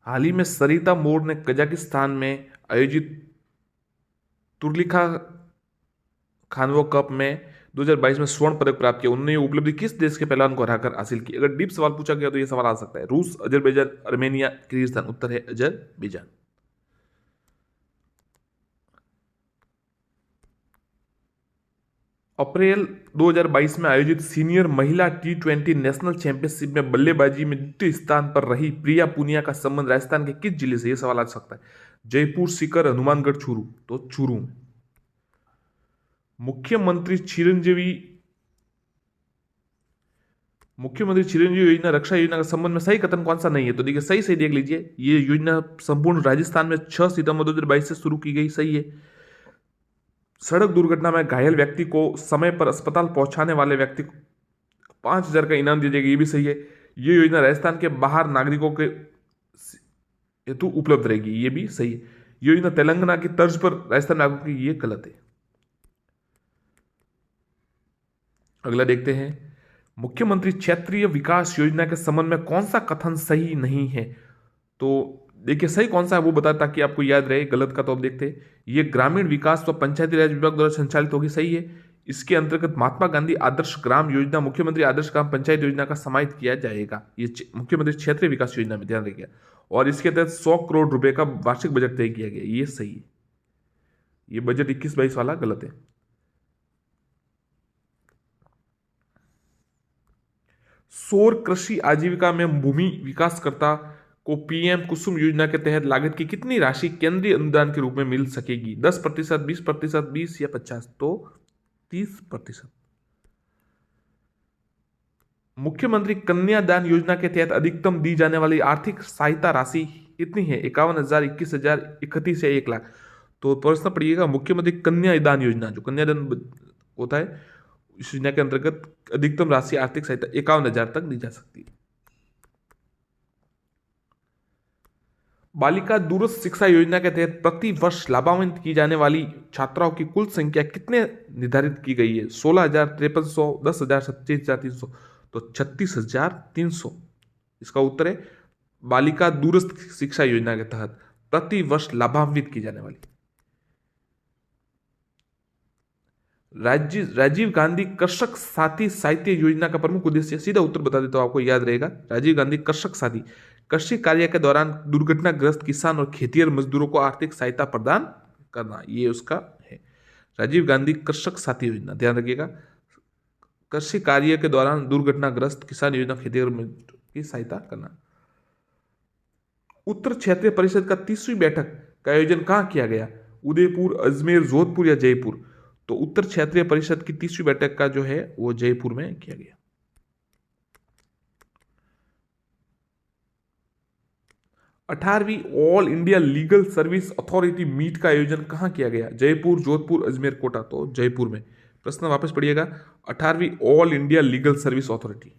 हाल ही में सरिता मोर ने कजाकिस्तान में आयोजित तुर्लिखा खानवो कप में 2022 में स्वर्ण पदक प्राप्त किया। उन्होंने ये उपलब्धि किस देश के पहलवान को हराकर हासिल की? अगर डीप सवाल पूछा गया तो ये सवाल आ सकता है। रूस, अजरबैजान, अर्मेनिया, किर्गिस्तान। उत्तर है अजरबैजान। अप्रैल 2022 में आयोजित सीनियर महिला T20 नेशनल चैंपियनशिप में बल्लेबाजी में द्वितीय स्थान पर रही प्रिया पुनिया का संबंध राजस्थान के किस जिले से? यह सवाल आ सकता है। जयपुर, सीकर, हनुमानगढ़, चूरू। तो चूरू में। मुख्यमंत्री चिरंजीवी मुख्यमंत्री चिरंजीवी योजना रक्षा योजना का संबंध में सही कथन कौन सा नहीं है? तो देखिए सही सही देख लीजिए। ये योजना संपूर्ण राजस्थान में 6 सितंबर 2022 से शुरू की गई। सही है। सड़क दुर्घटना में घायल व्यक्ति को समय पर अस्पताल पहुंचाने वाले व्यक्ति को 5,000 का इनाम दिया जाएगा। ये भी सही है। ये योजना राजस्थान के बाहर नागरिकों के हेतु उपलब्ध रहेगी। ये भी सही है। ये योजना तेलंगाना की तर्ज पर राजस्थान में लागू की। ये गलत है। अगला देखते हैं। मुख्यमंत्री क्षेत्रीय विकास योजना के संबंध में कौन सा कथन सही नहीं है? तो देखिए सही कौन सा है वो बताया ताकि आपको याद रहे। गलत का तो अब देखते हैं। ये ग्रामीण विकास व पंचायती राज विभाग द्वारा संचालित होगी। सही है। इसके अंतर्गत महात्मा गांधी आदर्श ग्राम योजना, मुख्यमंत्री आदर्श ग्राम पंचायत योजना का समाहित किया जाएगा। ये मुख्यमंत्री क्षेत्रीय विकास योजना में ध्यान रखिएगा। और इसके तहत 100 करोड़ रुपए का वार्षिक बजट तय किया गया। ये सही है। ये बजट 21-22 वाला गलत है। सौर कृषि आजीविका में भूमि विकासकर्ता को पीएम कुसुम योजना के तहत लागत की कितनी राशि केंद्रीय अनुदान के रूप में मिल सकेगी? 10%, 20%, 20 या 50? तो 30%। मुख्यमंत्री कन्यादान योजना के तहत अधिकतम दी जाने वाली आर्थिक सहायता राशि कितनी है? 51,000, 21,000, 31 या 1,00,000? तो प्रश्न पड़िएगा मुख्यमंत्री कन्यादान योजना, जो कन्यादान होता है, इस योजना के अंतर्गत अधिकतम राशि आर्थिक सहायता 51,000 तक दी जा सकती है। बालिका दूरस्थ शिक्षा योजना के तहत प्रति वर्ष लाभान्वित की जाने वाली छात्राओं की कुल संख्या कितने निर्धारित की गई है? 16,000, 5300, 10,000, 27,300? तो 36,300 इसका उत्तर है। बालिका दूरस्थ शिक्षा योजना के तहत प्रति वर्ष लाभान्वित की जाने वाली। राजीव गांधी कृषक साथी साहित्य योजना का प्रमुख उद्देश्य? सीधा उत्तर बता देता हूं, आपको याद रहेगा। राजीव गांधी कृषक साथी, कृषि कार्य के दौरान दुर्घटनाग्रस्त किसान और खेतिहर मजदूरों को आर्थिक सहायता प्रदान करना, ये उसका है। राजीव गांधी कृषक साथी योजना, ध्यान रखिएगा। कृषि कार्य के दौरान दुर्घटनाग्रस्त किसान योजना, खेतिहर मजदूर की सहायता करना। उत्तर क्षेत्रीय परिषद का 30वीं बैठक का आयोजन कहां किया गया? उदयपुर, अजमेर, जोधपुर या जयपुर? तो उत्तर क्षेत्रीय परिषद की 30वीं बैठक का जो है वो जयपुर में किया गया। 18वीं all India legal service authority meet का आयोजन कहां किया गया? जयपुर, जोधपुर, अजमेर, कोटा? तो जयपुर में। प्रश्न वापस पढ़िएगा। 18वीं all India legal service authority.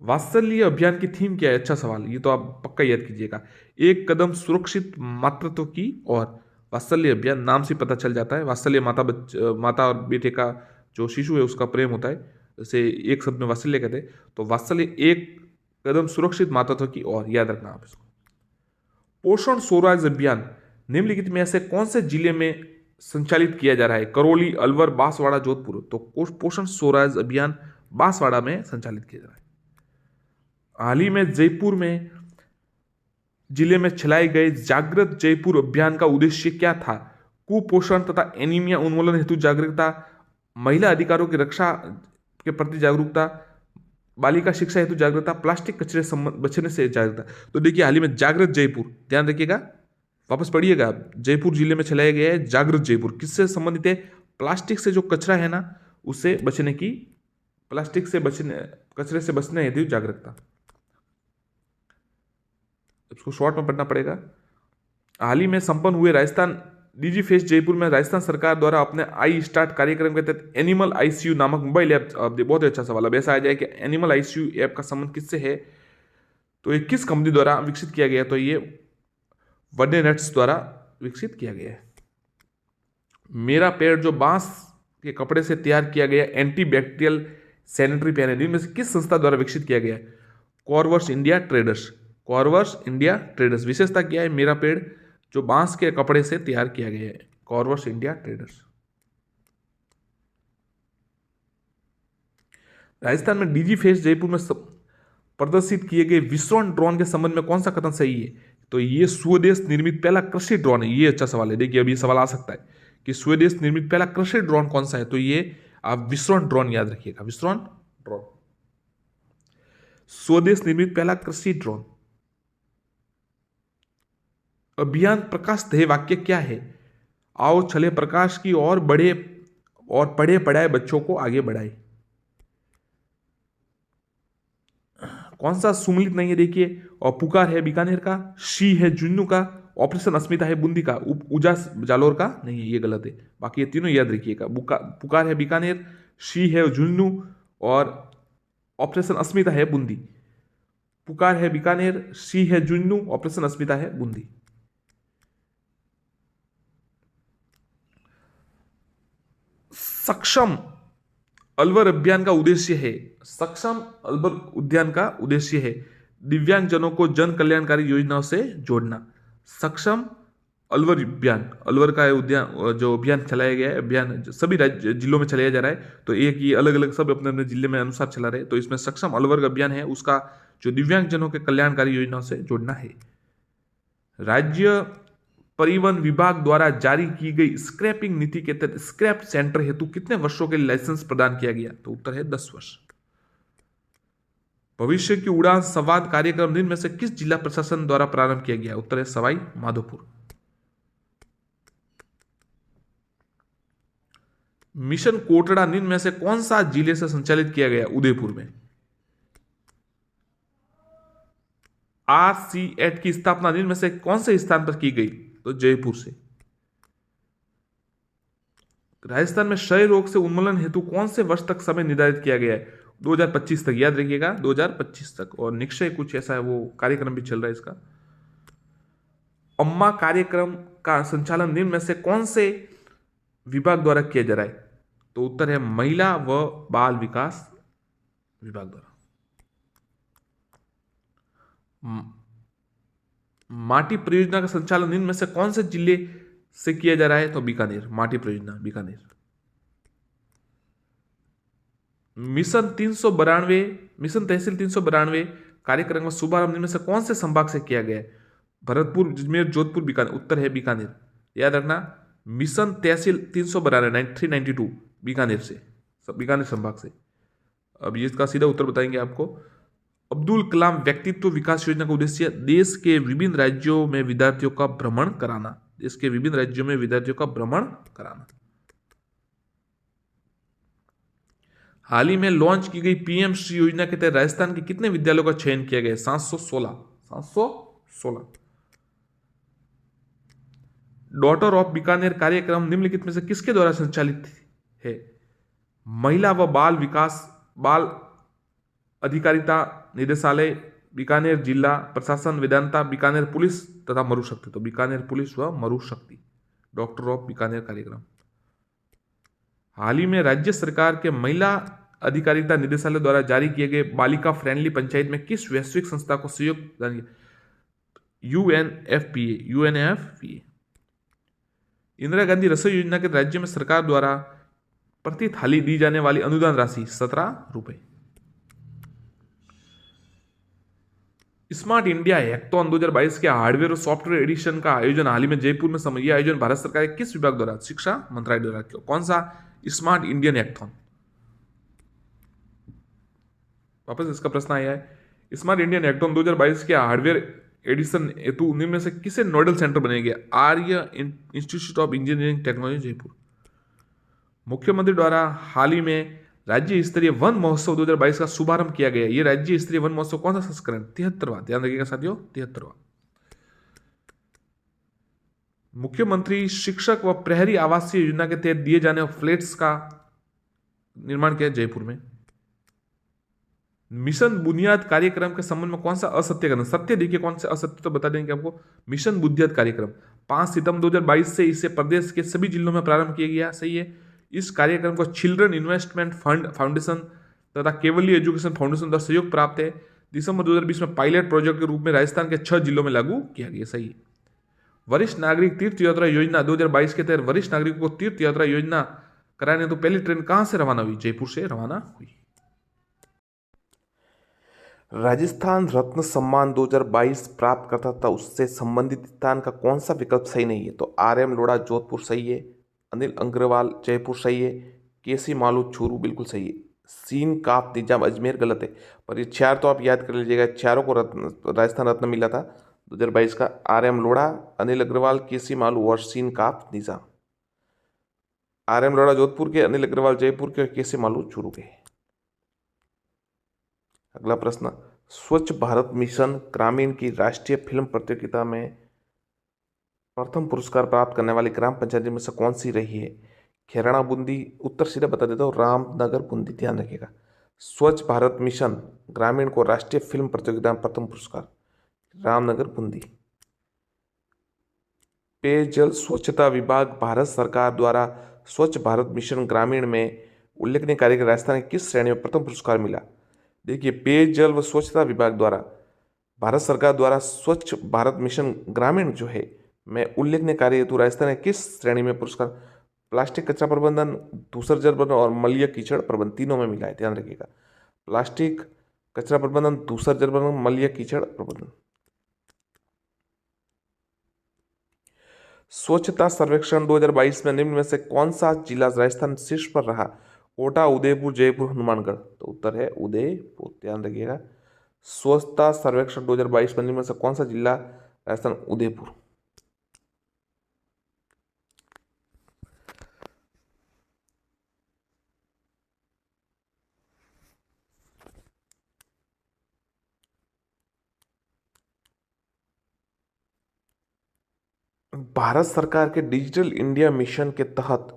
वात्सल्य अभियान की थीम क्या है? अच्छा सवाल, ये तो आप पक्का याद कीजिएगा। एक कदम सुरक्षित मातृत्व की ओर। वात्सल्य अभियान नाम से पता चल जाता है। वात्सल्य माता और बेटे का जो शिशु है उसका प्रेम होता है, जैसे एक शब्द में वात्सल्य कहते हैं। तो वात्सल्य एक कदम सुरक्षित मातृत्व की ओर, याद रखना आप इसको। पोषण स्वराज अभियान निम्नलिखित में से कौन से जिले में संचालित किया जा रहा है? करौली, अलवर, बांसवाड़ा, जोधपुर? तो पोषण स्वराज अभियान बांसवाड़ा में संचालित किया जा रहा है। हाल ही में जयपुर में जिले में चलाए गए जागृत जयपुर अभियान का उद्देश्य क्या था? कुपोषण तथा एनीमिया उन्मूलन हेतु जागरूकता, महिला अधिकारों की रक्षा के प्रति जागरूकता, बालिका शिक्षा हेतु जागरूकता, प्लास्टिक कचरे बचने से जागरूकता? तो देखिए हाल ही में जागृत जयपुर, ध्यान रखिएगा, वापस पढ़िएगा आप। जयपुर जिले में चलाया गया है जागृत जयपुर। किससे संबंधित है? प्लास्टिक से जो कचरा है ना, उससे बचने की, प्लास्टिक से बचने, कचरे से बचने हेतु जागरूकता। इसको शॉर्ट में पढ़ना पड़ेगा। हाल ही में संपन्न हुए राजस्थान डिजी फेस्ट जयपुर में राजस्थान सरकार द्वारा अपने आई स्टार्ट कार्यक्रम के तहत एनिमल आईसीयू नामक मोबाइल ऐप, बहुत अच्छा सवाल। अब ऐसा आ जाए कि एनिमल आईसीयू ऐप का संबंध किससे है? तो ये किस कंपनी द्वारा विकसित किया गया? तो ये वडेनट्स द्वारा विकसित किया गया है। मेरा पेड़ जो बांस के कपड़े से तैयार किया गया एंटी बैक्टीरियल सैनिटरी पैड है, इनमें से किस संस्था द्वारा विकसित किया गया है? Corvus India traders. Corvus India traders. विशेषता क्या है? मेरा पेड़ जो बांस के कपड़े से तैयार किया गया है। Corvus India traders. राजस्थान में डीजी फेस्ट जयपुर में प्रदर्शित किए गए विस्फोट ड्रोन के संबंध में कौन सा कथन सही है? तो ये स्वदेश निर्मित पहला कृषि ड्रोन है। ये अच्छा सवाल है। देखिए अभी सवाल आ सकता है कि स्वदेश निर्मित पहला कृषि ड्रोन कौन सा है? तो ये आप विस्फोट ड्रोन याद रखिएगा। विस्फोट ड्रोन, स्वदेश निर्मित पहला कृषि ड्रोन। अभियान प्रकाश ध्येय वाक्य क्या है? आओ चले प्रकाश की और बढ़े और पढ़े पढ़ाए बच्चों को आगे बढ़ाए। कौन सा सुमिलित नहीं है? देखिए, और पुकार है बीकानेर का, शी है झुंझुनू का, ऑपरेशन अस्मिता है बूंदी का, उजा जालोर का नहीं है, ये गलत है। बाकी ये तीनों याद रखिएगा। पुकार है बीकानेर, शी है झुंझुनू और ऑपरेशन अस्मिता है बूंदी। पुकार है बीकानेर, शी है झुंझुनू, ऑपरेशन अस्मिता है बूंदी। सक्षम अलवर अभियान का उद्देश्य है। सक्षम अलवर उद्यान का उद्देश्य है दिव्यांगजनों को जन कल्याणकारी योजनाओं से जोड़ना। सक्षम अलवर अभियान, अलवर का उद्यान जो अभियान चलाया गया है, अभियान सभी राज्य जिलों में चलाया जा रहा है। तो एक ये अलग अलग सब अपने अपने जिले में अनुसार चला रहे हैं। तो इसमें सक्षम अलवर का अभियान है, उसका जो दिव्यांगजनों के कल्याणकारी योजनाओं से जोड़ना है। राज्य परिवहन विभाग द्वारा जारी की गई स्क्रैपिंग नीति के तहत स्क्रैप सेंटर हेतु कितने वर्षों के लाइसेंस प्रदान किया गया? तो उत्तर है 10 वर्ष। भविष्य की उड़ान संवाद कार्यक्रम निम्न में से किस जिला प्रशासन द्वारा प्रारंभ किया गया? उत्तर है सवाई माधोपुर। मिशन कोटड़ा निम्न में से कौन सा जिले से संचालित किया गया? उदयपुर में। RCET की स्थापना निम्न में से कौन से स्थान पर की गई? तो जयपुर से। राजस्थान में क्षय रोग से उन्मूलन हेतु कौन से वर्ष तक समय निर्धारित किया गया है? 2025 तक, याद रखिएगा 2025 तक। और निश्चय कुछ ऐसा है, वो कार्यक्रम भी चल रहा है इसका। अम्मा कार्यक्रम का संचालन निम्न में से कौन से विभाग द्वारा किया जा रहा है? तो उत्तर है महिला व बाल विकास विभाग द्वारा। माटी परियोजना का संचालन निम्न में से कौन से जिले से किया जा रहा है? तो बीकानेर। माटी परियोजना बीकानेर। मिशन 392, मिशन तहसील 392 कार्यक्रम का शुभारंभ निम्न में से कौन से संभाग से किया गया है? भरतपुर, अजमेर, जोधपुर, बीकानेर। उत्तर है बीकानेर। याद रखना, मिशन तहसील 392 392 बीकानेर से, बीकानेर संभाग से। अब ये इसका सीधा उत्तर बताएंगे आपको। अब्दुल कलाम व्यक्तित्व विकास योजना का उद्देश्य देश के विभिन्न राज्यों में विद्यार्थियों का भ्रमण कराना। देश के विभिन्न राज्यों में विद्यार्थियों का भ्रमण कराना। हाल ही में लॉन्च की गई पीएम श्री योजना के तहत राजस्थान के कितने विद्यालयों का चयन किया गया? 716। 716। डॉटर ऑफ बीकानेर कार्यक्रम निम्नलिखित में से किसके द्वारा संचालित है? महिला व बाल विकास बाल अधिकारिता निदेशालय, बीकानेर जिला प्रशासन, वेदांता, बीकानेर पुलिस तथा मरुशक्ति। तो बीकानेर पुलिस व मरुशक्ति। डॉक्टर ऑफ बीकानेर कार्यक्रम। हाल ही में राज्य सरकार के महिला अधिकारिता निदेशालय द्वारा जारी किए गए बालिका फ्रेंडली पंचायत में किस वैश्विक संस्था को सहयोग प्रदान किया? UNFPA। इंदिरा गांधी रसोई योजना के राज्य में सरकार द्वारा प्रति थाली दी जाने वाली अनुदान राशि 17 रुपए। स्मार्ट इंडिया हैकाथॉन 2022 के हार्डवेयर और सॉफ्टवेयर एडिशन का आयोजन हाल ही में जयपुर में समय। यह आयोजन भारत सरकार के किस विभाग द्वारा? शिक्षा मंत्रालय द्वारा किया। कौन सा? Smart Indian hackathon. वापस इसका प्रश्न आया है, स्मार्ट इंडियन हैकाथॉन 2022 के हार्डवेयर एडिशन हेतु निम्न में से किसे नोडल सेंटर बनाया गया? Arya institute of engineering technology Jaipur. मुख्यमंत्री द्वारा हाल ही में राज्य स्तरीय वन महोत्सव 2022 का शुभारंभ किया गया। ये राज्य स्तरीय वन महोत्सव कौन सा संस्करण? 73वां। ध्यान रखिएगा साथियों, 73वां। मुख्यमंत्री शिक्षक व प्रहरी आवासीय योजना के तहत दिए जाने वाले फ्लैट्स का निर्माण किया जयपुर में। मिशन बुनियाद कार्यक्रम के संबंध में कौन सा असत्य कथन? सत्य देखिए कौन सा असत्य तो बता देंगे आपको। मिशन बुनियाद कार्यक्रम 5 सितंबर 2022 से इसे प्रदेश के सभी जिलों में प्रारंभ किया गया। सही है। इस कार्यक्रम को चिल्ड्रन इन्वेस्टमेंट फंड फाउंडेशन तथा केवली एजुकेशन फाउंडेशन द्वारा सहयोग प्राप्त है। दिसंबर 2020 में पायलट प्रोजेक्ट के रूप में राजस्थान के 6 जिलों में लागू किया गया। सही है। वरिष्ठ नागरिक तीर्थ यात्रा योजना 2022 के तहत वरिष्ठ नागरिकों को तीर्थ यात्रा योजना कराने तो पहली ट्रेन कहां से रवाना हुई? जयपुर से रवाना हुई। राजस्थान रत्न सम्मान 2022 प्राप्त करता था उससे संबंधित स्थान का कौन सा विकल्प सही नहीं है? तो RM लोढ़ा जोधपुर सही है, अनिल अग्रवाल जयपुर सही है, केसी मालू चूरू बिल्कुल सही है, सीन काफ निजाम अजमेर गलत है। पर ये चार तो आप याद कर लीजिएगा, चारों को राजस्थान रत्न मिला था 2022 का। RM लोढ़ा, अनिल अग्रवाल, केसी मालू और सीन काफ निजाम। RM लोढ़ा जोधपुर के, अनिल अग्रवाल जयपुर के और केसी मालू चूरू के। अगला प्रश्न, स्वच्छ भारत मिशन ग्रामीण की राष्ट्रीय फिल्म प्रतियोगिता में प्रथम पुरस्कार प्राप्त करने वाली ग्राम पंचायत में से कौन सी रही है? खेराणा बूंदी। उत्तर सीधा बता देता हूँ, रामनगर बूंदी। ध्यान रखिएगा, स्वच्छ भारत मिशन ग्रामीण को राष्ट्रीय फिल्म प्रतियोगिता में प्रथम पुरस्कार रामनगर बूंदी। पेयजल स्वच्छता विभाग भारत सरकार द्वारा स्वच्छ भारत मिशन ग्रामीण में उल्लेखनीय कार्य के राजस्थान की किस श्रेणी में प्रथम पुरस्कार मिला? देखिए, पेयजल व स्वच्छता विभाग द्वारा भारत सरकार द्वारा स्वच्छ भारत मिशन ग्रामीण जो है में उल्लेखनीय कार्य हेतु राजस्थान के किस श्रेणी में पुरस्कार? प्लास्टिक कचरा प्रबंधन, दूसरा जल प्रबंधन और मलय कीचड़ प्रबंधन, तीनों में मिला है। ध्यान रखिएगा, प्लास्टिक कचरा प्रबंधन, दूसरा जल प्रबंधन, मलय कीचड़ प्रबंधन। स्वच्छता सर्वेक्षण 2022 में निम्न में से कौन सा जिला राजस्थान शीर्ष पर रहा? कोटा, उदयपुर, जयपुर, हनुमानगढ़। तो उत्तर है उदयपुर। ध्यान रखिएगा, स्वच्छता सर्वेक्षण 2022 में निम्न में से कौन सा जिला राजस्थान? उदयपुर। भारत सरकार के डिजिटल इंडिया मिशन के तहत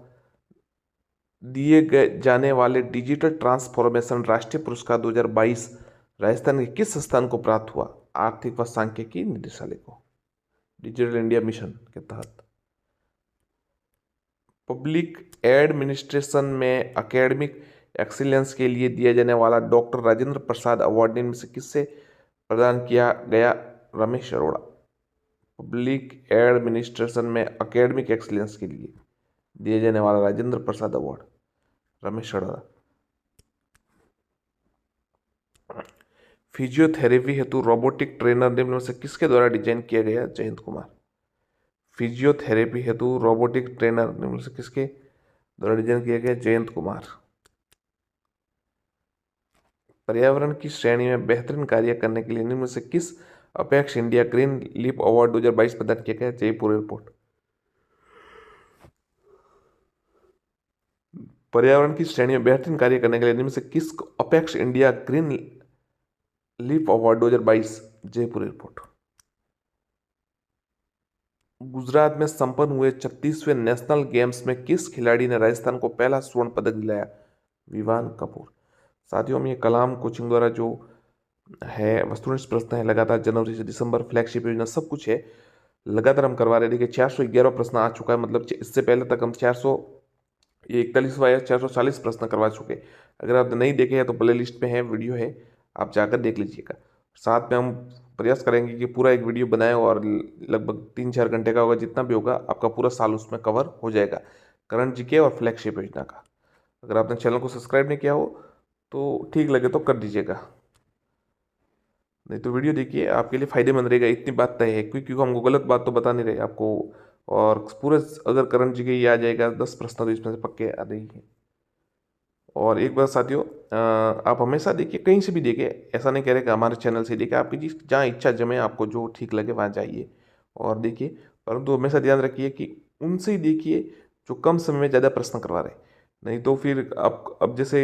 दिए गए जाने वाले डिजिटल ट्रांसफॉर्मेशन राष्ट्रीय पुरस्कार 2022 राजस्थान के किस संस्थान को प्राप्त हुआ? आर्थिक व सांख्यिकी निदेशालय को, डिजिटल इंडिया मिशन के तहत। पब्लिक एडमिनिस्ट्रेशन में एकेडमिक एक्सीलेंस के लिए दिया जाने वाला डॉक्टर राजेंद्र प्रसाद अवार्ड इनमें से किससे प्रदान किया गया? रमेश अरोड़ा। पब्लिक एडमिनिस्ट्रेशन में एकेडमिक एक्सीलेंस के लिए दिए जाने वाला राजेंद्र प्रसाद अवार्ड रमेश अरोड़ा। फिजियोथेरेपी हेतु रोबोटिक ट्रेनर निम्न में से किसके द्वारा डिजाइन किया गया? जयंत कुमार। फिजियोथेरेपी हेतु रोबोटिक ट्रेनर निम्न में से किसके द्वारा डिजाइन किया गया? जयंत कुमार। पर्यावरण की श्रेणी में बेहतरीन कार्य करने के लिए निम्न में से किस apex India green leap award 2022 प्रदान किया गया? जयपुर एयरपोर्ट। पर्यावरण की श्रेणी में बेहतरीन कार्य करने के लिए निम्न में से किस apex India green leap award 2022? Jaipur airport. Gujarat में संपन्न हुए 36वें नेशनल गेम्स में किस खिलाड़ी ने राजस्थान को पहला स्वर्ण पदक दिलाया? विवान कपूर। साथियों में कलाम कोचिंग द्वारा जो है वस्तुनिष्ठ प्रश्न है, लगातार जनवरी से दिसंबर, फ्लैगशिप योजना सब कुछ है, लगातार हम करवा रहे हैं। देखिए 411 प्रश्न आ चुका है, मतलब इससे पहले तक हम 441वां या 440 प्रश्न करवा चुके। अगर आप नहीं देखे हैं तो प्ले लिस्ट में है, वीडियो है, आप जाकर देख लीजिएगा। साथ में हम प्रयास करेंगे कि पूरा एक वीडियो बनाएं और लगभग 3-4 घंटे का होगा, जितना भी होगा आपका पूरा साल उसमें कवर हो जाएगा, करंट जीके और फ्लैगशिप योजना का। अगर आपने चैनल को सब्सक्राइब नहीं किया हो तो ठीक लगे तो कर दीजिएगा, नहीं तो वीडियो देखिए, आपके लिए फायदेमंद रहेगा, इतनी बात तय है। क्योंकि हमको गलत बात तो बता नहीं रहे आपको, और पूरे अगर करंट जीके ये आ जाएगा 10 प्रश्न तो इसमें से पक्के आ रही है। और एक बात साथियों, आप हमेशा देखिए, कहीं से भी देखिए, ऐसा नहीं कह रहे कि हमारे चैनल से देखिए, आपकी जिस जहाँ इच्छा जमे, आपको जो ठीक लगे वहाँ जाइए और देखिए। परंतु हमेशा ध्यान रखिए कि उनसे ही देखिए जो कम समय में ज़्यादा प्रश्न करवा रहे, नहीं तो फिर आप अब जैसे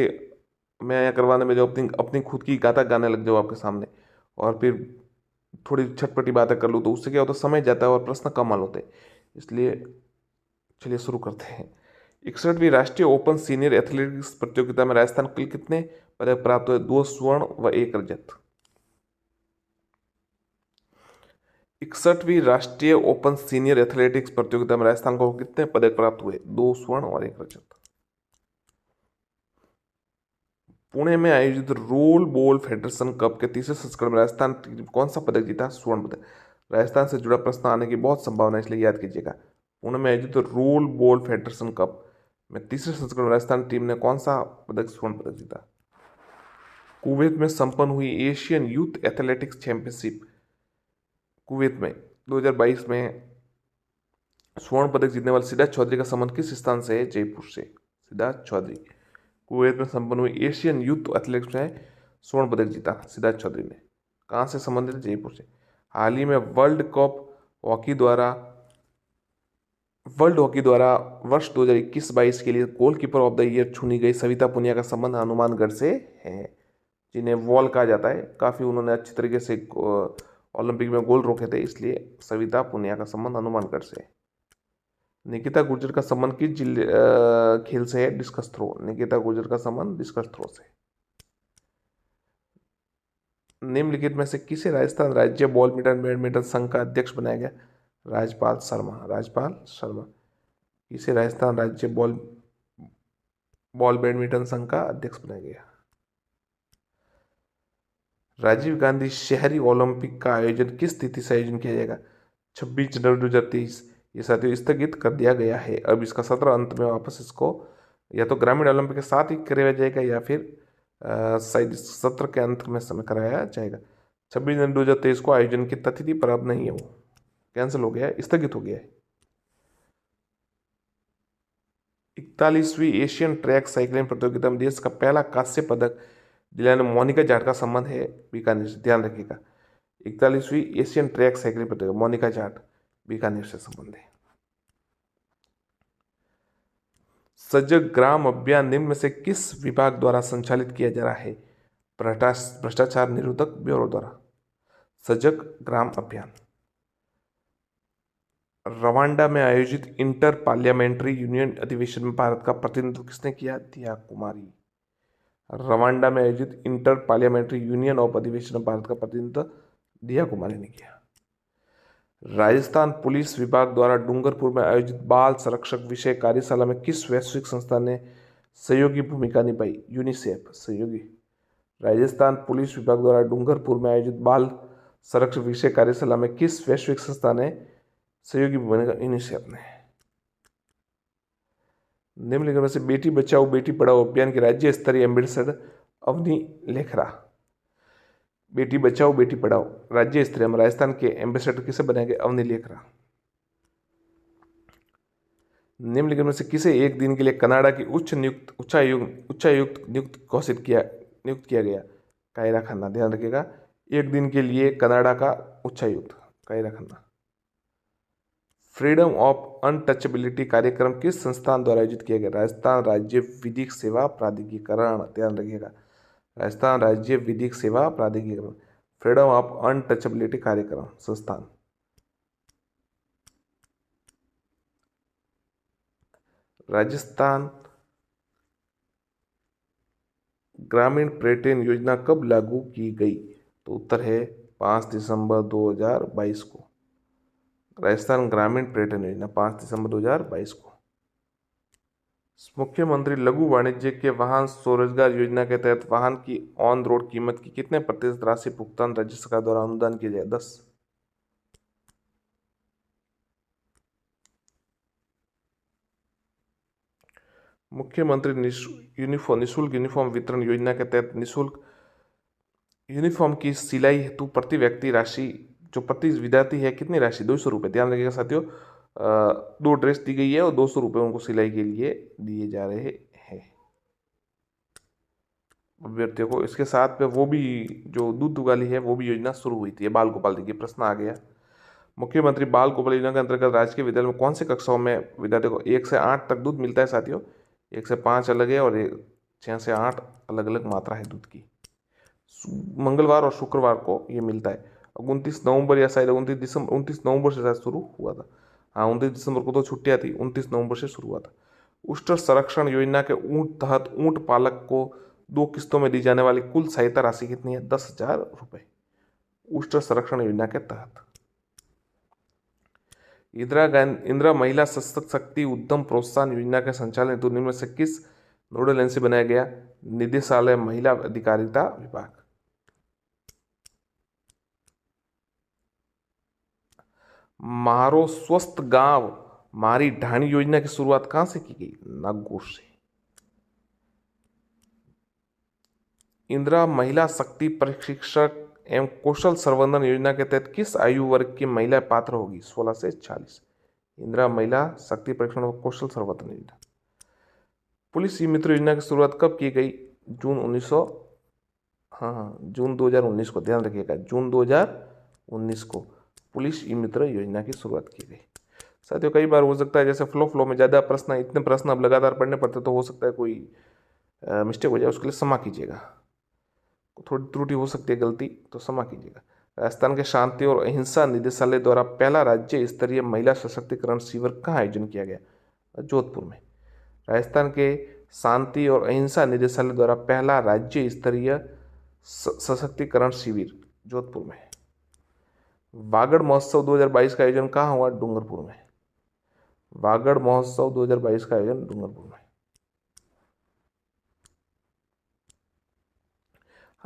मैं यहाँ करवाने में जो अपनी अपनी खुद की गाथा गाने लग जाओ आपके सामने और फिर थोड़ी छटपटी बातें कर लूँ, तो उससे क्या होता है, समय जाता है और प्रश्न कम हल होते हैं। इसलिए चलिए शुरू करते हैं। 61वीं राष्ट्रीय ओपन सीनियर एथलेटिक्स प्रतियोगिता में राजस्थान को कितने पदक प्राप्त हुए? 2 स्वर्ण व 1 रजत। 61वीं राष्ट्रीय ओपन सीनियर एथलेटिक्स प्रतियोगिता में राजस्थान को कितने पदक प्राप्त हुए? 2 स्वर्ण और 1 रजत। पुणे में आयोजित रोल बॉल फेडरेशन कप के तीसरे संस्करण में राजस्थान टीम कौन सा पदक जीता? स्वर्ण पदक। राजस्थान से जुड़ा प्रश्न आने की बहुत संभावना है, इसलिए याद कीजिएगा। पुणे में आयोजित रोल बॉल फेडरेशन कप में तीसरे संस्करण में राजस्थान टीम ने कौन सा पदक, स्वर्ण पदक जीता? कुवैत में संपन्न हुई Asian youth athletics championship Kuwait में 2022 में स्वर्ण पदक जीतने वाले सिद्धार्थ चौधरी का संबंध किस स्थान से है? जयपुर से। सिद्धार्थ चौधरी कुवैत में संपन्न हुई एशियन यूथ एथलेटिक्स में स्वर्ण पदक जीता सिद्धार्थ चौधरी ने। कहाँ से संबंधित है? जयपुर से। हाल ही में वर्ल्ड हॉकी द्वारा वर्ष 2021-22 के लिए गोलकीपर ऑफ द ईयर चुनी गई सविता पुनिया का संबंध हनुमानगढ़ से है, जिन्हें वॉल कहा जाता है। काफ़ी उन्होंने अच्छी तरीके से ओलंपिक में गोल रोके थे, इसलिए सविता पुनिया का संबंध हनुमानगढ़ से है। निकिता गुर्जर का संबंध किस खेल से है? Discus throw. निकिता गुर्जर का संबंध डिस्कस थ्रो से। निम्नलिखित में से किसे राजस्थान राज्य बैडमिंटन संघ का अध्यक्ष बनाया गया? राजपाल शर्मा। किसे राजस्थान राज्य बॉल बैडमिंटन संघ का अध्यक्ष बनाया गया? राजीव गांधी शहरी ओलंपिक का आयोजन किस तिथि से आयोजन किया जाएगा? 26 जनवरी 2023। ये साथियों स्थगित कर दिया गया है। अब इसका सत्र अंत में वापस इसको या तो ग्रामीण ओलंपिक के साथ ही कराया जाएगा या फिर शायद सत्र के अंत में समय कराया जाएगा। 26 जनवरी 2023 को आयोजन की तिथि पर अब नहीं है, वो कैंसिल हो गया है, स्थगित हो गया है। 41वीं एशियन ट्रैक साइकिलिंग प्रतियोगिता में देश का पहला कांस्य पदक दिलाने मोनिका जाट का संबंध है बीकानेर से। ध्यान रखिएगा, 41वीं एशियन ट्रैक साइकिलिंग प्रतियोगिता मोनिका जाट बीकानेर से संबंध है। सजग ग्राम अभियान निम्न में से किस विभाग द्वारा संचालित किया जा रहा है? भ्रष्टाचार निरोधक ब्यूरो द्वारा। सजग ग्राम अभियान। रवांडा में आयोजित इंटर पार्लियामेंट्री यूनियन अधिवेशन में भारत का प्रतिनिधित्व किसने किया? दिया कुमारी। रवांडा में आयोजित इंटर पार्लियामेंट्री यूनियन ऑफ अधिवेशन में भारत का प्रतिनिधित्व दिया कुमारी ने किया। राजस्थान पुलिस विभाग द्वारा डूंगरपुर में आयोजित बाल संरक्षक विषय कार्यशाला में किस वैश्विक संस्था ने सहयोगी भूमिका निभाई? यूनिसेफ। सहयोगी। राजस्थान पुलिस विभाग द्वारा डूंगरपुर में आयोजित बाल संरक्षक विषय कार्यशाला में किस वैश्विक संस्था ने सहयोगी भूमिका? यूनिसेफ ने। निम्नलिखित में से बेटी बचाओ बेटी पढ़ाओ अभियान के राज्य स्तरीय एम्बेसडर अवनी लेखरा। बेटी बचाओ बेटी पढ़ाओ राज्य स्तरीय में राजस्थान के एम्बेसडर किसे बनाएंगे? अवनी लेखरा। निम्नलिखित में से किसे एक दिन के लिए कनाडा की उच्चायुक्त नियुक्त किया गया? कायरा खन्ना। ध्यान रखिएगा, एक दिन के लिए कनाडा का उच्चायुक्त Kayra Khanna. Freedom of untouchability कार्यक्रम किस संस्थान द्वारा आयोजित किया गया? राजस्थान राज्य विधिक सेवा प्राधिकरण। ध्यान रखिएगा, राजस्थान राज्य विधिक सेवा प्राधिकरण। फ्रीडम ऑफ अनटचेबिलिटी कार्यक्रम संस्थान। राजस्थान ग्रामीण पर्यटन योजना कब लागू की गई? तो उत्तर है 5 दिसंबर 2022 को। राजस्थान ग्रामीण पर्यटन योजना 5 दिसंबर 2022 को। मुख्यमंत्री लघु वाणिज्य के वाहन स्वरोजगार योजना के तहत वाहन की ऑन रोड कीमत की कितने प्रतिशत राशि भुगतान राज्य सरकार द्वारा अनुदान किया जाए? 10। मुख्यमंत्री निःशुल्क यूनिफॉर्म वितरण योजना के तहत निःशुल्क यूनिफॉर्म की सिलाई हेतु प्रति व्यक्ति राशि जो प्रति विद्यार्थी है कितनी राशि? 200 रुपये। ध्यान रखिएगा साथियों, 2 ड्रेस दी गई है और 200 रुपये उनको सिलाई के लिए दिए जा रहे हैं अभ्यर्थियों को। इसके साथ में वो भी जो दूध वाली है वो भी योजना शुरू हुई थी। बाल गोपाल, देखिए प्रश्न आ गया। मुख्यमंत्री बाल गोपाल योजना के अंतर्गत राजकीय विद्यालय में कौन से कक्षाओं में विद्यार्थियों को 1 से 8 तक दूध मिलता है? साथियों 1 से 5 अलग है और 6 से 8 अलग अलग मात्रा है दूध की। मंगलवार और शुक्रवार को ये मिलता है। 29 नवंबर या शायद 29 नवंबर से शायद शुरू हुआ था। हाँ, 29 दिसंबर को तो छुट्टियाँ थी, 29 नवंबर से शुरू हुआ था। उष्ट संरक्षण योजना के तहत ऊंट पालक को 2 किस्तों में दी जाने वाली कुल सहायता राशि कितनी है? 10,000 रुपये। उष्ट संरक्षण योजना के तहत। इंदिरा महिला सशक्त शक्ति उद्यम प्रोत्साहन योजना के संचालन हेतु निम्न में से किस नोडल एजेंसी बनाया गया? निदेशालय महिला अधिकारिता विभाग। मारो स्वस्थ गांव मारी ढाणी योजना की शुरुआत कहां से की गई? नागौर से। इंदिरा महिला शक्ति प्रशिक्षक एवं कौशल संवर्धन योजना के तहत किस आयु वर्ग की महिला पात्र होगी? 16 से 40। इंदिरा महिला शक्ति प्रशिक्षण और कौशल संवर्धन योजना। पुलिस ई मित्र योजना की शुरुआत कब की गई? जून 1900 जून 2019 को, ध्यान रखिएगा, जून 2019 को पुलिस ई मित्र योजना की शुरुआत की गई। साथियों, कई बार हो सकता है जैसे फ्लो में ज़्यादा प्रश्न, इतने प्रश्न अब लगातार पढ़ने पड़ते तो हो सकता है कोई मिस्टेक हो जाए, उसके लिए क्षमा कीजिएगा। थोड़ी त्रुटि हो सकती है, गलती, तो क्षमा कीजिएगा। राजस्थान के शांति और अहिंसा निदेशालय द्वारा पहला राज्य स्तरीय महिला सशक्तिकरण शिविर कहाँ आयोजन किया गया? जोधपुर में। राजस्थान के शांति और अहिंसा निदेशालय द्वारा पहला राज्य स्तरीय सशक्तिकरण शिविर जोधपुर में। वागड़ महोत्सव 2022 का आयोजन कहाँ हुआ? डूंगरपुर में। वागड़ महोत्सव 2022 का आयोजन डूंगरपुर में।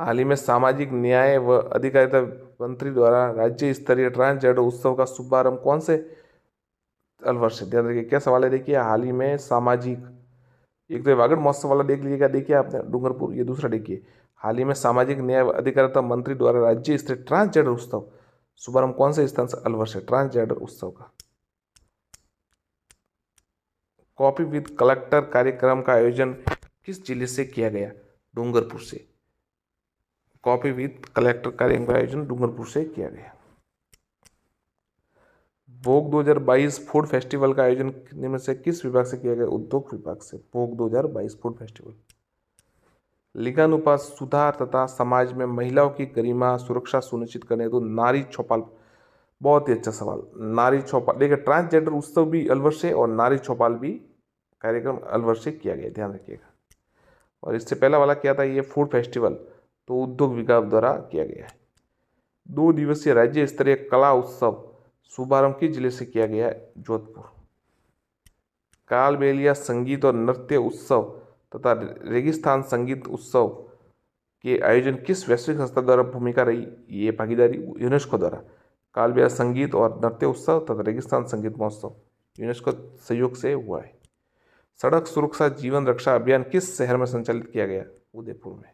हाल ही में सामाजिक न्याय व अधिकारिता मंत्री द्वारा राज्य स्तरीय ट्रांसजेंडर उत्सव का शुभारंभ कौन से अलवर से? ध्यान रखिए, क्या सवाल है, देखिए, हाल ही में सामाजिक, एक तो वागड़ महोत्सव वाला देख लीजिएगा, देखिए आपने डूंगरपुर, ये दूसरा देखिए, हाल ही में सामाजिक न्याय व अधिकारिता मंत्री द्वारा राज्य स्तरीय ट्रांसजेंडर उत्सव शुभारंभ कौन से स्थान से? अलवर से, ट्रांसजेंडर उत्सव का। कॉपी विद कलेक्टर कार्यक्रम का आयोजन किस जिले से किया गया? डूंगरपुर से। कॉपी विद कलेक्टर कार्यक्रम का आयोजन डूंगरपुर से किया गया। भोग 2022 फूड फेस्टिवल का आयोजन निम्न से किस विभाग से किया गया? उद्योग विभाग से। भोग 2022 फूड फेस्टिवल। लिंगानुपात सुधार तथा समाज में महिलाओं की गरिमा सुरक्षा सुनिश्चित करने हेतु नारी चौपाल, बहुत ही अच्छा सवाल, नारी चौपाल, देखिए ट्रांसजेंडर उत्सव भी अलवर से और नारी चौपाल भी कार्यक्रम अलवर से किया गया, ध्यान रखिएगा। और इससे पहला वाला क्या था, ये फूड फेस्टिवल, तो उद्योग विभाग द्वारा किया गया है। 2 दिवसीय राज्य स्तरीय कला उत्सव शुभारंभ किस जिले से किया गया है? जोधपुर। कालबेलिया संगीत और नृत्य उत्सव तथा रेगिस्तान संगीत उत्सव के आयोजन किस वैश्विक संस्था द्वारा भूमिका रही? ये भागीदारी यूनेस्को द्वारा। कालबेलिया संगीत और नृत्य उत्सव तथा रेगिस्तान संगीत महोत्सव यूनेस्को सहयोग से हुआ है। सड़क सुरक्षा जीवन रक्षा अभियान किस शहर में संचालित किया गया? उदयपुर में।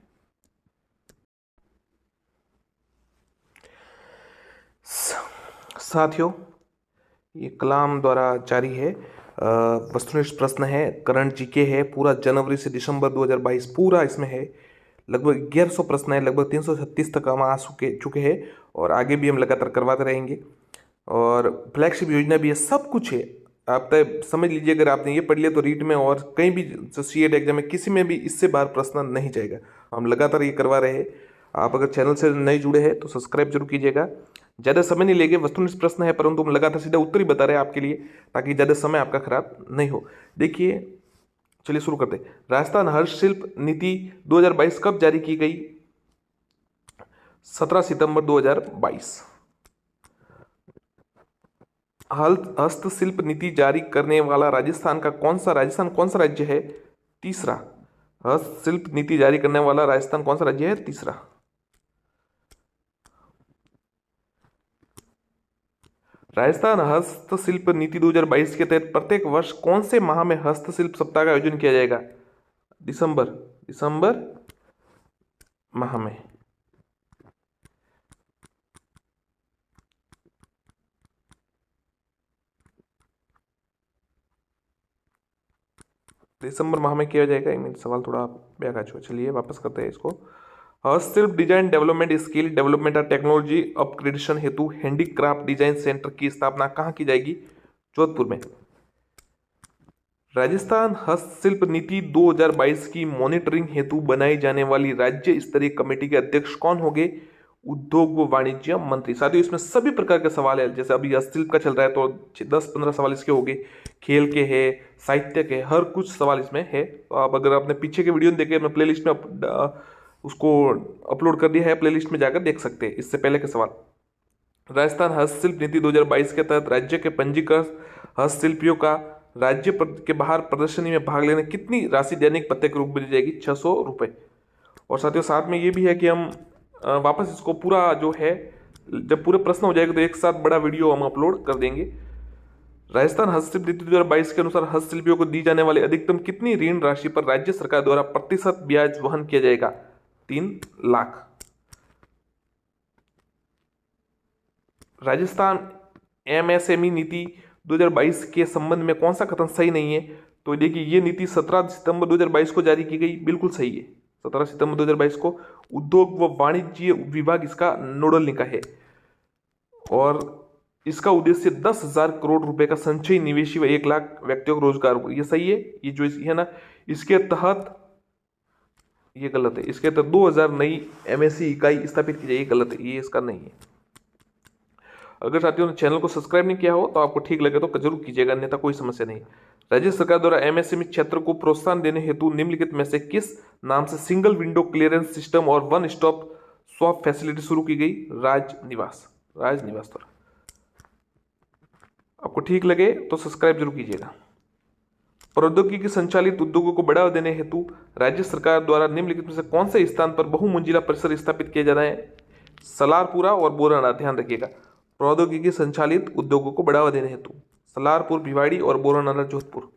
साथियों, ये कलाम द्वारा जारी है, वस्तुनिष्ठ प्रश्न है, करंट जीके है, पूरा जनवरी से दिसंबर 2022 पूरा इसमें है। लगभग 1100 प्रश्न है, लगभग 336 तक हम आ चुके हैं और आगे भी हम लगातार करवाते रहेंगे। और फ्लैगशिप योजना भी है, सब कुछ है। आप तय समझ लीजिए, अगर आपने ये पढ़ लिया तो रीट में और कहीं भी सीएट एग्जाम में किसी में भी इससे बाहर प्रश्न नहीं जाएगा। हम लगातार ये करवा रहे हैं। आप अगर चैनल से नए जुड़े हैं तो सब्सक्राइब जरूर कीजिएगा। ज़्यादा समय नहीं लेंगे, वस्तुनिष्ठ प्रश्न है परंतु हम लगातार सीधा उत्तर ही बता रहे हैं आपके लिए, ताकि ज़्यादा समय आपका खराब नहीं हो। देखिए, चलिए शुरू करते हैं। राजस्थान हस्तशिल्प नीति 2022 कब जारी की गई? 17 सितंबर 2022। हस्तशिल्प नीति जारी करने वाला राजस्थान कौन सा राज्य है? तीसरा। हस्तशिल्प नीति जारी करने वाला राजस्थान कौन सा राज्य है? तीसरा। राजस्थान हस्तशिल्प नीति 2022 के तहत प्रत्येक वर्ष कौन से माह में हस्तशिल्प सप्ताह का आयोजन किया जाएगा? दिसंबर माह में। दिसंबर माह में किया जाएगा। सवाल थोड़ा व्याख्या, चलिए वापस करते हैं इसको। हस्तशिल्प डिजाइन डेवलपमेंट, स्किल डेवलपमेंट और टेक्नोलॉजी अपग्रेडेशन हेतु हैंडीक्राफ्ट डिजाइन सेंटर की स्थापना कहाँ की जाएगी? जोधपुर में। राजस्थान हस्तशिल्प नीति 2022 की मॉनिटरिंग हेतु बनाई जाने वाली राज्य स्तरीय कमेटी के अध्यक्ष कौन होंगे? उद्योग व वाणिज्य मंत्री। साथियों, इसमें सभी प्रकार के सवाल है, जैसे अभी हस्तशिल्प का चल रहा है तो 10-15 सवाल इसके हो गए, खेल के है, साहित्य के, हर कुछ सवाल इसमें है। तो आप अगर आपने पीछे के वीडियो देखे, मैं प्लेलिस्ट में उसको अपलोड कर दिया है, प्लेलिस्ट में जाकर देख सकते हैं इससे पहले के सवाल। राजस्थान हस्तशिल्प नीति 2022 के तहत राज्य के पंजीकृत हस्तशिल्पियों का के बाहर प्रदर्शनी में भाग लेने कितनी राशि दैनिक भत्ते के रूप में दी जाएगी? 600 रुपये। और साथियों साथ में ये भी है कि हम वापस इसको पूरा जो है, जब पूरे प्रश्न हो जाएगा तो एक साथ बड़ा वीडियो हम अपलोड कर देंगे। राजस्थान हस्तशिल्प नीति 2022 के अनुसार हस्तशिल्पियों को दी जाने वाली अधिकतम कितनी ऋण राशि पर राज्य सरकार द्वारा प्रतिशत ब्याज वहन किया जाएगा? 3 लाख। राजस्थान एमएसएमई नीति 2022 के संबंध में कौन सा कथन सही नहीं है? तो देखिए, ये नीति 17 सितंबर 2022 को जारी की गई, बिल्कुल सही है। 17 सितंबर 2022 को उद्योग व वाणिज्य विभाग इसका नोडल निकाय है और इसका उद्देश्य 10,000 करोड़ रुपए का संचयी निवेशी व 1 लाख व्यक्तियों को रोजगार। ये सही है, ये जो है ना, इसके तहत, ये गलत है, इसके तहत 2000 नई एमएससी इकाई स्थापित की जाए, ये गलत है, ये इसका नहीं है। अगर साथियों ने चैनल को सब्सक्राइब नहीं किया हो तो आपको ठीक लगे तो जरूर कीजिएगा, अन्यथा कोई समस्या नहीं। राज्य सरकार द्वारा एमएसएमई क्षेत्र को प्रोत्साहन देने हेतु निम्नलिखित में से किस नाम से सिंगल विंडो क्लियरेंस सिस्टम और वन स्टॉप स्वैप फैसिलिटी शुरू की गई? राजनिवास द्वारा। आपको ठीक लगे तो सब्सक्राइब जरूर कीजिएगा। प्रौद्योगिकी संचालित उद्योगों को बढ़ावा देने हेतु राज्य सरकार द्वारा निम्नलिखित में से कौन से स्थान पर बहुमंजिला परिसर स्थापित किए जा रहे हैं? सलारपुरा और बोराना। ध्यान रखिएगा, प्रौद्योगिकी संचालित उद्योगों को बढ़ावा देने हेतु सलारपुर, भिवाड़ी और बोराना, जोधपुर।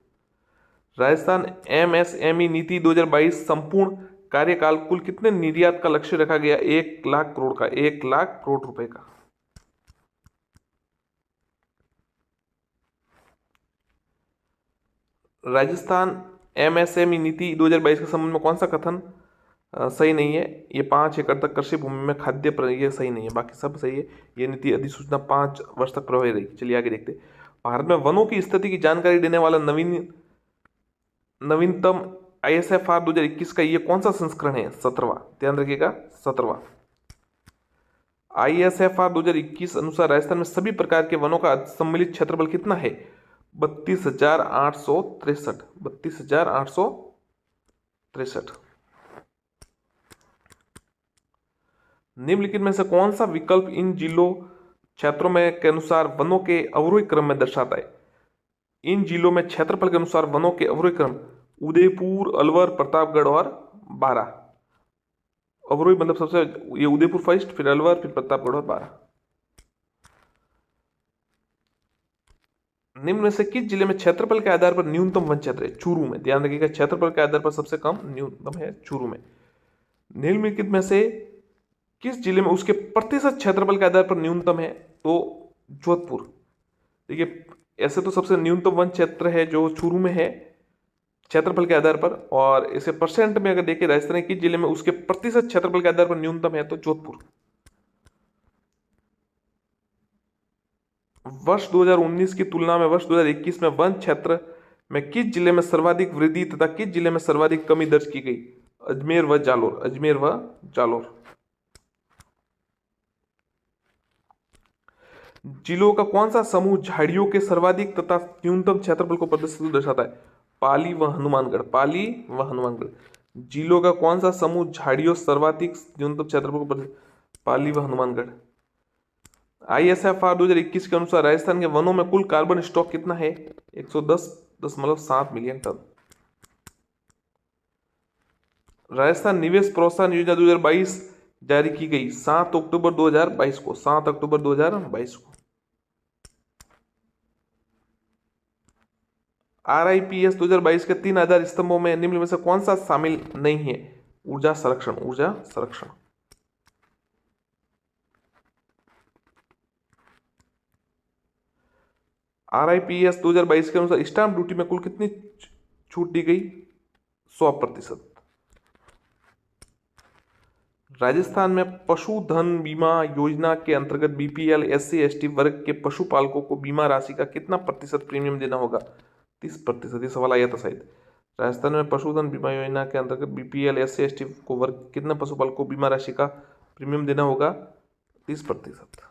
राजस्थान एमएसएमई नीति 2022 संपूर्ण कार्यकाल कुल कितने निर्यात का लक्ष्य रखा गया? 1 लाख करोड़ का, 1 लाख करोड़ रुपए का। राजस्थान एमएसएमई नीति 2022 के संबंध में कौन सा कथन सही नहीं है? ये 5 एकड़ तक कृषि भूमि में ये सही नहीं है, बाकी सब सही है। ये नीति अधिसूचना 5 वर्ष तक प्रभावी रही। चलिए आगे देखते। भारत में वनों की स्थिति की जानकारी देने वाला नवीनतम ISFR 2021 का ये कौन सा संस्करण है? 17वां। ध्यान रखिएगा, 17वां। ISFR 2021 अनुसार राजस्थान में सभी प्रकार के वनों का सम्मिलित क्षेत्रफल कितना है? 32,863। 32,863। निम्नलिखित में से कौन सा विकल्प इन जिलों क्षेत्रों में के अनुसार वनों के अवरोही क्रम में दर्शाता है? इन जिलों में क्षेत्रफल के अनुसार वनों के अवरोही क्रम: उदयपुर, अलवर, प्रतापगढ़ और बारा। अवरोही मतलब सबसे, ये उदयपुर फर्स्ट, फिर अलवर, फिर प्रतापगढ़ और बारा। निम्न में से किस जिले में क्षेत्रफल के आधार पर न्यूनतम वन क्षेत्र है? चूरू में। ध्यान रखिएगा, क्षेत्रफल के आधार पर सबसे कम न्यूनतम है चूरू में। निम्नलिखित में से किस जिले में उसके प्रतिशत क्षेत्रफल के आधार पर न्यूनतम है? तो जोधपुर। देखिए, ऐसे तो सबसे न्यूनतम वन क्षेत्र है जो चूरू में है क्षेत्रफल के आधार पर, और इसे परसेंट में अगर देखिए राजस्थान किस जिले में उसके प्रतिशत क्षेत्रफल के आधार पर न्यूनतम है, तो जोधपुर। वर्ष 2019 की तुलना में वर्ष 2021 में वन क्षेत्र में किस जिले में सर्वाधिक वृद्धि तथा किस जिले में सर्वाधिक कमी दर्ज की गई? अजमेर व जालोर। अजमेर व जालोर। जिलों का कौन सा समूह झाड़ियों के सर्वाधिक तथा न्यूनतम क्षेत्रफल को प्रदर्शित दर्शाता है? पाली व हनुमानगढ़। पाली व हनुमानगढ़। जिलों का कौन सा समूह झाड़ियों सर्वाधिक न्यूनतम क्षेत्रफल को प्रदर्शित? पाली व हनुमानगढ़। ISFR 2021 के अनुसार राजस्थान के वनों में कुल कार्बन स्टॉक कितना है? 110.7 मिलियन टन। राजस्थान निवेश प्रोत्साहन योजना 2022 जारी की गई 7 अक्टूबर 2022 को। 7 अक्टूबर 2022 को। RIPS 2022 के 3 आधार स्तंभों में निम्न में से कौन सा शामिल नहीं है? ऊर्जा संरक्षण। ऊर्जा संरक्षण। RIPS 2022 के अनुसार स्टाम्प ड्यूटी में कुल कितनी छूट दी गई? 100%। राजस्थान में पशुधन बीमा योजना के अंतर्गत BPL SC ST वर्ग के पशुपालकों को बीमा राशि का कितना प्रतिशत प्रीमियम देना होगा? 30%। ये सवाल आया था शायद। राजस्थान में पशुधन बीमा योजना के अंतर्गत BPL SC ST को वर्ग कितने पशुपालकों को बीमा राशि का प्रीमियम देना होगा? 30%।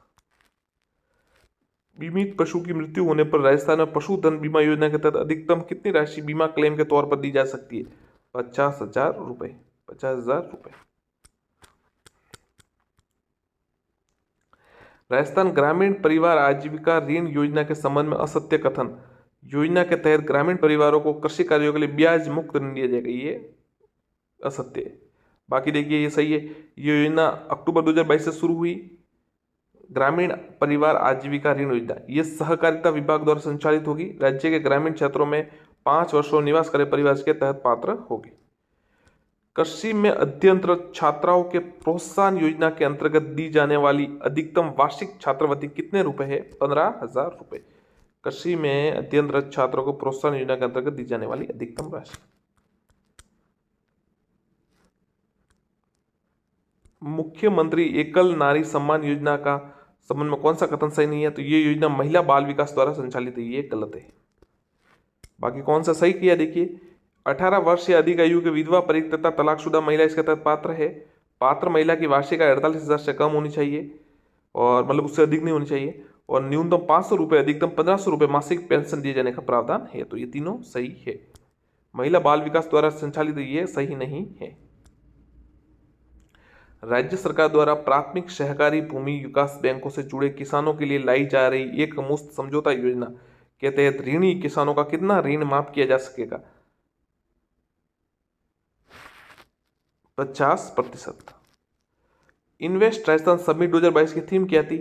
बीमित पशु की मृत्यु होने पर राजस्थान में पशुधन बीमा योजना के तहत अधिकतम कितनी राशि बीमा क्लेम के तौर पर दी जा सकती है? 50,000 रुपए। 50,000 रुपए। राजस्थान ग्रामीण परिवार आजीविका ऋण योजना के संबंध में असत्य कथन योजना के तहत ग्रामीण परिवारों को कृषि कार्यों के लिए ब्याज मुक्त ऋण दिया जाएगा, ये असत्य है। बाकी देखिए ये सही है। ये योजना अक्टूबर 2022 से शुरू हुई। ग्रामीण परिवार आजीविका ऋण योजना ये सहकारिता विभाग द्वारा संचालित होगी। राज्य के ग्रामीण क्षेत्रों में 5 वर्षों निवास करे परिवार के तहत पात्र होगी। कृषि में अध्ययनरत छात्राओं के प्रोत्साहन योजना के अंतर्गत दी जाने वाली अधिकतम वार्षिक छात्रवृत्ति कितने रुपए है? 15,000 रुपए। कृषि में अध्ययनरत छात्रों को प्रोत्साहन योजना के अंतर्गत दी जाने वाली अधिकतम राशि। मुख्यमंत्री एकल नारी सम्मान योजना का संबंध में कौन सा कथन सही नहीं है? तो ये योजना महिला बाल विकास द्वारा संचालित है, ये गलत है। बाकी कौन सा सही किया देखिए। 18 वर्ष से अधिक आयु के विधवा, परित्यक्ता तथा तलाकशुदा महिला इसके तहत पात्र है। पात्र महिला की वार्षिक आय 48,000 से कम होनी चाहिए, और मतलब उससे अधिक नहीं होनी चाहिए, और न्यूनतम 500 रुपये, अधिकतम 1500 रुपये मासिक पेंशन दिए जाने का प्रावधान है। तो ये तीनों सही है। महिला बाल विकास द्वारा संचालित ये सही नहीं है। राज्य सरकार द्वारा प्राथमिक सहकारी भूमि विकास बैंकों से जुड़े किसानों के लिए लाई जा रही एक मुश्त समझौता योजना के तहत ऋणी किसानों का कितना ऋण माफ किया जा सकेगा? 50%। इन्वेस्ट राजस्थान समिट 2022 की थीम क्या थी?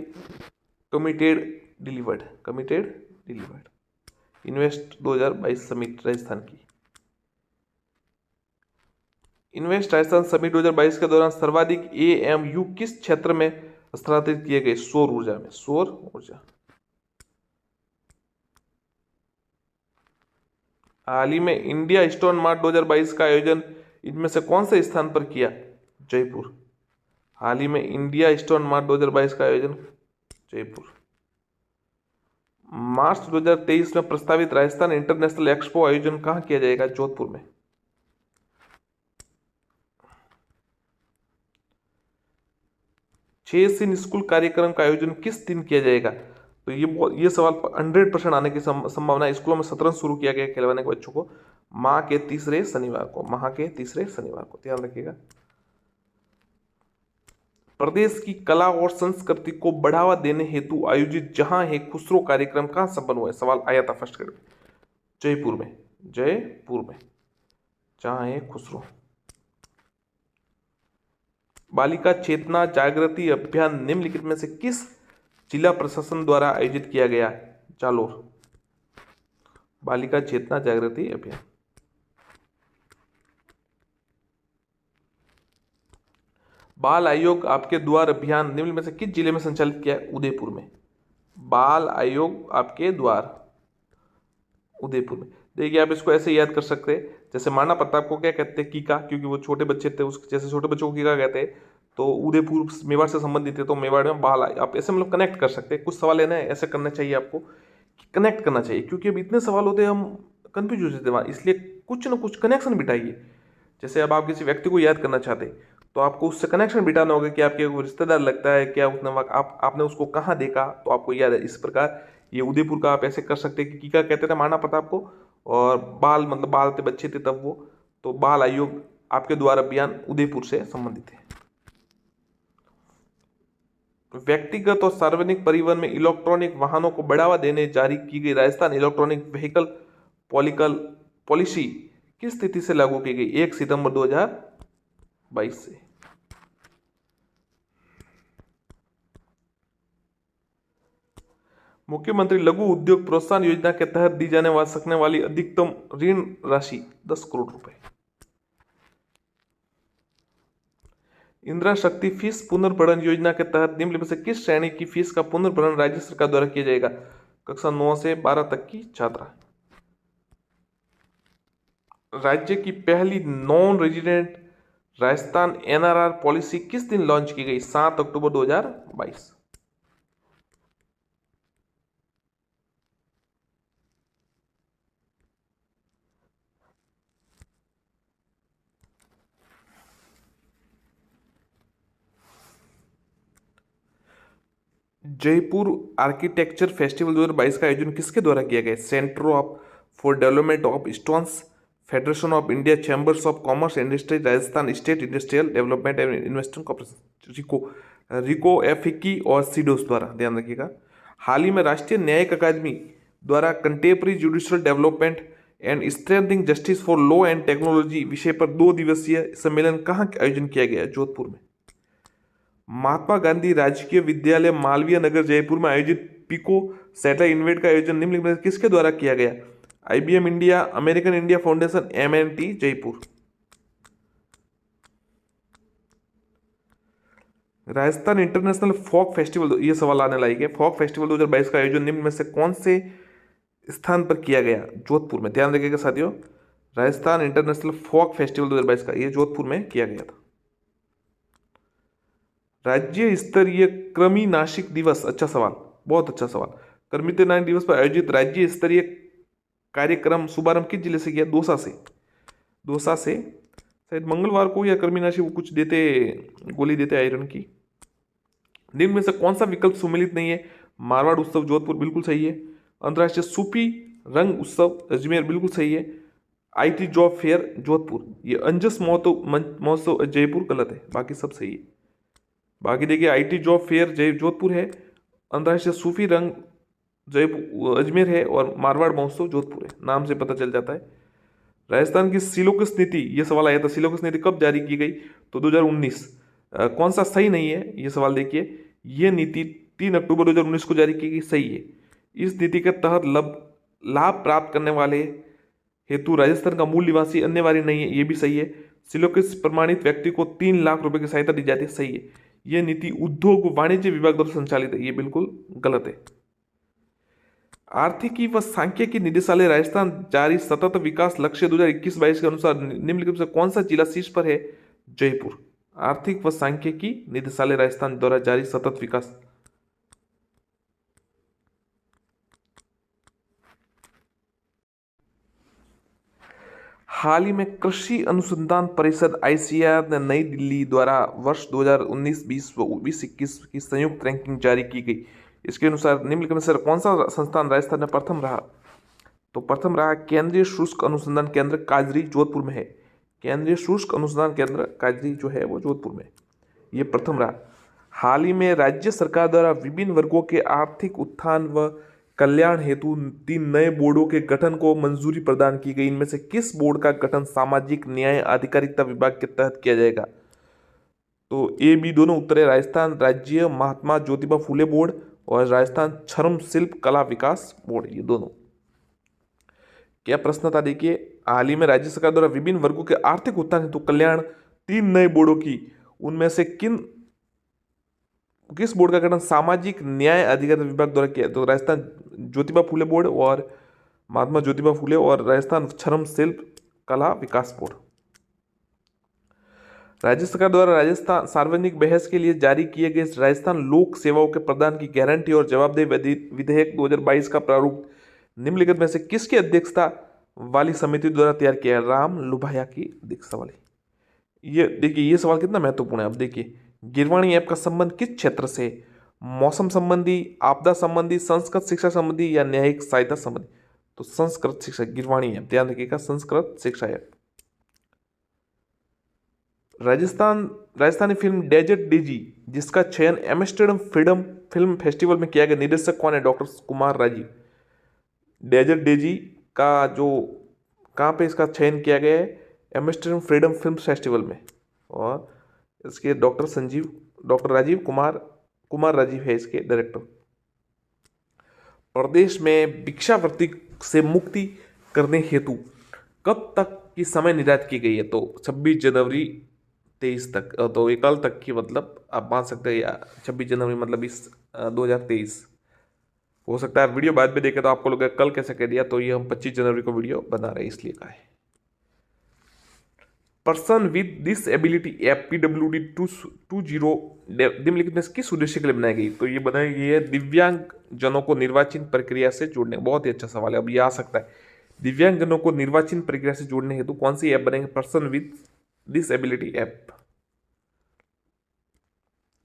Committed delivered. Committed delivered. Invest 2022 summit Rajasthan की। इन्वेस्ट राजस्थान समिट 2022 के दौरान सर्वाधिक AMU किस क्षेत्र में स्थानांतरित किए गए? सौर ऊर्जा में। सौर ऊर्जा। हाल ही में इंडिया स्टोन मार्ट 2022 का आयोजन इनमें से कौन से स्थान पर किया? जयपुर। हाल ही में इंडिया स्टोन मार्ट 2022 का आयोजन जयपुर। मार्च 2023 में प्रस्तावित राजस्थान इंटरनेशनल एक्सपो आयोजन कहाँ किया जाएगा? जोधपुर में। छह दिन स्कूल कार्यक्रम का आयोजन किस दिन किया जाएगा? तो ये सवाल 100% आने की संभावना है। स्कूलों में सत्रन शुरू किया गया खिलवाने के बच्चों को माह के तीसरे शनिवार को। माह के तीसरे शनिवार को, ध्यान रखिएगा। प्रदेश की कला और संस्कृति को बढ़ावा देने हेतु आयोजित जहां है खुसरो कार्यक्रम कहां संपन्न हुआ है? सवाल आया था फर्स्ट ग्रेड में। जयपुर में। जयपुर में जहां है खुसरो। बालिका चेतना जागृति अभियान निम्नलिखित में से किस जिला प्रशासन द्वारा आयोजित किया गया? जालोर। बालिका चेतना जागृति अभियान। बाल आयोग आपके द्वार अभियान निम्न में से किस जिले में संचालित किया है? उदयपुर में। बाल आयोग आपके द्वार, उदयपुर में। देखिए आप इसको ऐसे याद कर सकते हैं, जैसे माना प्रताप को क्या कहते हैं? कीका, क्योंकि वो छोटे बच्चे थे, उस जैसे छोटे बच्चों को कीका कहते हैं। तो उदयपुर मेवाड़ से संबंधित है, तो मेवाड़ में बाल आयोग। आप ऐसे मतलब कनेक्ट कर सकते हैं। कुछ सवाल है ना ऐसे करना चाहिए आपको, कनेक्ट करना चाहिए, क्योंकि अब इतने सवाल होते हैं हम कंफ्यूज हो जाते हैं, इसलिए कुछ ना कुछ कनेक्शन बिठाइए। जैसे अब आप किसी व्यक्ति को याद करना चाहते हैं, तो आपको उससे कनेक्शन बिठाना होगा कि आपके वो रिश्तेदार लगता है क्या, उसने आपने उसको कहाँ देखा, तो आपको याद है। इस प्रकार ये उदयपुर का आप ऐसे कर सकते हैं कि कीका कहते थे महाराणा प्रताप को, और बाल मतलब बाल थे, बच्चे थे तब वो, तो बाल आयोग आपके द्वारा अभियान उदयपुर से संबंधित है। व्यक्तिगत और सार्वजनिक परिवहन में इलेक्ट्रॉनिक वाहनों को बढ़ावा देने जारी की गई राजस्थान इलेक्ट्रॉनिक व्हीकल पॉलिसी किस तिथि से लागू की गई? 1 सितंबर 2022 से। मुख्यमंत्री लघु उद्योग प्रोत्साहन योजना के तहत दी जाने सकने वाली अधिकतम ऋण राशि 10 करोड़ रुपए। इंदिरा शक्ति फीस पुनर्भरण योजना के तहत निम्न में से किस श्रेणी की फीस का पुनर्भरण राज्य सरकार द्वारा किया जाएगा? कक्षा 9 से 12 तक की छात्रा। राज्य की पहली non resident Rajasthan NRR policy किस दिन लॉन्च की गई? 7 अक्टूबर 2022। जयपुर आर्किटेक्चर फेस्टिवल 2022 का आयोजन किसके द्वारा किया गया? Centre for development of stones, federation of India, chambers of commerce industry, Rajasthan state industrial development and investment corporation, RIICO, FICCI और सीडोस द्वारा। ध्यान रखिएगा। हाल ही में राष्ट्रीय न्यायिक अकादमी द्वारा contemporary judicial development and strengthening justice for law and technology विषय पर 2 दिवसीय सम्मेलन कहाँ आयोजन किया गया? जोधपुर में। महात्मा गांधी राजकीय विद्यालय मालवीय नगर जयपुर में आयोजित पिको सैटेलाइट इवेंट का आयोजन निम्नलिखित में से किसके द्वारा किया गया? IBM India, American India foundation, MNT Jaipur. Rajasthan international folk festival, ये सवाल आने लायक है, फोक फेस्टिवल 2022 का आयोजन निम्न में से कौन से स्थान पर किया गया? जोधपुर में। ध्यान रखिएगा साथियों, राजस्थान इंटरनेशनल फोक फेस्टिवल 2022 का ये जोधपुर में किया गया था। राज्य स्तरीय कृमि नाशक दिवस, अच्छा सवाल, बहुत अच्छा सवाल। कृमिनाशक दिवस पर आयोजित राज्य स्तरीय कार्यक्रम शुभारंभ किस जिले से किया? दौसा से। दौसा से शायद मंगलवार को या कृमिनाशी कुछ देते, गोली देते आयरन की। निम्न में से कौन सा विकल्प सुमेलित नहीं है? मारवाड़ उत्सव जोधपुर बिल्कुल सही है। अंतर्राष्ट्रीय सूफी रंग उत्सव अजमेर बिल्कुल सही है। IT जॉब फेयर जोधपुर, ये अंजस महोत्सव जयपुर गलत है, बाकी सब सही है। बाकी देखिए IT जॉब फेयर जोधपुर है, अंतर्राष्ट्रीय सूफी रंग जयपुर अजमेर है और मारवाड़ महोत्सव जोधपुर है, नाम से पता चल जाता है। राजस्थान की सिलोकस नीति, ये सवाल आया था, सिलोकस नीति कब जारी की गई? तो 2019। कौन सा सही नहीं है ये सवाल देखिए, ये नीति 3 अक्टूबर 2019 को जारी की गई, सही है। इस नीति के तहत लाभ प्राप्त करने वाले हेतु राजस्थान का मूल निवासी अन्य वारी नहीं है, ये भी सही है। सिलोकस प्रमाणित व्यक्ति को 3 लाख रुपए की सहायता दी जाती है, सही है। यह नीति उद्योग वाणिज्य विभाग द्वारा संचालित है, ये बिल्कुल गलत है। आर्थिकी व सांख्यिकी निदेशालय राजस्थान जारी सतत विकास लक्ष्य 2021-22 के अनुसार निम्नलिखित से कौन सा जिला शीर्ष पर है? जयपुर। आर्थिक व सांख्यिकी निदेशालय राजस्थान द्वारा जारी सतत विकास। हाल ही में कृषि अनुसंधान परिषद ICAR ने नई दिल्ली द्वारा वर्ष 2019-20 व 2021 की संयुक्त रैंकिंग जारी की गई। इसके अनुसार निम्नलिखित में से कौन सा संस्थान राजस्थान में प्रथम रहा? तो प्रथम रहा केंद्रीय शुष्क अनुसंधान केंद्र काजरी, जोधपुर में है। केंद्रीय शुष्क अनुसंधान केंद्र काजरी जो है वो जोधपुर में, ये प्रथम रहा। हाल ही में राज्य सरकार द्वारा विभिन्न वर्गों के आर्थिक उत्थान व कल्याण हेतु 3 नए बोर्डों के गठन को मंजूरी प्रदान की गई। इनमें से किस बोर्ड का गठन सामाजिक न्याय अधिकारिता विभाग के तहत किया जाएगा? तो A, B दोनों उत्तर है। राजस्थान राज्य महात्मा ज्योतिबा फूले बोर्ड और राजस्थान श्रम शिल्प कला विकास बोर्ड, ये दोनों। क्या प्रश्न था देखिए, हाल ही में राज्य सरकार द्वारा विभिन्न वर्गों के आर्थिक उत्थान हेतु कल्याण 3 नए बोर्डों की, उनमें से किस बोर्ड का गठन सामाजिक न्याय अधिकारिता विभाग द्वारा किया? तो राजस्थान ज्योतिबा फूले बोर्ड और महात्मा ज्योतिबा फूले और राजस्थान श्रम शिल्प कला विकास बोर्ड। राज्य सरकार द्वारा राजस्थान सार्वजनिक बहस के लिए जारी किए गए राजस्थान लोक सेवाओं के प्रदान की गारंटी और जवाबदेही विधेयक 2022 का प्रारूप निम्नलिखित में से किसकी अध्यक्षता वाली समिति द्वारा तैयार किया? राम लुभाया की अध्यक्षता वाली। ये देखिए, ये सवाल कितना महत्वपूर्ण है। अब देखिए, गिरवाणी ऐप का संबंध किस क्षेत्र से? मौसम संबंधी, आपदा संबंधी, संस्कृत शिक्षा संबंधी या न्यायिक सहायता संबंधी? तो संस्कृत शिक्षा, गिरवाणी ऐप, ध्यान रखिएगा, संस्कृत शिक्षा app. Rajasthani film desert daisy, जिसका चयन एम्स्टर्डम फ्रीडम फिल्म फेस्टिवल में किया गया, निर्देशक कौन है? Doctor Kumar Rajiv. Desert daisy का जो कहाँ पे इसका चयन किया गया है? एम्स्टर्डम फ्रीडम फिल्म फेस्टिवल में, और इसके डॉक्टर राजीव कुमार राजीव है इसके डायरेक्टर। प्रदेश में भिक्षावृत्ति से मुक्ति करने हेतु कब तक की समय निर्धारित की गई है? तो 26 जनवरी 23 तक, तो ये कल तक की, मतलब आप मान सकते हैं, या 26 जनवरी मतलब इस 2023 हो सकता है। वीडियो बाद में देखे तो आपको लोग कल कैसे कह दिया, तो ये हम 25 जनवरी को वीडियो बना रहे हैं, इसलिए कहा है। Person with disability app PWD 20 निम्नलिखित में किस उद्देश्य के लिए बनाई गई? तो ये बनाई गई है दिव्यांग जनों को निर्वाचन प्रक्रिया से जोड़ने। बहुत ही अच्छा सवाल है, अब ये आ सकता है। दिव्यांग जनों को निर्वाचन प्रक्रिया से जोड़ने हेतु कौन सी ऐप बनेंगे? Person with disability app.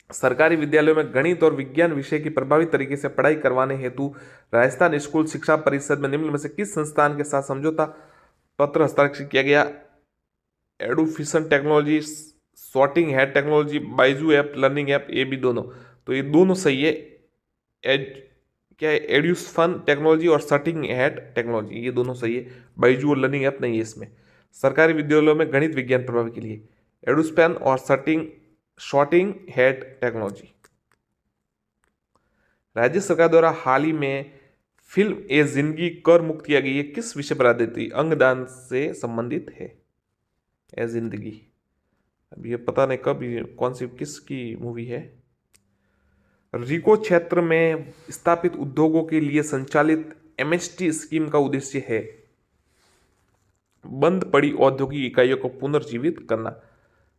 सरकारी विद्यालयों में गणित और विज्ञान विषय की प्रभावी तरीके से पढ़ाई करवाने हेतु राजस्थान स्कूल शिक्षा परिषद में निम्न में से किस संस्थान के साथ समझौता पत्र हस्ताक्षर किया गया? एडुफिशन technology, sorting head technology, Byju app learning app, ये भी दोनों। तो ये दोनों सही है। क्या है, एड्यूफन टेक्नोलॉजी और सटिंग हेड टेक्नोलॉजी, ये दोनों सही है। बाइजू और लर्निंग ऐप नहीं है इसमें। सरकारी विद्यालयों में गणित विज्ञान प्रभाव के लिए एडुस्पेन और शॉटिंग हेड टेक्नोलॉजी। राज्य सरकार द्वारा हाल ही में फिल्म ए जिंदगी कर मुक्त किया गई है, किस विषय पर आधारित थी? अंगदान से संबंधित है ए जिंदगी। अब ये पता नहीं कब कौन सी किसकी मूवी है। रिको क्षेत्र में स्थापित उद्योगों के लिए संचालित एमएसटी स्कीम का उद्देश्य है बंद पड़ी औद्योगिक इकाइयों को पुनर्जीवित करना।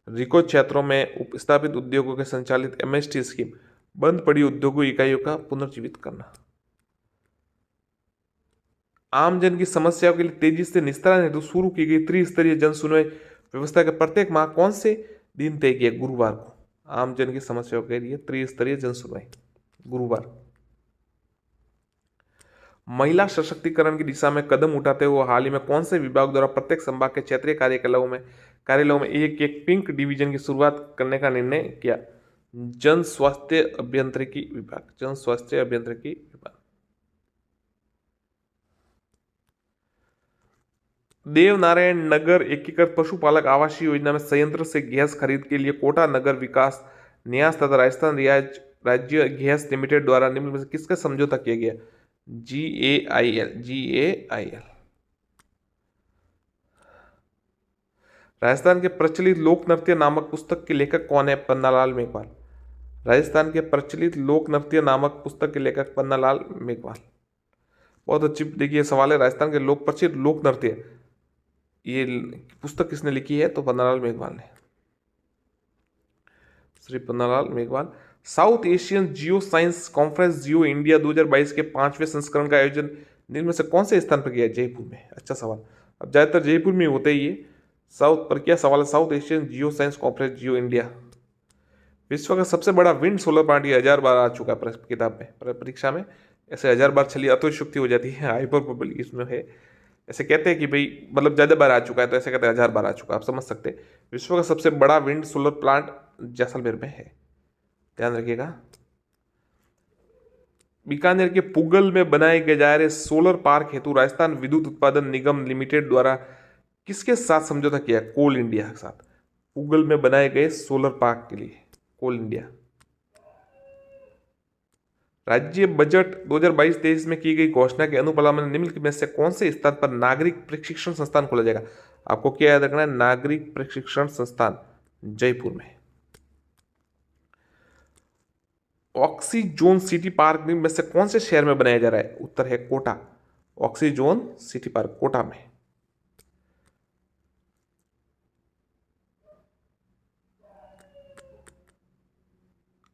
रिको क्षेत्रों में स्थापित उद्योगों के संचालित एमएसटी स्कीम बंद पड़ी औद्योगिक इकाइयों का पुनर्जीवित करना। आमजन की समस्याओं के लिए तेजी से निस्तारण हेतु शुरू की गई त्रिस्तरीय जन सुनवाई व्यवस्था के प्रत्येक माह कौन से दिन तय किया? गुरुवार को। आमजन की समस्याओं के लिए त्रिस्तरीय जन सुनवाई गुरुवार। महिला सशक्तिकरण की दिशा में कदम उठाते हुए हाल ही में कौन से विभाग द्वारा प्रत्येक संभाग के क्षेत्रीय कार्यालयों में एक एक पिंक डिवीजन की शुरुआत करने का निर्णय किया? जन स्वास्थ्य अभियांत्रिकी विभाग। जन स्वास्थ्य अभियांत्रिकी विभाग। देवनारायण नगर एकीकृत पशुपालक आवासीय योजना में संयंत्र से गैस खरीद के लिए कोटा नगर विकास न्यास तथा राजस्थान राज्य गैस लिमिटेड द्वारा निम्न में से किसका समझौता किया गया? GAIL। राजस्थान के प्रचलित लोक नृत्य नामक पुस्तक के लेखक कौन है? पन्नालाल मेघवाल। राजस्थान के प्रचलित लोक नृत्य नामक पुस्तक के लेखक पन्नालाल मेघवाल। बहुत अच्छी देखिए सवाल है। राजस्थान के प्रचलित लोक नृत्य, ये पुस्तक किसने लिखी है? तो पन्नालाल मेघवाल ने, Shri Pannalal Meghwal. South Asian geo science conference geo India 2022 के 5वें संस्करण का आयोजन निम्न में से कौन से स्थान पर किया है? जयपुर में। अच्छा सवाल। अब ज्यादातर जयपुर में होते ही ये साउथ पर। क्या सवाल है? South Asian geo science conference geo India. विश्व का सबसे बड़ा विंड सोलर प्लांट, ये 1000 बार आ चुका है किताब में, परीक्षा में ऐसे 1000 बार चलिए अतिशयोक्ति हो जाती है, हाइपरबोल इसमें है। ऐसे कहते हैं कि भाई मतलब ज़्यादा बार आ चुका है, तो ऐसे कहते हैं 1000 बार आ चुका है, आप समझ सकते हैं। विश्व का सबसे बड़ा विंड सोलर प्लांट जैसलमेर में है, ध्यान रखिएगा। बीकानेर के पुगल में बनाए गए जा रहे सोलर पार्क हेतु राजस्थान विद्युत उत्पादन निगम लिमिटेड द्वारा किसके साथ समझौता किया? कोल इंडिया के साथ। पुगल में बनाए गए सोलर पार्क के लिए कोल इंडिया। राज्य बजट 2022-23 में की गई घोषणा के अनुपालन निम्न में से कौन से स्थान पर नागरिक प्रशिक्षण संस्थान खोला जाएगा? आपको क्या याद रखना है? नागरिक प्रशिक्षण संस्थान जयपुर में। ऑक्सीजोन सिटी पार्क निम्न में से कौन से शहर में बनाया जा रहा है? उत्तर है Kota. Oxyzone city park Kota में।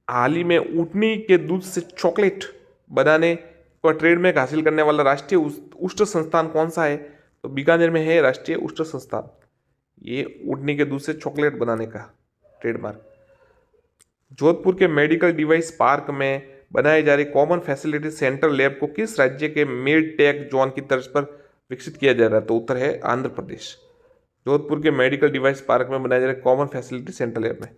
हाल ही में ऊँटनी के दूध से चॉकलेट बनाने पर ट्रेडमार्क हासिल करने वाला राष्ट्रीय उष्ट संस्थान कौन सा है? तो बीकानेर में है राष्ट्रीय उष्ट संस्थान। ये ऊँटनी के दूध से चॉकलेट बनाने का ट्रेडमार्क। जोधपुर के मेडिकल डिवाइस पार्क में बनाए जा रहे कॉमन फैसिलिटी सेंटर लैब को किस राज्य के मेड टेक जोन की तर्ज पर विकसित किया जा रहा है? तो उत्तर है आंध्र प्रदेश। जोधपुर के मेडिकल डिवाइस पार्क में बनाए जा रहे कॉमन फैसिलिटी सेंटर लैब में।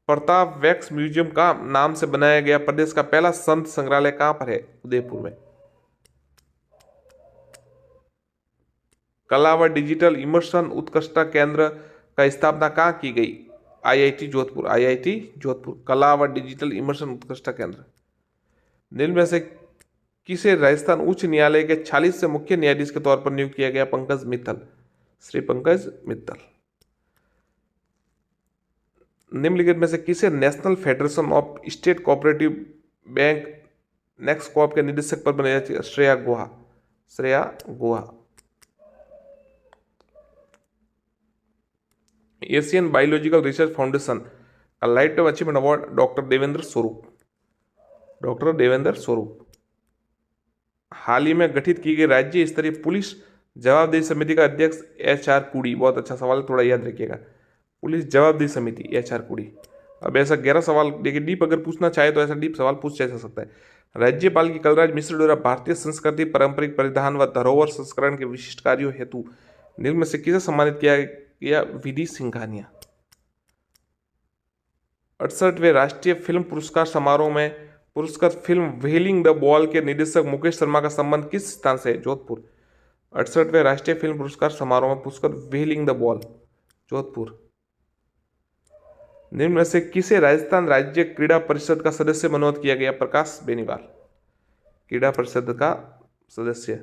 प्रताप वैक्स म्यूजियम का नाम से बनाया गया प्रदेश का पहला संत संग्रहालय कहां पर है? उदयपुर में। कला व डिजिटल इमर्शन उत्कृष्टता केंद्र का स्थापना कहां की गई? IIT जोधपुर। IIT जोधपुर कला व डिजिटल इमर्शन उत्कृष्टता केंद्र। निम्न में से किसे राजस्थान उच्च न्यायालय के 46 से मुख्य न्यायाधीश के तौर पर नियुक्त किया गया? पंकज मित्तल। श्री पंकज मित्तल। निम्नलिखित में से किसे national federation of state cooperative bank नेक्सकॉप के निदेशक पर बनाया जाए? Shreya Guha. Shreya Guha. Asian biological research foundation का lifetime achievement award doctor Devendra Swaroop. Doctor Devendra स्वरूप। हाल ही में गठित की गई राज्य स्तरीय पुलिस जवाबदेही समिति का अध्यक्ष HR कुड़ी। बहुत अच्छा सवाल है, थोड़ा याद रखिएगा। पुलिस जवाबदेही समिति HR कुड़ी। अब ऐसा 11 सवाल देखिए, डीप अगर पूछना चाहे तो ऐसा डीप सवाल पूछा जा सकता है। राज्यपाल की कलराज मिश्र द्वारा भारतीय संस्कृति पारंपरिक परिधान व धरोहर संस्करण के विशिष्ट कार्यों हेतु निम्न में से किसे सम्मानित किया गया? विधि सिंघानिया। 68वें राष्ट्रीय फिल्म पुरस्कार समारोह में पुरस्कार फिल्म व्हेलिंग द बॉल के निदेशक मुकेश शर्मा का संबंध किस स्थान से है? जोधपुर। 68वें राष्ट्रीय फिल्म पुरस्कार समारोह में पुरस्कार व्हेलिंग द बॉल, जोधपुर। निम्न में से किसे राजस्थान राज्य क्रीड़ा परिषद का सदस्य मनोनीत किया गया? प्रकाश बेनीवाल, क्रीड़ा परिषद का सदस्य।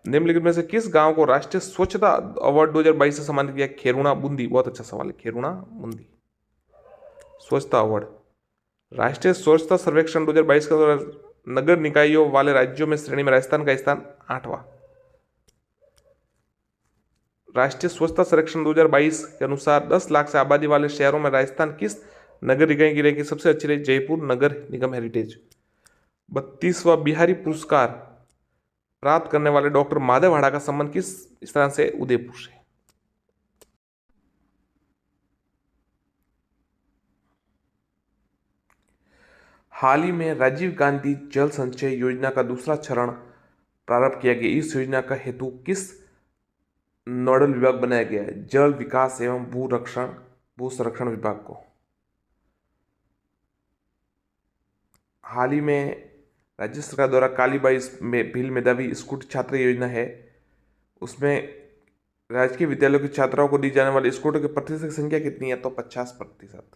निम्नलिखित में से किस गांव को राष्ट्रीय स्वच्छता अवार्ड 2022 से सम्मानित किया? खेरुणा बूंदी। बहुत अच्छा सवाल है, खेरुणा बूंदी। स्वच्छता अवार्ड। राष्ट्रीय स्वच्छता सर्वेक्षण 2022 के दौरान नगर निकायों वाले राज्यों में श्रेणी में राजस्थान का स्थान 8वां। राष्ट्रीय स्वच्छता सर्वेक्षण 2022 के अनुसार 10 लाख से आबादी वाले शहरों में राजस्थान किस नगर निकाय की रैंकिंग सबसे अच्छी रही? जयपुर नगर निगम हेरिटेज। 32वां बिहारी पुरस्कार प्राप्त करने वाले डॉक्टर माधव हाड़ा का संबंध किस स्थान से? उदयपुर से। हाल ही में राजीव गांधी जल संचय योजना का दूसरा चरण प्रारंभ किया गया। इस योजना का हेतु किस नोडल विभाग बनाया गया है? जल विकास एवं भू संरक्षण विभाग को। हाल ही में राज्य सरकार द्वारा कालीबाई भील मेधावी स्कूल छात्र योजना है, उसमें राजकीय विद्यालयों की छात्राओं को दी जाने वाली स्कूटों की प्रतिशत की संख्या कितनी है? तो 50%।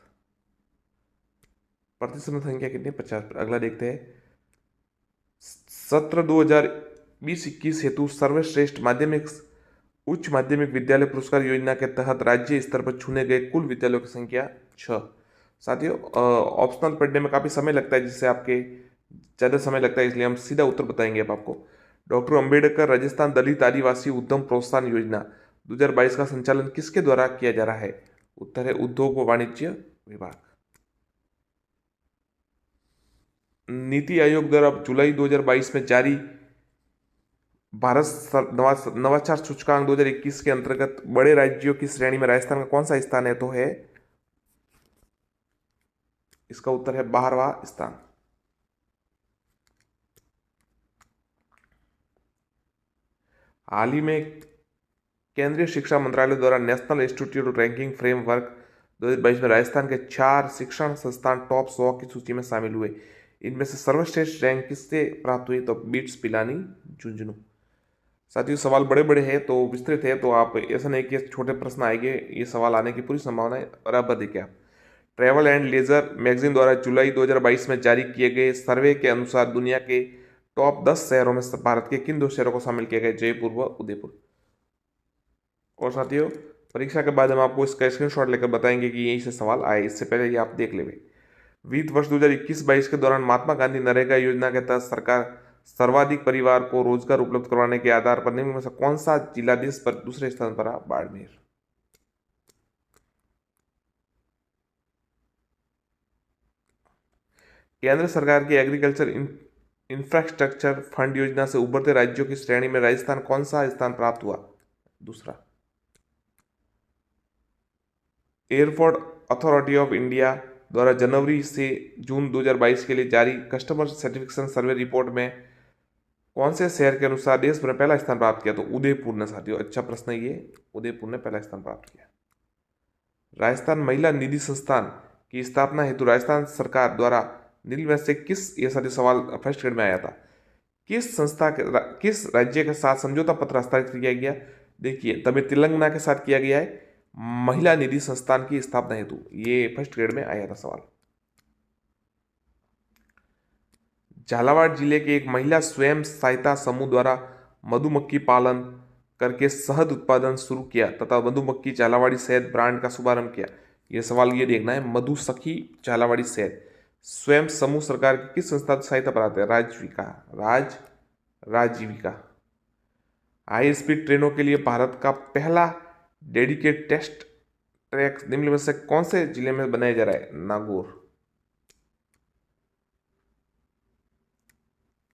प्रतिशत संख्या कितनी? 50। अगला देखते हैं। सत्र 2020-21 हेतु सर्वश्रेष्ठ माध्यमिक उच्च माध्यमिक विद्यालय पुरस्कार योजना के तहत राज्य स्तर पर चुने गए कुल विद्यालयों की संख्या 6। साथियों, ऑप्शनल पढ़ने में काफ़ी समय लगता है, जिससे आपके ज़्यादा समय लगता है, इसलिए हम सीधा उत्तर बताएंगे अब आपको। डॉक्टर अंबेडकर राजस्थान दलित आदिवासी उद्यम प्रोत्साहन योजना 2022 का संचालन किसके द्वारा किया जा रहा है? उत्तर है उद्योग व वाणिज्य विभाग। नीति आयोग द्वारा जुलाई 2022 में जारी भारत नवाचार सूचकांक 2021 के अंतर्गत बड़े राज्यों की श्रेणी में राजस्थान का कौन सा स्थान है? तो है, इसका उत्तर है 12वां स्थान। हाल ही में केंद्रीय शिक्षा मंत्रालय द्वारा नेशनल इंस्टीट्यूट रैंकिंग फ्रेमवर्क 2022 में राजस्थान के 4 शिक्षण संस्थान टॉप 100 की सूची में शामिल हुए। इनमें से सर्वश्रेष्ठ रैंक किससे प्राप्त हुई? तो बीट्स पिलानी झुंझुनू। साथियों, सवाल बड़े बड़े हैं तो विस्तृत है, तो आप ऐसा नहीं कि छोटे प्रश्न आएंगे, ये सवाल आने की पूरी संभावना है। बराबर देखिए आप। ट्रैवल एंड लेजर मैगजीन द्वारा जुलाई 2022 में जारी किए गए सर्वे के अनुसार दुनिया के टॉप 10 शहरों में भारत के किन 2 शहरों को शामिल किया गया? जयपुर व उदयपुर। और साथियों, परीक्षा के बाद हम आपको इसका स्क्रीनशॉट लेकर बताएंगे कि यही से सवाल आए, इससे पहले ये आप देख लेंगे। वित्त वर्ष 2021-22 के दौरान महात्मा गांधी नरेगा योजना के तहत सरकार सर्वाधिक परिवार को रोजगार उपलब्ध करवाने के आधार पर निम्न में से कौन सा जिला देश पर दूसरे स्थान पर रहा? बाड़मेर। केंद्र सरकार की एग्रीकल्चर इंफ्रास्ट्रक्चर फंड योजना से उभरते राज्यों की श्रेणी में राजस्थान कौन सा स्थान प्राप्त हुआ? दूसरा। एयरपोर्ट अथॉरिटी ऑफ इंडिया द्वारा जनवरी से जून 2022 के लिए जारी कस्टमर सर्टिफिकेशन सर्वे रिपोर्ट में कौन से शहर के अनुसार देश में पहला स्थान प्राप्त किया? तो उदयपुर ने। साथियों, अच्छा प्रश्न है ये, उदयपुर ने पहला स्थान प्राप्त किया। राजस्थान महिला निधि संस्थान की स्थापना हेतु राजस्थान सरकार द्वारा निम्न में से किस, ये साथी सवाल फर्स्ट ग्रेड में आया था, किस राज्य के साथ समझौता पत्र हस्ताक्षर किया गया? देखिए, तभी तेलंगाना के साथ किया गया है महिला निधि संस्थान की स्थापना हेतु। ये फर्स्ट ग्रेड में आया था सवाल। झालावाड़ जिले के एक महिला स्वयं सहायता समूह द्वारा मधुमक्खी पालन करके शहद उत्पादन शुरू किया तथा मधुमक्खी झालावाड़ी शहद ब्रांड का शुभारंभ किया। यह सवाल ये देखना है, मधु सखी झालावाड़ी शहद स्वयं समूह सरकार की किस संस्था से सहायता प्राप्त है? राजीविका। हाई स्पीड ट्रेनों के लिए भारत का पहला डेडिकेटेड टेस्ट ट्रैक निम्न में से कौन से जिले में बनाया जा रहा है? नागौर।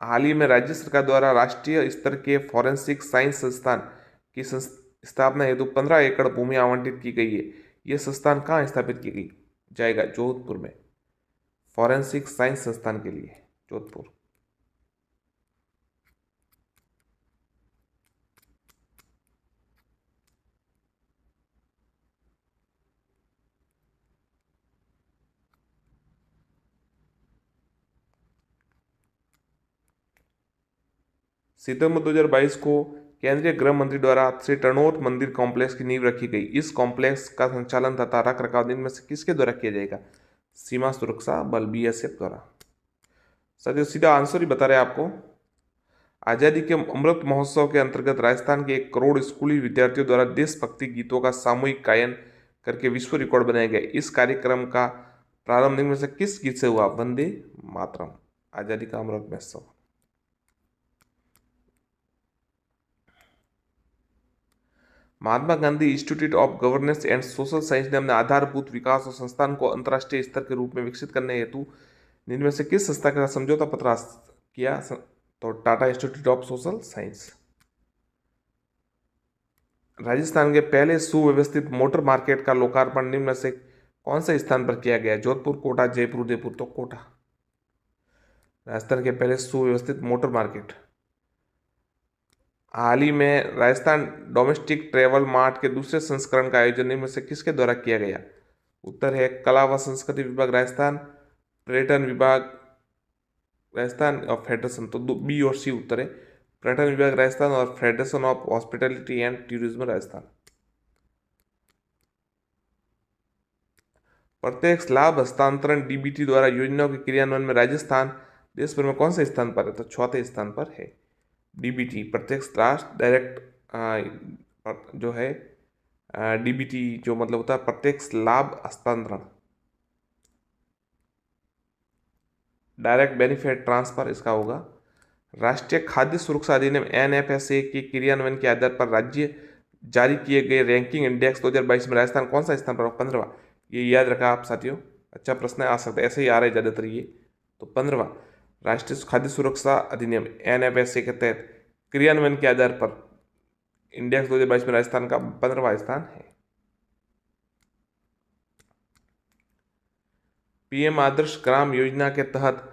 हाल ही में राज्य सरकार द्वारा राष्ट्रीय स्तर के फॉरेंसिक साइंस संस्थान की स्थापना हेतु 15 एकड़ भूमि आवंटित की गई है। यह संस्थान कहाँ स्थापित की गई जाएगा? जोधपुर में। फॉरेंसिक साइंस संस्थान के लिए जोधपुर। सितंबर 2022 को केंद्रीय गृह मंत्री द्वारा श्री टर्नोट मंदिर कॉम्प्लेक्स की नींव रखी गई। इस कॉम्प्लेक्स का संचालन तथा रख रखाव इनमें से किसके द्वारा किया जाएगा? सीमा सुरक्षा बल बीएसएफ द्वारा। साथियों सीधा आंसर ही बता रहे हैं आपको। आज़ादी के अमृत महोत्सव के अंतर्गत राजस्थान के 1 करोड़ स्कूली विद्यार्थियों द्वारा देशभक्ति गीतों का सामूहिक गायन करके विश्व रिकॉर्ड बनाया गया। इस कार्यक्रम का प्रारंभ इनमें से किस गीत से हुआ? वंदे मातरम, आज़ादी का अमृत महोत्सव। Mahatma Gandhi institute of governance and social science ने अपने आधारभूत विकास और संस्थान को अंतर्राष्ट्रीय स्तर के रूप में विकसित करने हेतु इनमें से किस संस्था के साथ समझौता पत्र किया? तो Tata institute of social science. Rajasthan के पहले सुव्यवस्थित मोटर मार्केट का लोकार्पण निम्न में से कौन से स्थान पर किया गया? जोधपुर, कोटा, जयपुर, उदयपुर। तो कोटा। राजस्थान के पहले सुव्यवस्थित मोटर मार्केट। हाल ही में राजस्थान डोमेस्टिक ट्रेवल मार्ट के दूसरे संस्करण का आयोजन निम्न में से किसके द्वारा किया गया? उत्तर है कला व संस्कृति विभाग राजस्थान, पर्यटन विभाग राजस्थान और फेडरेशन। तो बी और सी उत्तर है। पर्यटन विभाग राजस्थान और federation of hospitality and tourism Rajasthan. प्रत्यक्ष लाभ हस्तांतरण डीबीटी द्वारा योजनाओं के क्रियान्वयन में राजस्थान देश भर में कौन से स्थान पर है? तो चौथे स्थान पर है। डीबीटी प्रत्यक्ष राष्ट्र डायरेक्ट जो है डीबीटी जो मतलब होता है प्रत्यक्ष लाभ हस्तांतरण, डायरेक्ट बेनिफिट ट्रांसफर इसका होगा। राष्ट्रीय खाद्य सुरक्षा अधिनियम एनएफएसए के क्रियान्वयन के आधार पर राज्य जारी किए गए रैंकिंग इंडेक्स 2022 में राजस्थान कौन सा स्थान पर? 15वां। ये याद रखा आप साथियों, अच्छा प्रश्न आ सकता है, ऐसे ही आ रहे ज़्यादातर ये। तो 15वां राष्ट्रीय खाद्य सुरक्षा अधिनियम एनएफएसए के तहत क्रियान्वयन के आधार पर इंडेक्स 2022 में राजस्थान का 15वां स्थान है। पीएम आदर्श ग्राम योजना के तहत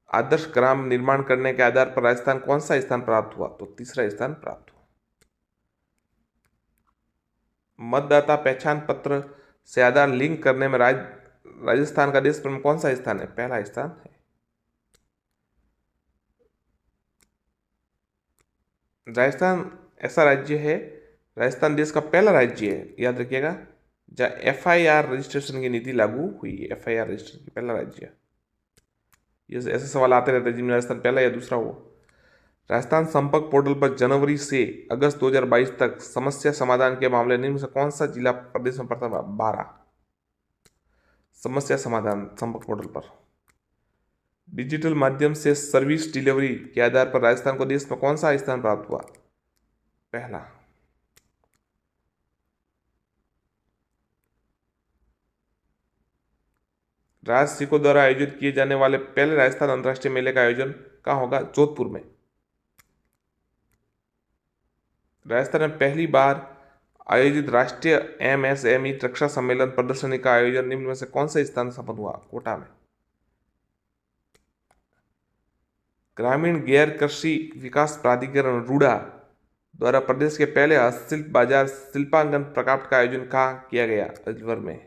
आदर्श ग्राम निर्माण करने के आधार पर राजस्थान कौन सा स्थान प्राप्त हुआ? तो तीसरा स्थान प्राप्त हुआ। मतदाता पहचान पत्र से आधार लिंक करने में राजस्थान का देश भर में कौन सा स्थान है? पहला स्थान है। राजस्थान ऐसा राज्य है, राजस्थान देश का पहला राज्य है, याद रखिएगा, जहाँ एफआईआर रजिस्ट्रेशन की नीति लागू हुई है। एफआईआर रजिस्ट्रेशन की पहला राज्य। ये ऐसे सवाल आते रहते हैं जिनमें राजस्थान पहला या दूसरा हो। राजस्थान संपर्क पोर्टल पर जनवरी से अगस्त 2022 तक समस्या समाधान के मामले निम्न से कौन सा जिला प्रदेश में प्रथम? 12 समस्या समाधान संपर्क पोर्टल पर। डिजिटल माध्यम से सर्विस डिलीवरी के आधार पर राजस्थान को देश में कौन सा स्थान प्राप्त हुआ? पहला। राज सिको द्वारा आयोजित किए जाने वाले पहले राजस्थान अंतर्राष्ट्रीय मेले का आयोजन कहाँ होगा? जोधपुर में। राजस्थान में पहली बार आयोजित राष्ट्रीय एमएसएमई रक्षा सम्मेलन प्रदर्शनी का आयोजन निम्न में से कौन सा स्थान संपन्न हुआ? कोटा में। ग्रामीण गैर कृषि विकास प्राधिकरण रूडा द्वारा प्रदेश के पहले हस्तशिल्प बाजार शिल्पांकन प्रकाट का आयोजन कहाँ किया गया? अलवर में।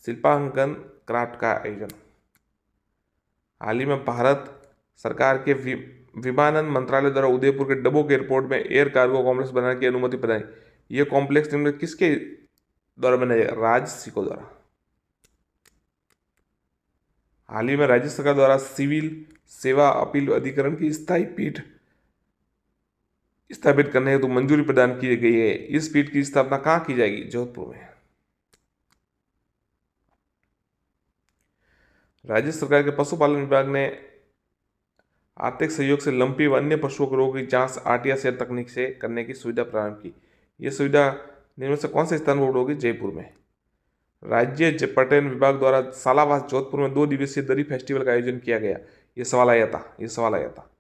शिल्पांकन क्राफ्ट का आयोजन। हाल ही में भारत सरकार के विमानन मंत्रालय द्वारा उदयपुर के डबोक एयरपोर्ट में एयर कार्गो कॉम्प्लेक्स बनाने की अनुमति प्रदान। यह कॉम्प्लेक्स निम्न किसके द्वारा बनाया जाएगा? राज सिको द्वारा। हाल ही में राज्य सरकार द्वारा सिविल सेवा अपील अधिकरण की स्थायी पीठ स्थापित करने हेतु मंजूरी प्रदान की गई है। इस पीठ की स्थापना कहाँ की जाएगी? जोधपुर में। राज्य सरकार के पशुपालन विभाग ने आर्थिक सहयोग से लंपी व अन्य पशुओं के रोग की जांच आरटीआर तकनीक से करने की सुविधा प्रारंभ की। यह सुविधा निम्न से कौन से स्थान पर होगी? जयपुर में। राज्य पर्यटन विभाग द्वारा सालावास जोधपुर में 2 दिवसीय दरी फेस्टिवल का आयोजन किया गया। ये सवाल आया था।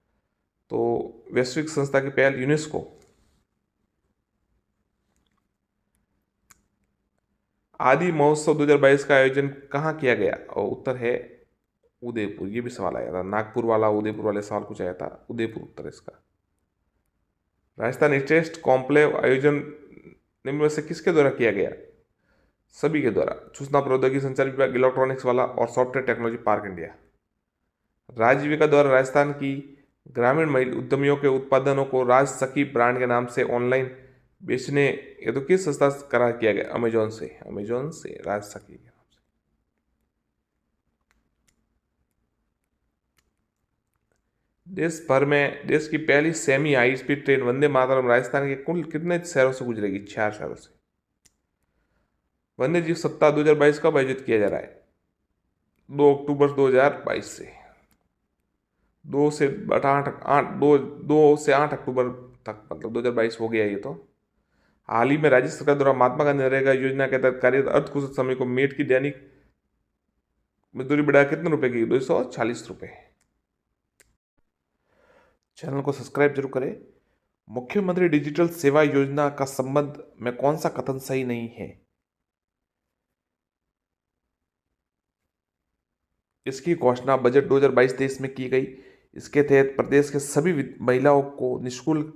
तो वैश्विक संस्था की पहल यूनेस्को। आदि महोत्सव 2022 का आयोजन कहाँ किया गया? और उत्तर है उदयपुर। ये भी सवाल आया था, नागपुर वाला उदयपुर वाले सवाल कुछ आया था, उदयपुर उत्तर इसका। राजस्थान टेस्ट कॉम्प्लेव आयोजन निम्न में से किसके द्वारा किया गया? सभी के द्वारा। सूचना प्रौद्योगिकी संचार विभाग, इलेक्ट्रॉनिक्स वाला और सॉफ्टवेयर टेक्नोलॉजी पार्क इंडिया। राज्य विकास द्वारा राजस्थान की ग्रामीण उद्यमियों के उत्पादनों को राज सखी ब्रांड के नाम से ऑनलाइन बेचने ये तो किस संस्था से करार किया गया? अमेजोन से राज सखी के नाम से। देश भर में देश की पहली semi high speed train Vande Mataram Rajasthan के कुल कितने शहरों से गुजरेगी? 4 शहरों से। वन्य जीव सप्ताह 2022 कब आयोजित किया जा रहा है? 2 अक्टूबर 2022 से 2 से 8 अक्टूबर तक, मतलब 2022 हो गया ये तो। हाल ही में राज्य सरकार द्वारा महात्मा गांधी नरेगा योजना के तहत कार्यरत अर्धकुशल श्रमिक को मेट की दैनिक मजदूरी बढ़ा कितने रुपए की? 240 रुपए। चैनल को सब्सक्राइब जरूर करें। मुख्यमंत्री डिजिटल सेवा योजना का संबंध में कौन सा कथन सही नहीं है? इसकी घोषणा बजट 2022-23 में की गई। इसके तहत प्रदेश के सभी महिलाओं को निःशुल्क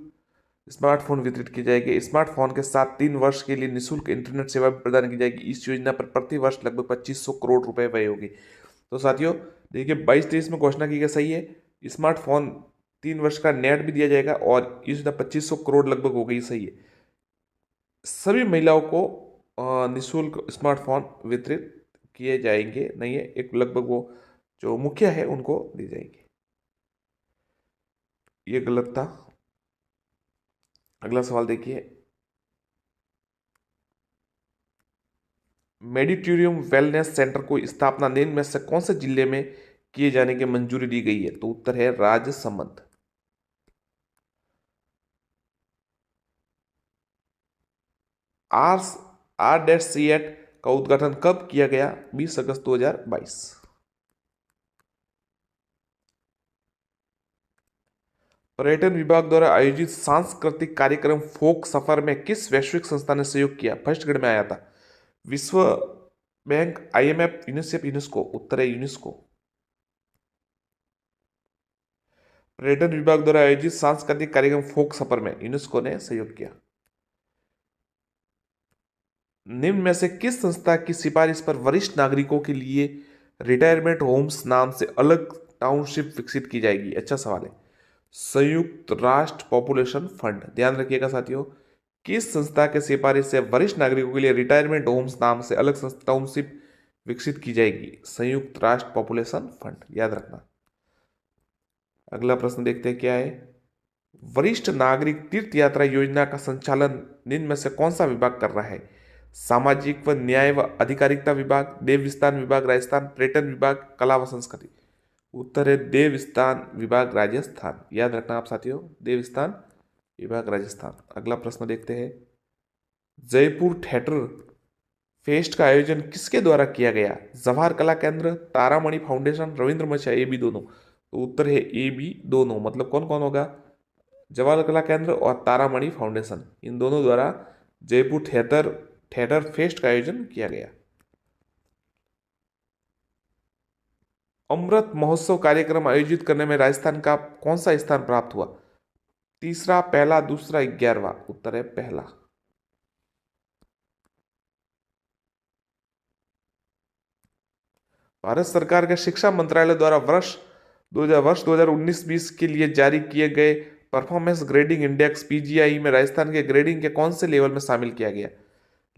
स्मार्टफोन वितरित किए जाएंगे। स्मार्टफोन के साथ 3 वर्ष के लिए निःशुल्क इंटरनेट सेवा भी प्रदान की जाएगी। इस योजना पर प्रति वर्ष लगभग 2500 करोड़ रुपए व्यय होगी। तो साथियों देखिए 22-23 में घोषणा की गई, सही है। स्मार्टफोन 3 वर्ष का नेट भी दिया जाएगा और इस योजना 2500 करोड़ लगभग हो गई, सही है। सभी महिलाओं को निःशुल्क स्मार्टफोन वितरित किए जाएंगे, नहीं है, एक लगभग वो जो मुखिया है उनको दी जाएंगे। ये गलत था। अगला सवाल देखिए, मेडिटेरियम वेलनेस सेंटर को स्थापना निम्न में से कौन से जिले में किए जाने की मंजूरी दी गई है? तो उत्तर है राजसमंद। RCET का उद्घाटन कब किया गया? 20 अगस्त 2022। पर्यटन विभाग द्वारा आयोजित सांस्कृतिक कार्यक्रम फोक सफर में किस वैश्विक संस्था ने सहयोग किया? फर्स्ट ग्रेड में आया था। विश्व बैंक, IMF, यूनिसेफ, यूनेस्को। उत्तर है यूनेस्को। पर्यटन विभाग द्वारा आयोजित सांस्कृतिक कार्यक्रम फोक सफर में यूनेस्को ने सहयोग किया। निम्न में से किस संस्था की सिफारिश पर वरिष्ठ नागरिकों के लिए रिटायरमेंट होम्स नाम से अलग टाउनशिप विकसित की जाएगी? अच्छा सवाल है। संयुक्त राष्ट्र पॉपुलेशन फंड। ध्यान रखिएगा साथियों, किस संस्था के सिफारिश से वरिष्ठ नागरिकों के लिए रिटायरमेंट होम्स नाम से अलग टाउनशिप विकसित की जाएगी? संयुक्त राष्ट्र पॉपुलेशन फंड, याद रखना। अगला प्रश्न देखते हैं क्या है। वरिष्ठ नागरिक तीर्थ यात्रा योजना का संचालन निम्न में से कौन सा विभाग कर रहा है? सामाजिक व न्याय व अधिकारिता विभाग, देव विस्तार विभाग राजस्थान, पर्यटन विभाग, कला व संस्कृति। उत्तर है देव विस्तार विभाग राजस्थान, याद रखना आप साथियों, देव विस्तार विभाग राजस्थान। अगला प्रश्न देखते हैं, जयपुर थिएटर फेस्ट का आयोजन किसके द्वारा किया गया? जवाहर कला केंद्र, तारामणि फाउंडेशन, रविंद्र मंच, ए बी दोनों। तो उत्तर है ए बी दोनों। मतलब कौन कौन होगा? जवाहर कला केंद्र और तारामणि फाउंडेशन, इन दोनों द्वारा जयपुर थिएटर फेस्ट का आयोजन किया गया। अमृत महोत्सव कार्यक्रम आयोजित करने में राजस्थान का कौन सा स्थान प्राप्त हुआ? तीसरा, पहला, दूसरा, 11वां। उत्तर है पहला। भारत सरकार के शिक्षा मंत्रालय द्वारा वर्ष 2019-20 के लिए जारी किए गए परफॉर्मेंस ग्रेडिंग इंडेक्स PGI में राजस्थान के ग्रेडिंग के कौन से लेवल में शामिल किया गया?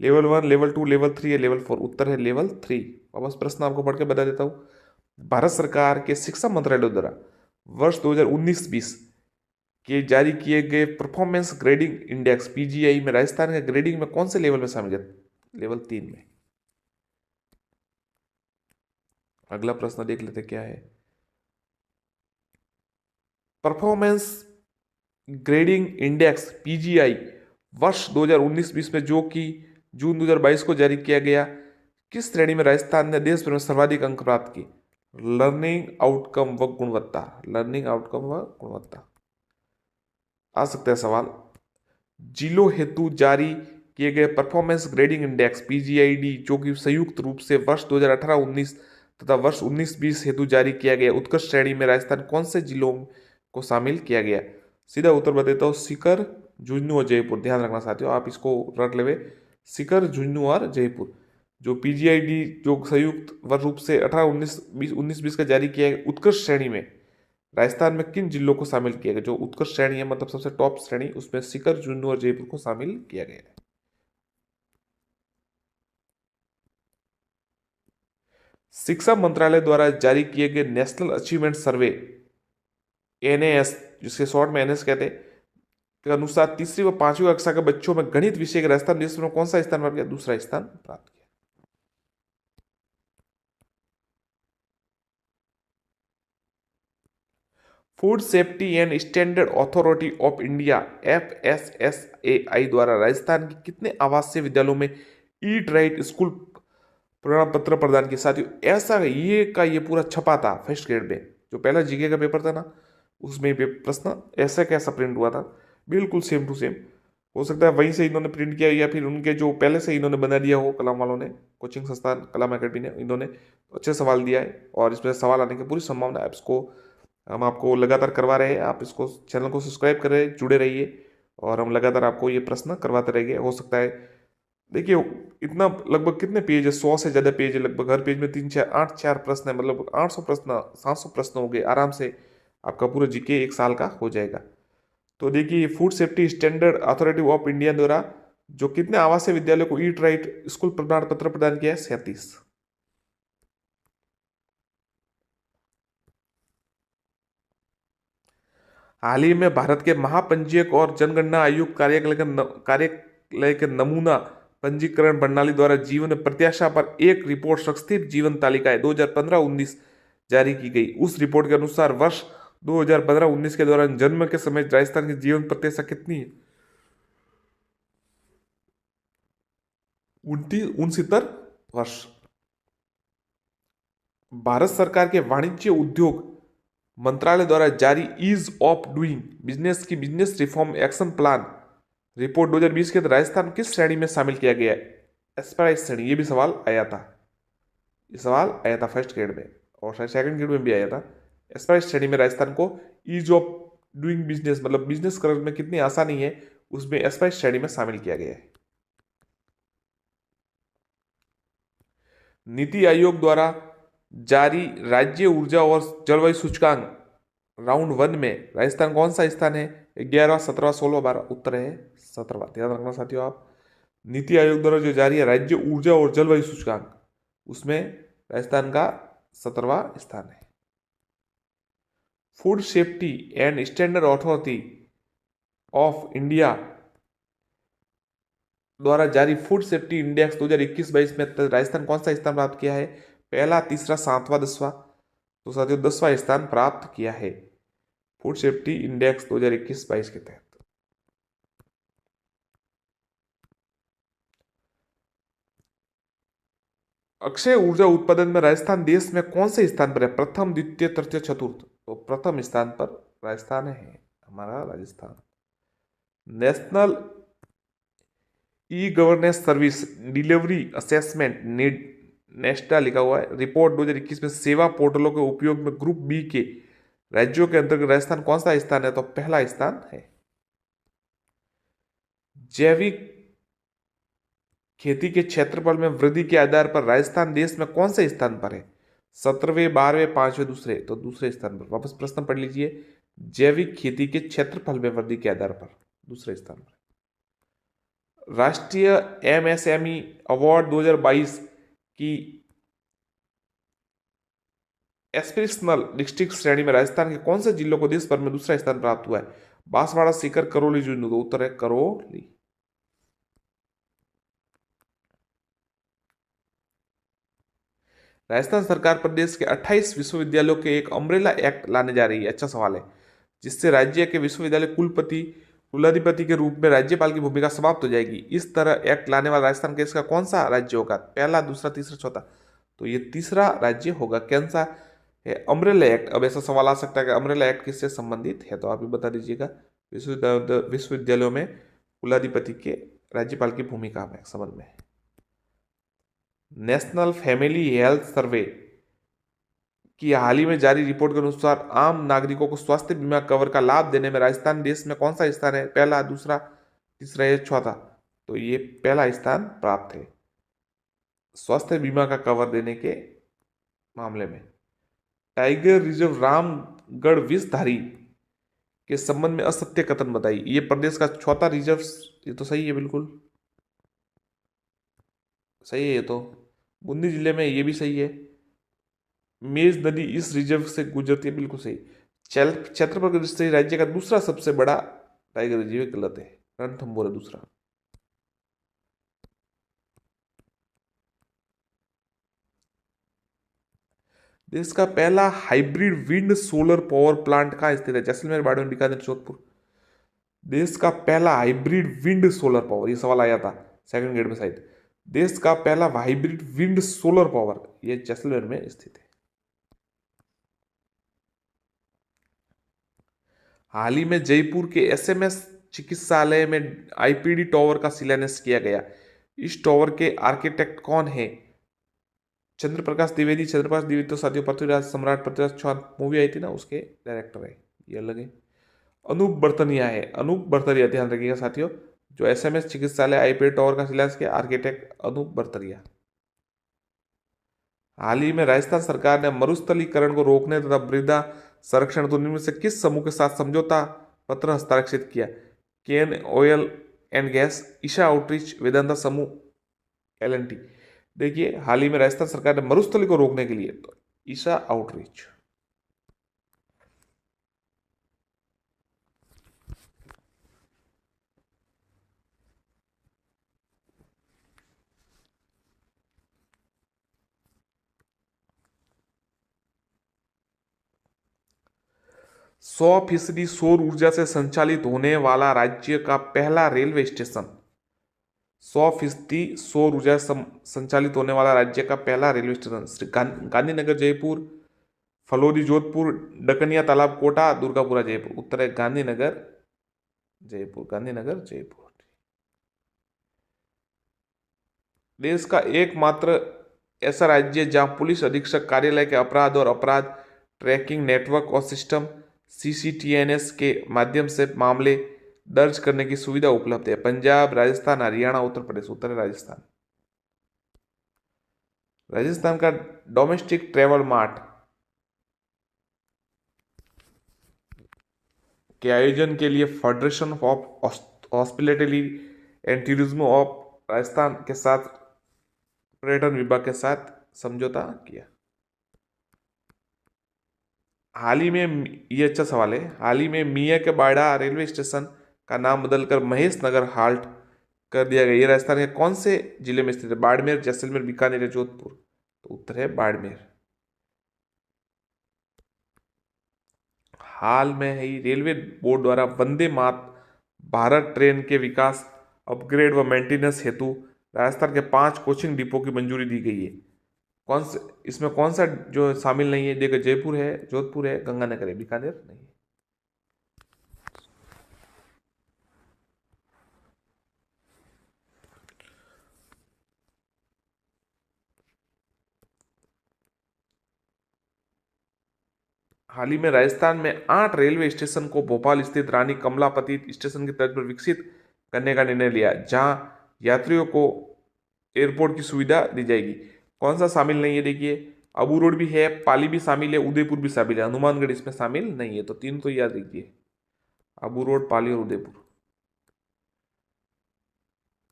लेवल 1, लेवल 2, लेवल 3 या लेवल 4? उत्तर है लेवल 3। वापस प्रश्न आपको पढ़ के बता देता हूं। भारत सरकार के शिक्षा मंत्रालय द्वारा वर्ष 2019-20 के जारी किए गए परफॉर्मेंस ग्रेडिंग इंडेक्स PGI में राजस्थान के ग्रेडिंग में कौन से लेवल में शामिल है? लेवल 3 में। अगला प्रश्न देख लेते क्या है। परफॉर्मेंस ग्रेडिंग इंडेक्स PGI वर्ष 2019-20 में जो कि जून 2022 को जारी किया गया, किस श्रेणी में राजस्थान ने देश भर में सर्वाधिक अंक प्राप्त किए? लर्निंग आउटकम व गुणवत्ता। लर्निंग आउटकम व गुणवत्ता। आ सकता है सवाल। जिलों हेतु जारी किए गए परफॉर्मेंस ग्रेडिंग इंडेक्स PGID जो कि संयुक्त रूप से वर्ष 2018-19 तथा वर्ष 19-20 हेतु जारी किया गया, उत्कृष्ट श्रेणी में राजस्थान कौन से जिलों को शामिल किया गया? सीधा उत्तर बता हूँ, सीकर, झुंझुनू और जयपुर। ध्यान रखना साथियों, आप इसको रट लेवे, सीकर, झुंझुनू और जयपुर। जो PGID जो संयुक्त वर्ष रूप से 18-19-20 का जारी किया गया उत्कृष्ट श्रेणी में राजस्थान में किन जिलों को शामिल किया गया? जो उत्कृष्ट श्रेणी है, मतलब सबसे टॉप श्रेणी, उसमें सीकर, झुंझुनू और जयपुर को शामिल किया गया है। शिक्षा मंत्रालय द्वारा जारी किए गए नेशनल अचीवमेंट सर्वे एनएएस, जिसके शॉर्ट में एनएस कहते हैं, के अनुसार तीसरी व पांचवी कक्षा के बच्चों में गणित विषय के राजस्थान देश में कौन सा स्थान प्राप्त किया? दूसरा स्थान प्राप्त किया। Food safety and standard authority of India FSSAI द्वारा राजस्थान के कितने आवासीय विद्यालयों में ईट राइट स्कूल प्रमाण पत्र प्रदान किए? साथियों, ऐसा ये पूरा छपा था फर्स्ट ग्रेड में, जो पहला जीके का पेपर था ना, उसमें प्रश्न ऐसा कैसा प्रिंट हुआ था, बिल्कुल सेम टू सेम। हो सकता है वहीं से इन्होंने प्रिंट किया, या फिर उनके जो पहले से इन्होंने बना दिया हो, कलाम वालों ने, कोचिंग संस्थान कलाम अकेडमी ने, इन्होंने अच्छे सवाल दिया है और इसमें सवाल आने की पूरी संभावना है। इसको हम आपको लगातार करवा रहे हैं, आप इसको चैनल को सब्सक्राइब कर रहे, जुड़े रहिए और हम लगातार आपको ये प्रश्न करवाते रहेंगे। हो सकता है, देखिए इतना लगभग कितने पेज है, 100 से ज़्यादा पेज है लगभग, हर पेज में 3 4 प्रश्न है, मतलब 800 प्रश्न 700 प्रश्न हो गए, आराम से आपका पूरा जीके एक साल का हो जाएगा। तो देखिए, food safety standard authority of India द्वारा जो कितने आवासीय विद्यालयों को ईट राइट स्कूल प्रमाण पत्र प्रदान किया है? 37। हाल ही में भारत के महापंजीयक और जनगणना आयुक्त कार्यालय के नमूना पंजीकरण प्रणाली द्वारा जीवन प्रत्याशा पर एक रिपोर्ट संक्षिप्त जीवन तालिकाएं 2015-19 जारी की गई। उस रिपोर्ट के अनुसार वर्ष 2015-19 के दौरान जन्म के समय राजस्थान की जीवन प्रत्याशा कितनी है? 69 वर्ष। भारत सरकार के वाणिज्य उद्योग मंत्रालय द्वारा जारी ईज ऑफ डूइंग बिजनेस की business reform action plan report 2020 के तहत राजस्थान किस श्रेणी में शामिल किया गया है? एस्पाइस श्रेणी। ये भी सवाल आया था, ये सवाल आया था फर्स्ट ग्रेड में और शायद सेकंड ग्रेड में भी आया था। एस्पाइस श्रेणी में राजस्थान को ईज ऑफ डूइंग बिजनेस, मतलब बिजनेस करने में कितनी आसानी है, उसमें एस्पाइस श्रेणी में शामिल किया गया है। नीति आयोग द्वारा जारी राज्य ऊर्जा और जलवायु सूचकांक राउंड 1 में राजस्थान कौन सा स्थान है? 11वां, 17वां, 16वां, 12वां? उत्तर है 17वां। ध्यान रखना साथियों आप। नीति आयोग द्वारा जो जारी है राज्य ऊर्जा और जलवायु सूचकांक, उसमें राजस्थान का 17वां स्थान है। Food safety and standard authority of India द्वारा जारी फूड सेफ्टी इंडेक्स 2021-22 में राजस्थान कौन सा स्थान प्राप्त किया है? पहला, तीसरा, 7वां, 10वां? तो साथियों 10वां स्थान प्राप्त किया है फूड सेफ्टी इंडेक्स 2021-22 के तहत। अक्षय ऊर्जा उत्पादन में राजस्थान देश में कौन से स्थान पर है? प्रथम, द्वितीय, तृतीय, चतुर्थ? तो प्रथम स्थान पर राजस्थान है हमारा Rajasthan. National e governance service delivery assessment NeSDA लिखा हुआ है रिपोर्ट 2021 में सेवा पोर्टलों के उपयोग में ग्रुप बी के राज्यों के अंतर्गत राजस्थान कौन सा स्थान है? तो पहला स्थान है। जैविक खेती के क्षेत्रफल में वृद्धि के आधार पर राजस्थान देश में कौन से स्थान पर है? 17वें, 12वें, 5वें? दूसरे? तो दूसरे स्थान पर। वापस प्रश्न पढ़ लीजिए। जैविक खेती के क्षेत्रफल में वृद्धि के आधार पर दूसरे स्थान पर। राष्ट्रीय MSME अवार्ड 2022 की एस्पिरेशनल डिस्ट्रिक्ट श्रेणी में राजस्थान के कौन से जिलों को देश भर में दूसरा स्थान प्राप्त हुआ है? बांसवाड़ा, सीकर, करौली, झुंझुनू? तो उत्तर है करौली। राजस्थान सरकार प्रदेश के 28 विश्वविद्यालयों के एक अम्ब्रेला एक्ट लाने जा रही है। अच्छा सवाल है। जिससे राज्य के विश्वविद्यालय कुलाधिपति के रूप में राज्यपाल की भूमिका समाप्त हो जाएगी। इस तरह एक्ट लाने वाला राजस्थान देश का कौन सा राज्य होगा? पहला, दूसरा, तीसरा, चौथा? तो ये तीसरा राज्य होगा। कौन सा है? Umbrella act. अब ऐसा सवाल आ सकता है कि अम्ब्रेला एक्ट किससे संबंधित है, तो आप भी बता दीजिएगा। विश्वविद्यालयों में कुलाधिपति के राज्यपाल की भूमिका में संबंध में। नेशनल फैमिली हेल्थ सर्वे की हाल ही में जारी रिपोर्ट के अनुसार आम नागरिकों को स्वास्थ्य बीमा कवर का लाभ देने में राजस्थान देश में कौन सा स्थान है? पहला, दूसरा, तीसरा या चौथा? तो ये पहला स्थान प्राप्त है स्वास्थ्य बीमा का कवर देने के मामले में। टाइगर रिजर्व रामगढ़ विषधारी के संबंध में असत्य कथन बताई। ये प्रदेश का चौथा रिजर्व, ये तो सही है, बिल्कुल सही है ये तो। बूंदी जिले में ये भी सही है। मेज नदी इस रिजर्व से गुजरती है, बिल्कुल सही। क्षेत्रफल की दृष्टि से राज्य का दूसरा सबसे बड़ा टाइगर रिजर्व गलत है, रणथंभौर है दूसरा। देश का पहला hybrid wind solar power plant कहाँ स्थित है? जैसलमेर, बाड़मेर, बीकानेर, जोधपुर। देश का पहला हाइब्रिड विंड सोलर पावर, ये सवाल आया था सेकंड ग्रेड में शायद। देश का पहला हाइब्रिड विंड सोलर पावर, ये जैसलमेर में स्थित है। हाल ही में जयपुर के एसएमएस चिकित्सालय में आईपीडी टावर का शिलान्यास किया गया। इस टावर के आर्किटेक्ट कौन है? चंद्रप्रकाश द्विवेदी। चंद्रप्रकाश द्विवेदी तो साथियों पृथ्वीराज, सम्राट पृथ्वीराज चौहान मूवी आई थी ना, उसके डायरेक्टर है, ये अलग है। अनूप बर्तनिया है, अनूप बर्तरिया, ध्यान रखिएगा साथियों। जो एसएमएस चिकित्सालय आईपीडी टावर का शिलान्यास किया, आर्किटेक्ट अनूप बर्तरिया। हाल ही में राजस्थान सरकार ने मरुस्थलीकरण को रोकने तथा मृदा संरक्षण तो निम्न से किस समूह के साथ समझौता पत्र हस्ताक्षरित किया? Cairn oil and gas, Isha outreach, Vedanta समूह, एलएनटी। देखिए, हाल ही में राजस्थान सरकार ने मरुस्थली को रोकने के लिए तो ईशा आउटरीच। सौ फीसदी सौर ऊर्जा से संचालित होने वाला राज्य का पहला रेलवे स्टेशन। 100% सौर ऊर्जा संचालित होने वाला राज्य का पहला रेलवे स्टेशन गांधीनगर जयपुर, फलौदी जोधपुर, डकनिया तालाब कोटा, दुर्गापुरा जयपुर। उत्तर है गांधीनगर जयपुर, गांधीनगर जयपुर। देश का एकमात्र ऐसा राज्य जहां पुलिस अधीक्षक कार्यालय के अपराध और अपराध ट्रैकिंग नेटवर्क और सिस्टम सीसीटीएनएस के माध्यम से मामले दर्ज करने की सुविधा उपलब्ध है। पंजाब, राजस्थान, हरियाणा, उत्तर प्रदेश। उत्तर है राजस्थान। राजस्थान का डोमेस्टिक ट्रेवल मार्ट के आयोजन के लिए federation of hospitality and tourism of Rajasthan के साथ पर्यटन विभाग के साथ समझौता किया। हाल ही में, ये अच्छा सवाल है, हाल ही में मियाँ के बाड़ा रेलवे स्टेशन का नाम बदलकर महेश नगर हाल्ट कर दिया गया। ये राजस्थान के कौन से जिले में स्थित है? बाड़मेर, जैसलमेर, बीकानेर या जोधपुर। तो उत्तर है बाड़मेर। हाल में ही रेलवे बोर्ड द्वारा वंदे भारत ट्रेन के विकास, अपग्रेड व मेंटेनेंस हेतु राजस्थान के 5 कोचिंग डिपो की मंजूरी दी गई है। कौन से, इसमें कौन सा जो शामिल नहीं है? देखो, जयपुर है, जोधपुर है, गंगानगर है, बीकानेर नहीं है। हाल ही में राजस्थान में 8 रेलवे स्टेशन को भोपाल स्थित रानी कमलापति स्टेशन की तर्ज पर विकसित करने का निर्णय लिया, जहां यात्रियों को एयरपोर्ट की सुविधा दी जाएगी। कौन सा शामिल नहीं है? देखिए, अबू रोड भी है, पाली भी शामिल है, उदयपुर भी शामिल है, हनुमानगढ़ इसमें शामिल नहीं है। तो तीन तो याद रखिए, अबू रोड, पाली और उदयपुर।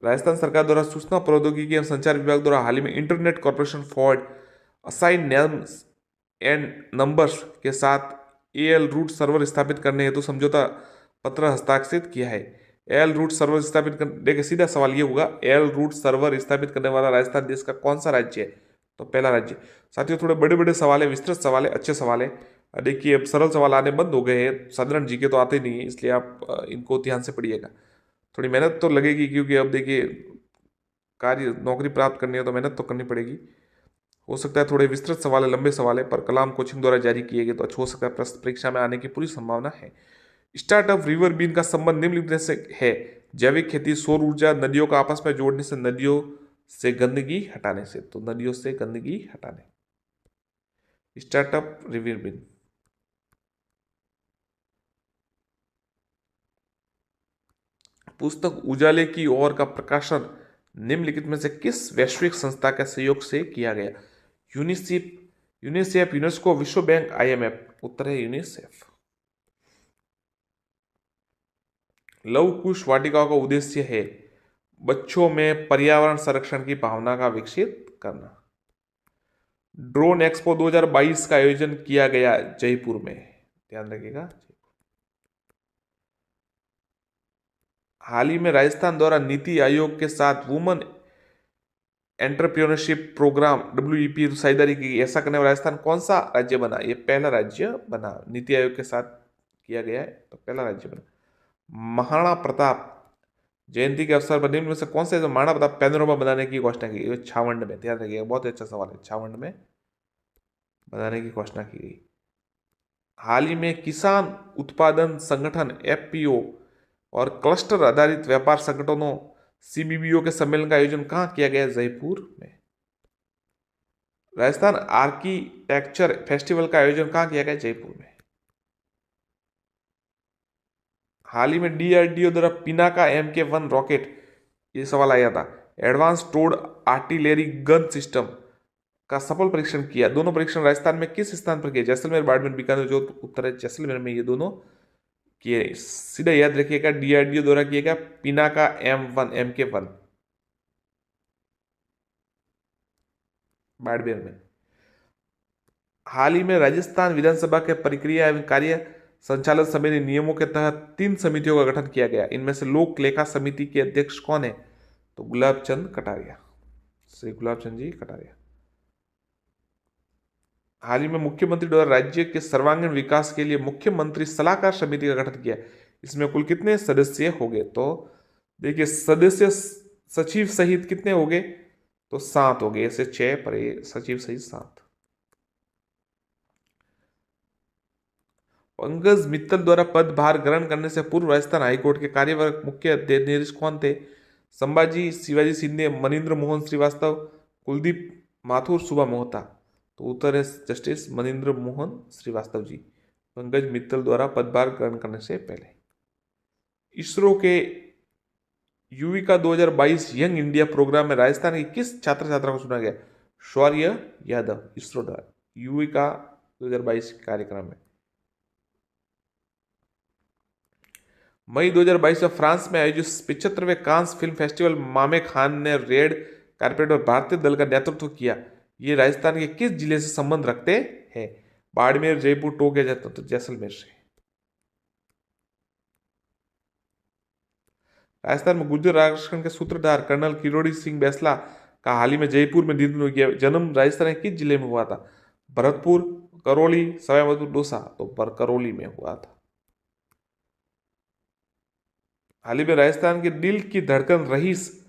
राजस्थान सरकार द्वारा सूचना प्रौद्योगिकी एवं संचार विभाग द्वारा हाल ही में internet corporation for assign names and numbers के साथ एएल रूट सर्वर स्थापित करने हेतु समझौता पत्र हस्ताक्षरित किया है। एएल रूट सर्वर स्थापित कर, देखिए सीधा सवाल ये होगा, एएल रूट सर्वर स्थापित करने वाला राजस्थान देश का कौन सा राज्य है? तो पहला राज्य। साथियों, थोड़े बड़े बड़े सवाल है, विस्तृत सवाल है, अच्छे सवाल है। देखिए, अब सरल सवाल आने बंद हो गए हैं, साधारण जीके तो आते नहीं है, इसलिए आप इनको ध्यान से पढ़िएगा। थोड़ी मेहनत तो लगेगी, क्योंकि अब देखिए, कार्य नौकरी प्राप्त करनी है तो मेहनत तो करनी पड़ेगी। हो सकता है थोड़े विस्तृत सवाल है, लंबे सवाल है, पर कलाम कोचिंग द्वारा जारी किए गए तो अच्छा हो सकता है, प्रश्न परीक्षा में आने की पूरी संभावना है। स्टार्टअप रिवर बीन का संबंध निम्नलिखित से है? जैविक खेती, सौर ऊर्जा, नदियों का आपस में जोड़ने से, नदियों से गंदगी हटाने से। तो नदियों से गंदगी हटाने, स्टार्टअप रिवर बीन। पुस्तक उजाले की ओर का प्रकाशन निम्नलिखित में से किस वैश्विक संस्था के सहयोग से किया गया? यूनिसेफ, यूनिसेफ, यूनेस्को, विश्व बैंक, IMF। उत्तर है यूनिसेफ। लव कुश वाटिकाओं का उद्देश्य है बच्चों में पर्यावरण संरक्षण की भावना का विकसित करना। ड्रोन एक्सपो 2022 का आयोजन किया गया जयपुर में। ध्यान रखिएगा। हाल ही में राजस्थान द्वारा नीति आयोग के साथ वुमन एंटरप्रेन्योरशिप प्रोग्राम WEP साझेदारी की। ऐसा करने वाला राजस्थान कौन सा राज्य बना? ये पहला राज्य बना। नीति आयोग के साथ किया गया है तो पहला राज्य बना। महाराणा प्रताप जयंती के अवसर पर निम्न में से कौन से महाराणा प्रताप पैनोरमा बनाने की घोषणा की गई? छावंड में। ध्यान रखिएगा, बहुत अच्छा सवाल है। छावंड में बनाने की घोषणा की गई। हाल ही में किसान उत्पादन संगठन FPO और क्लस्टर आधारित व्यापार संगठनों CBBO के सम्मेलन का आयोजन कहाँ किया गया? जयपुर में। राजस्थान आर्किटेक्चर फेस्टिवल का आयोजन कहाँ किया गया? जयपुर में। हाल ही में DRDO द्वारा पिनाका MK1 रॉकेट, ये सवाल आया था, advance towed artillery gun system का सफल परीक्षण किया। दोनों परीक्षण राजस्थान में किस स्थान पर किए? जैसलमेर, बाड़मेर, बीकानेर, जोधपुर। उत्तर है जैसलमेर में ये दोनों किए। सीधा याद रखिएगा, DRDO द्वारा किया गया पिनाका MK1 बाड़मेर में। हाल ही में राजस्थान विधानसभा के प्रक्रिया एवं कार्य संचालन समिति नियमों के तहत 3 समितियों का गठन किया गया। इनमें से लोक लेखा समिति के अध्यक्ष कौन है? तो गुलाब चंद कटारिया, श्री गुलाब चंद जी कटारिया। हाल ही में मुख्यमंत्री द्वारा राज्य के सर्वांगीण विकास के लिए मुख्यमंत्री सलाहकार समिति का गठन किया। इसमें कुल कितने सदस्य हो गए? तो देखिए, सदस्य सचिव सहित कितने हो गए? तो 7 हो गए। ऐसे 6 पर सचिव सहित 7। पंकज मित्तल द्वारा पदभार ग्रहण करने से पूर्व राजस्थान हाईकोर्ट के कार्यवाहक मुख्य न्यायाधीश कौन थे? संभाजी शिवाजी शिंदे, मनिंद्र मोहन श्रीवास्तव, कुलदीप माथुर, सुबा मोहता। तो उत्तर है जस्टिस मनिंद्र मोहन श्रीवास्तव जी, पंकज मित्तल द्वारा पदभार ग्रहण करने से पहले। इसरो के युविका 2022 यंग इंडिया प्रोग्राम में राजस्थान की किस छात्र छात्रा को चुना गया? शौर्य यादव, इसरो द्वारा युविका 2022 कार्यक्रम में। मई 2022 में फ्रांस में आयोजित 75वें कांस फिल्म फेस्टिवल मामे खान ने रेड कारपेट पर भारतीय दल का नेतृत्व किया। ये राजस्थान के किस जिले से संबंध रखते हैं? बाड़मेर, जयपुर, टोंक या तो जैसलमेर से। राजस्थान में गुर्जर आरक्षण के सूत्रधार कर्नल किरोड़ी सिंह बैंसला का हाल ही में जयपुर में निधन हो गया। जन्म राजस्थान के किस जिले में हुआ था? भरतपुर, करौली, सवाईमाधोपुर, दौसा। तो करौली में हुआ था। हाल ही में राजस्थान के दिल की धड़कन रहीस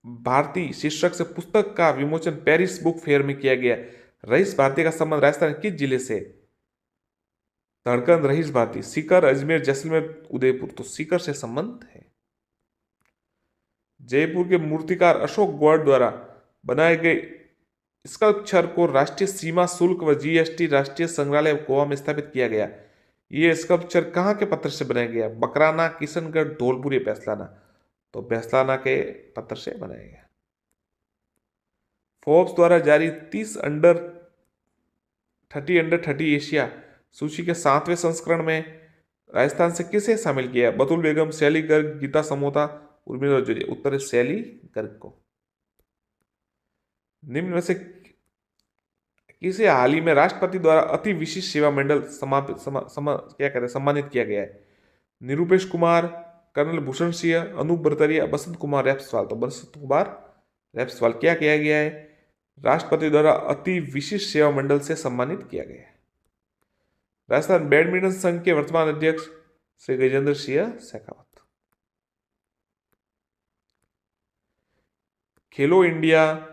भारती शीर्षक से पुस्तक का विमोचन पेरिस बुक फेयर में किया गया। रहीस भारती का संबंध राजस्थान किस जिले से? धड़कन रहीस भारती सीकर, अजमेर, जैसलमेर, उदयपुर। तो सीकर से संबंध है। जयपुर के मूर्तिकार अशोक गौड़ द्वारा बनाए गए स्कल्पचर को राष्ट्रीय सीमा शुल्क व GST राष्ट्रीय संग्रहालय गोवा में स्थापित किया गया। ये स्कल्पचर कहाँ के पत्थर से बनाया गया? बकराना, किशनगढ़, धौलपुर या बैसलाना। तो बैसलाना के पत्थर से बनाया गया। फोर्ब्स द्वारा जारी 30 अंडर 30 एशिया सूची के 7वें संस्करण में राजस्थान से किसे शामिल किया? बतुल बेगम, शैली गर्ग, गीता समोता, उर्मिला जोजी। उत्तर है शैली गर्ग को। निम्न में से किसे हाल ही में राष्ट्रपति द्वारा अति विशिष्ट सेवा मंडल सम्मानित किया गया है? निरूपेश कुमार, कर्नल भूषण सिंह, अनूप बरतरिया, बसंत कुमार रैप्सवाल। तो बसंत कुमार रैप्सवाल क्या किया गया है? राष्ट्रपति द्वारा अति विशिष्ट सेवा मंडल से सम्मानित किया गया है। राजस्थान बैडमिंटन संघ के वर्तमान अध्यक्ष श्री गजेंद्र सिंह शेखावत। खेलो इंडिया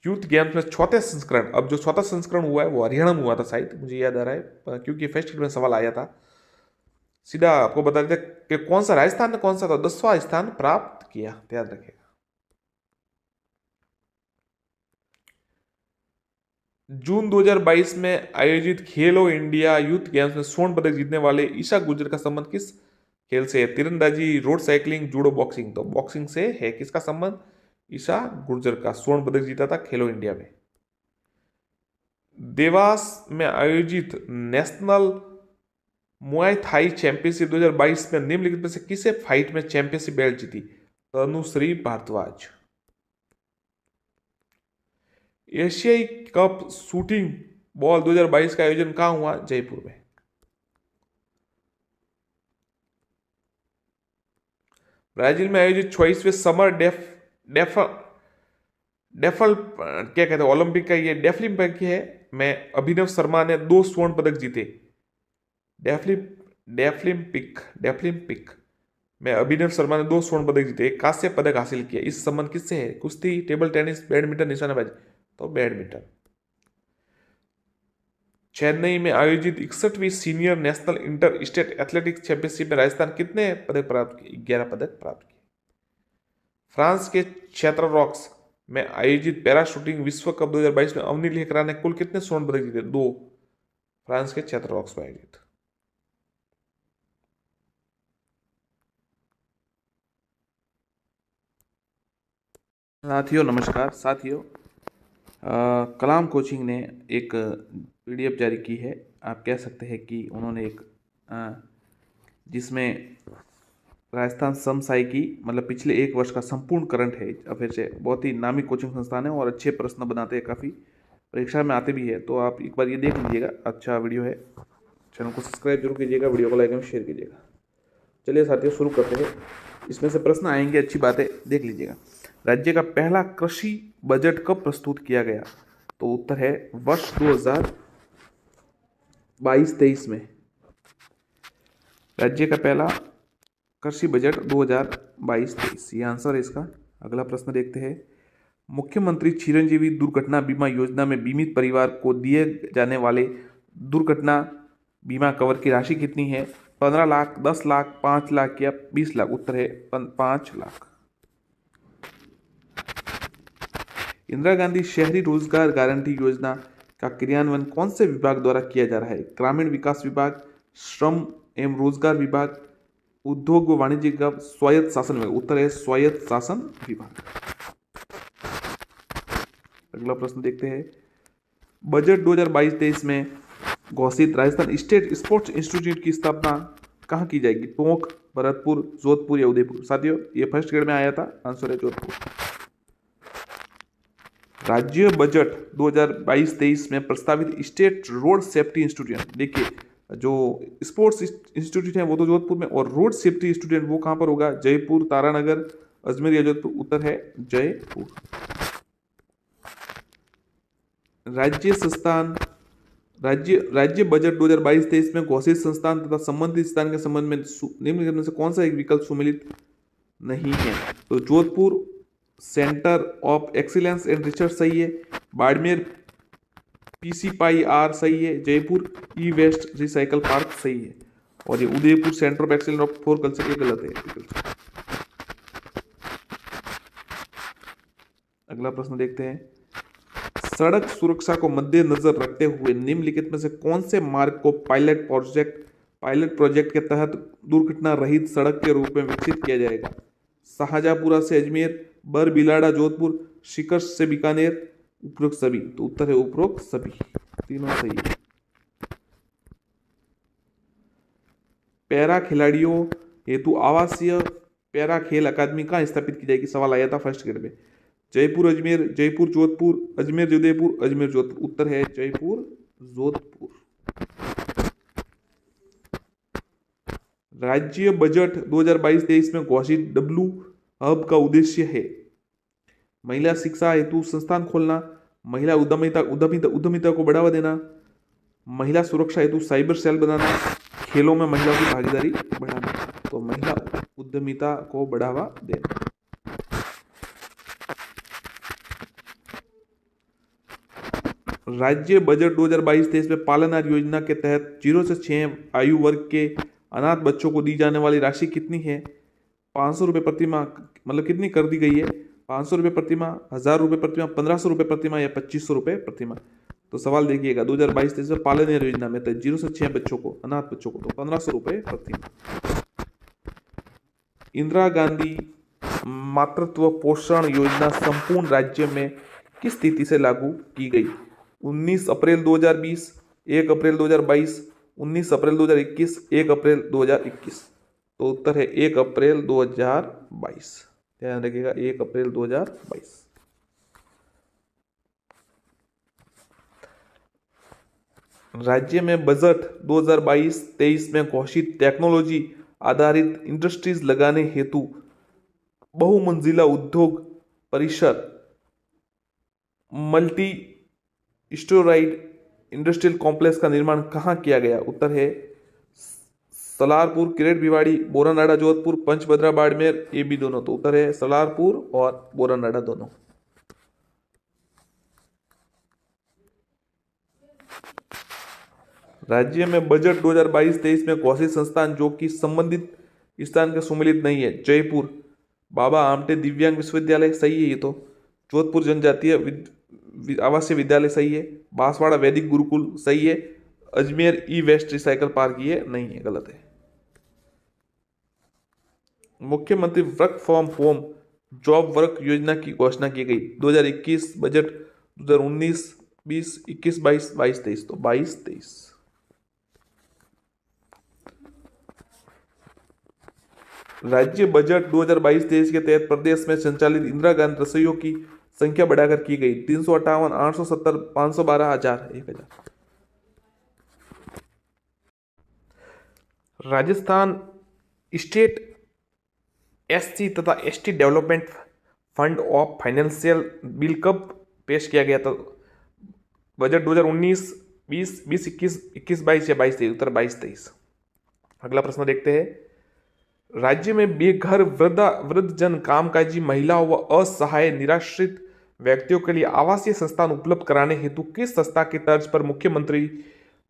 यूथ गेम्स में चौथे संस्करण, अब जो चौथा संस्करण हुआ है वो हरियाणा में हुआ था शायद, मुझे याद आ रहा है क्योंकि फेस्टिवल में सवाल आया था। सीधा आपको बता देते कि कौन सा राजस्थान ने कौन सा था 10वां स्थान प्राप्त किया। ध्यान रखिएगा। जून 2022 में आयोजित खेलो इंडिया यूथ गेम्स में स्वर्ण पदक जीतने वाले ईशा गुर्जर का संबंध किस खेल से है? तीरंदाजी, रोड साइकिलिंग, जूडो, बॉक्सिंग। तो बॉक्सिंग से है। किसका संबंध? ईशा गुर्जर का। स्वर्ण पदक जीता था खेलो इंडिया में। देवास में आयोजित नेशनल मुआई थाई चैंपियनशिप 2022 में निम्नलिखित में से किसे फाइट में चैंपियनशिप बेल्ट जीती? तनुश्री भारद्वाज। एशियाई कप शूटिंग बॉल 2022 का आयोजन कहां हुआ? जयपुर में। ब्राजील में आयोजित 26वें समर डेफल क्या कहते हैं ओलंपिक का ये डेफलिम्पिक है में अभिनव शर्मा ने 2 स्वर्ण पदक जीते। डेफलिम्पिक में अभिनव शर्मा ने 2 स्वर्ण पदक जीते, एक कांस्य पदक हासिल किया। इस संबंध किससे है? कुश्ती, टेबल टेनिस, बैडमिंटन, निशानेबाजी। तो बैडमिंटन। चेन्नई में आयोजित 61वीं senior national inter state athletics championship में राजस्थान कितने पदक प्राप्त किए? 11 पदक प्राप्त किए। फ्रांस के चैत्ररॉक्स में आयोजित पैरा शूटिंग विश्व कप 2022 में अवनी लेखरा ने कुल कितने स्वर्ण पदक जीते? 2। फ्रांस के चैत्ररॉक्स में आयोजित। साथियों नमस्कार। साथियों कलाम कोचिंग ने एक पीडीएफ जारी की है। आप कह सकते हैं कि उन्होंने एक जिसमें राजस्थान समसाई की मतलब पिछले 1 वर्ष का संपूर्ण करंट है। अब फिर से बहुत ही नामी कोचिंग संस्थान है और अच्छे प्रश्न बनाते हैं, काफ़ी परीक्षा में आते भी है। तो आप एक बार ये देख लीजिएगा, अच्छा वीडियो है। चैनल को सब्सक्राइब जरूर कीजिएगा, वीडियो को लाइक एवं शेयर कीजिएगा। चलिए साथियों शुरू करते हैं। इसमें से प्रश्न आएंगे, अच्छी बातें देख लीजिएगा। राज्य का पहला कृषि बजट कब प्रस्तुत किया गया? तो उत्तर है वर्ष 2022-23 में। राज्य का पहला कृषि बजट 2022-23, ये आंसर है इसका। अगला प्रश्न देखते हैं। मुख्यमंत्री चिरंजीवी दुर्घटना बीमा योजना में बीमित परिवार को दिए जाने वाले दुर्घटना बीमा कवर की राशि कितनी है? 15 लाख, 10 लाख, 5 लाख या 20 लाख? उत्तर है 5 लाख। इंदिरा गांधी शहरी रोजगार गारंटी योजना का क्रियान्वयन कौन से विभाग द्वारा किया जा रहा है? ग्रामीण विकास विभाग, श्रम एवं रोजगार विभाग, उद्योग व वाणिज्य विभाग, स्वायत्त शासन विभाग? उत्तर है स्वायत्त शासन विभाग। अगला प्रश्न देखते हैं। बजट 2022-23 में घोषित राजस्थान स्टेट स्पोर्ट्स इंस्टीट्यूट की स्थापना कहाँ की जाएगी? टोंक, भरतपुर, जोधपुर या उदयपुर? साथियों ये फर्स्ट ग्रेड में आया था, आंसर है जोधपुर। राज्य बजट 2022-23 में प्रस्तावित स्टेट रोड सेफ्टी इंस्टीट्यूट, देखिए जो स्पोर्ट्स इंस्टीट्यूट है वो तो जोधपुर में, और रोड सेफ्टी इंस्टीट्यूट वो कहाँ पर होगा? जयपुर, तारानगर, अजमेर या जोधपुर? उत्तर है जयपुर। राज्य बजट 2022-23 में घोषित संस्थान तथा संबंधित स्थान के संबंध में निम्नलिखित में से कौन सा एक विकल्प सुमेलित नहीं है? तो Jodhpur centre of excellence and research सही है, बाड़मेर PCPI-R सही है, जयपुर ई वेस्ट रिसाइकल पार्क सही है, और ये Udaipur centre of excellence of for culture ये गलत है। अगला प्रश्न देखते हैं। सड़क सुरक्षा को मद्देनजर रखते हुए निम्नलिखित में से कौन से मार्ग को पायलट प्रोजेक्ट के तहत दुर्घटना रहित सड़क के रूप में विकसित किया जाएगा? शाहजहांपुरा से अजमेर, बरबीलाड़ा जोधपुर, शिकर से बीकानेर, उपरोक्त सभी? तो उत्तर है उपरोक्त सभी, तीनों सही है। पैरा खिलाड़ियों हेतु आवासीय पैरा खेल अकादमी कहाँ स्थापित की जाएगी? सवाल आया था फर्स्ट ग्रेड में। जयपुर अजमेर, जयपुर जोधपुर, अजमेर उदयपुर, अजमेर जोधपुर? उत्तर है जयपुर जोधपुर। राज्य बजट 2022-23 में घोषित डब्ल्यू हब का उद्देश्य है महिला शिक्षा हेतु संस्थान खोलना, महिला उद्यमिता को बढ़ावा देना, महिला सुरक्षा हेतु साइबर सेल बनाना, खेलों में महिलाओं की भागीदारी बढ़ाना। तो महिला उद्यमिता को बढ़ावा देना। राज्य बजट 2022-23 में पालनहार योजना के तहत 0 से 6 आयु वर्ग के अनाथ बच्चों को दी जाने वाली राशि कितनी है? 500 रुपये प्रतिमाह, मतलब कितनी कर दी गई है? 500 रुपये प्रतिमाह, 1000 रुपये प्रतिमाह, 1500 रुपये प्रतिमाह या 2500 रुपये प्रतिमाह? तो सवाल देखिएगा 2022-23 में पालनहार योजना में 0 से 6 बच्चों को, अनाथ बच्चों को, तो 1500 रुपये प्रतिमाह। इंदिरा गांधी मातृत्व पोषण योजना संपूर्ण राज्य में किस तिथि से लागू की गई? 19 अप्रैल 2020, 1 अप्रैल 2022, 19 अप्रैल 2021, 1 अप्रैल 2021। तो उत्तर है 1 अप्रैल 2022। ध्यान रखिएगा, 1 अप्रैल 2022। राज्य में बजट 2022-23 में घोषित टेक्नोलॉजी आधारित इंडस्ट्रीज लगाने हेतु बहुमंजिला उद्योग परिसर मल्टी स्टोराइड इंडस्ट्रियल कॉम्प्लेक्स का निर्माण कहाँ किया गया? उत्तर है सलारपुर, किरेट भिवाड़ी, बोरानाडा जोधपुर, पंचभद्रा बाड़मेर, ये भी दोनों। तो उत्तर है सलारपुर और बोरानाडा दोनों। राज्य में बजट 2022-23 में घोषित संस्थान जो कि संबंधित स्थान के सम्मिलित नहीं है। जयपुर बाबा आमटे दिव्यांग विश्वविद्यालय, सही है ये तो। जोधपुर जनजातीय आवासीय विद्यालय, सही है। बांसवाड़ा वैदिक गुरुकुल, सही है। अजमेर ई वेस्ट रिसाइकल पार्क, ये नहीं है, गलत है। मुख्यमंत्री work from home job work योजना की घोषणा की गई 2021 बजट 2019-20, 21-22, 22-23। तो 22-23। राज्य बजट 2022-23 के तहत प्रदेश में संचालित इंदिरा गांधी रसोइयों की संख्या बढ़ाकर की गई 358, 870, 512, 1000, 1000। राजस्थान स्टेट एससी तथा ST development fund of financial bill कब पेश किया गया? तो बजट 2019-20, 2021, 21-22 या 22-23। उत्तर 22-23। अगला प्रश्न देखते हैं। राज्य में बेघर वृद्धजन, कामकाजी महिलाओं व असहाय निराश्रित व्यक्तियों के लिए आवासीय संस्थान उपलब्ध कराने हेतु किस संस्था की तर्ज पर मुख्यमंत्री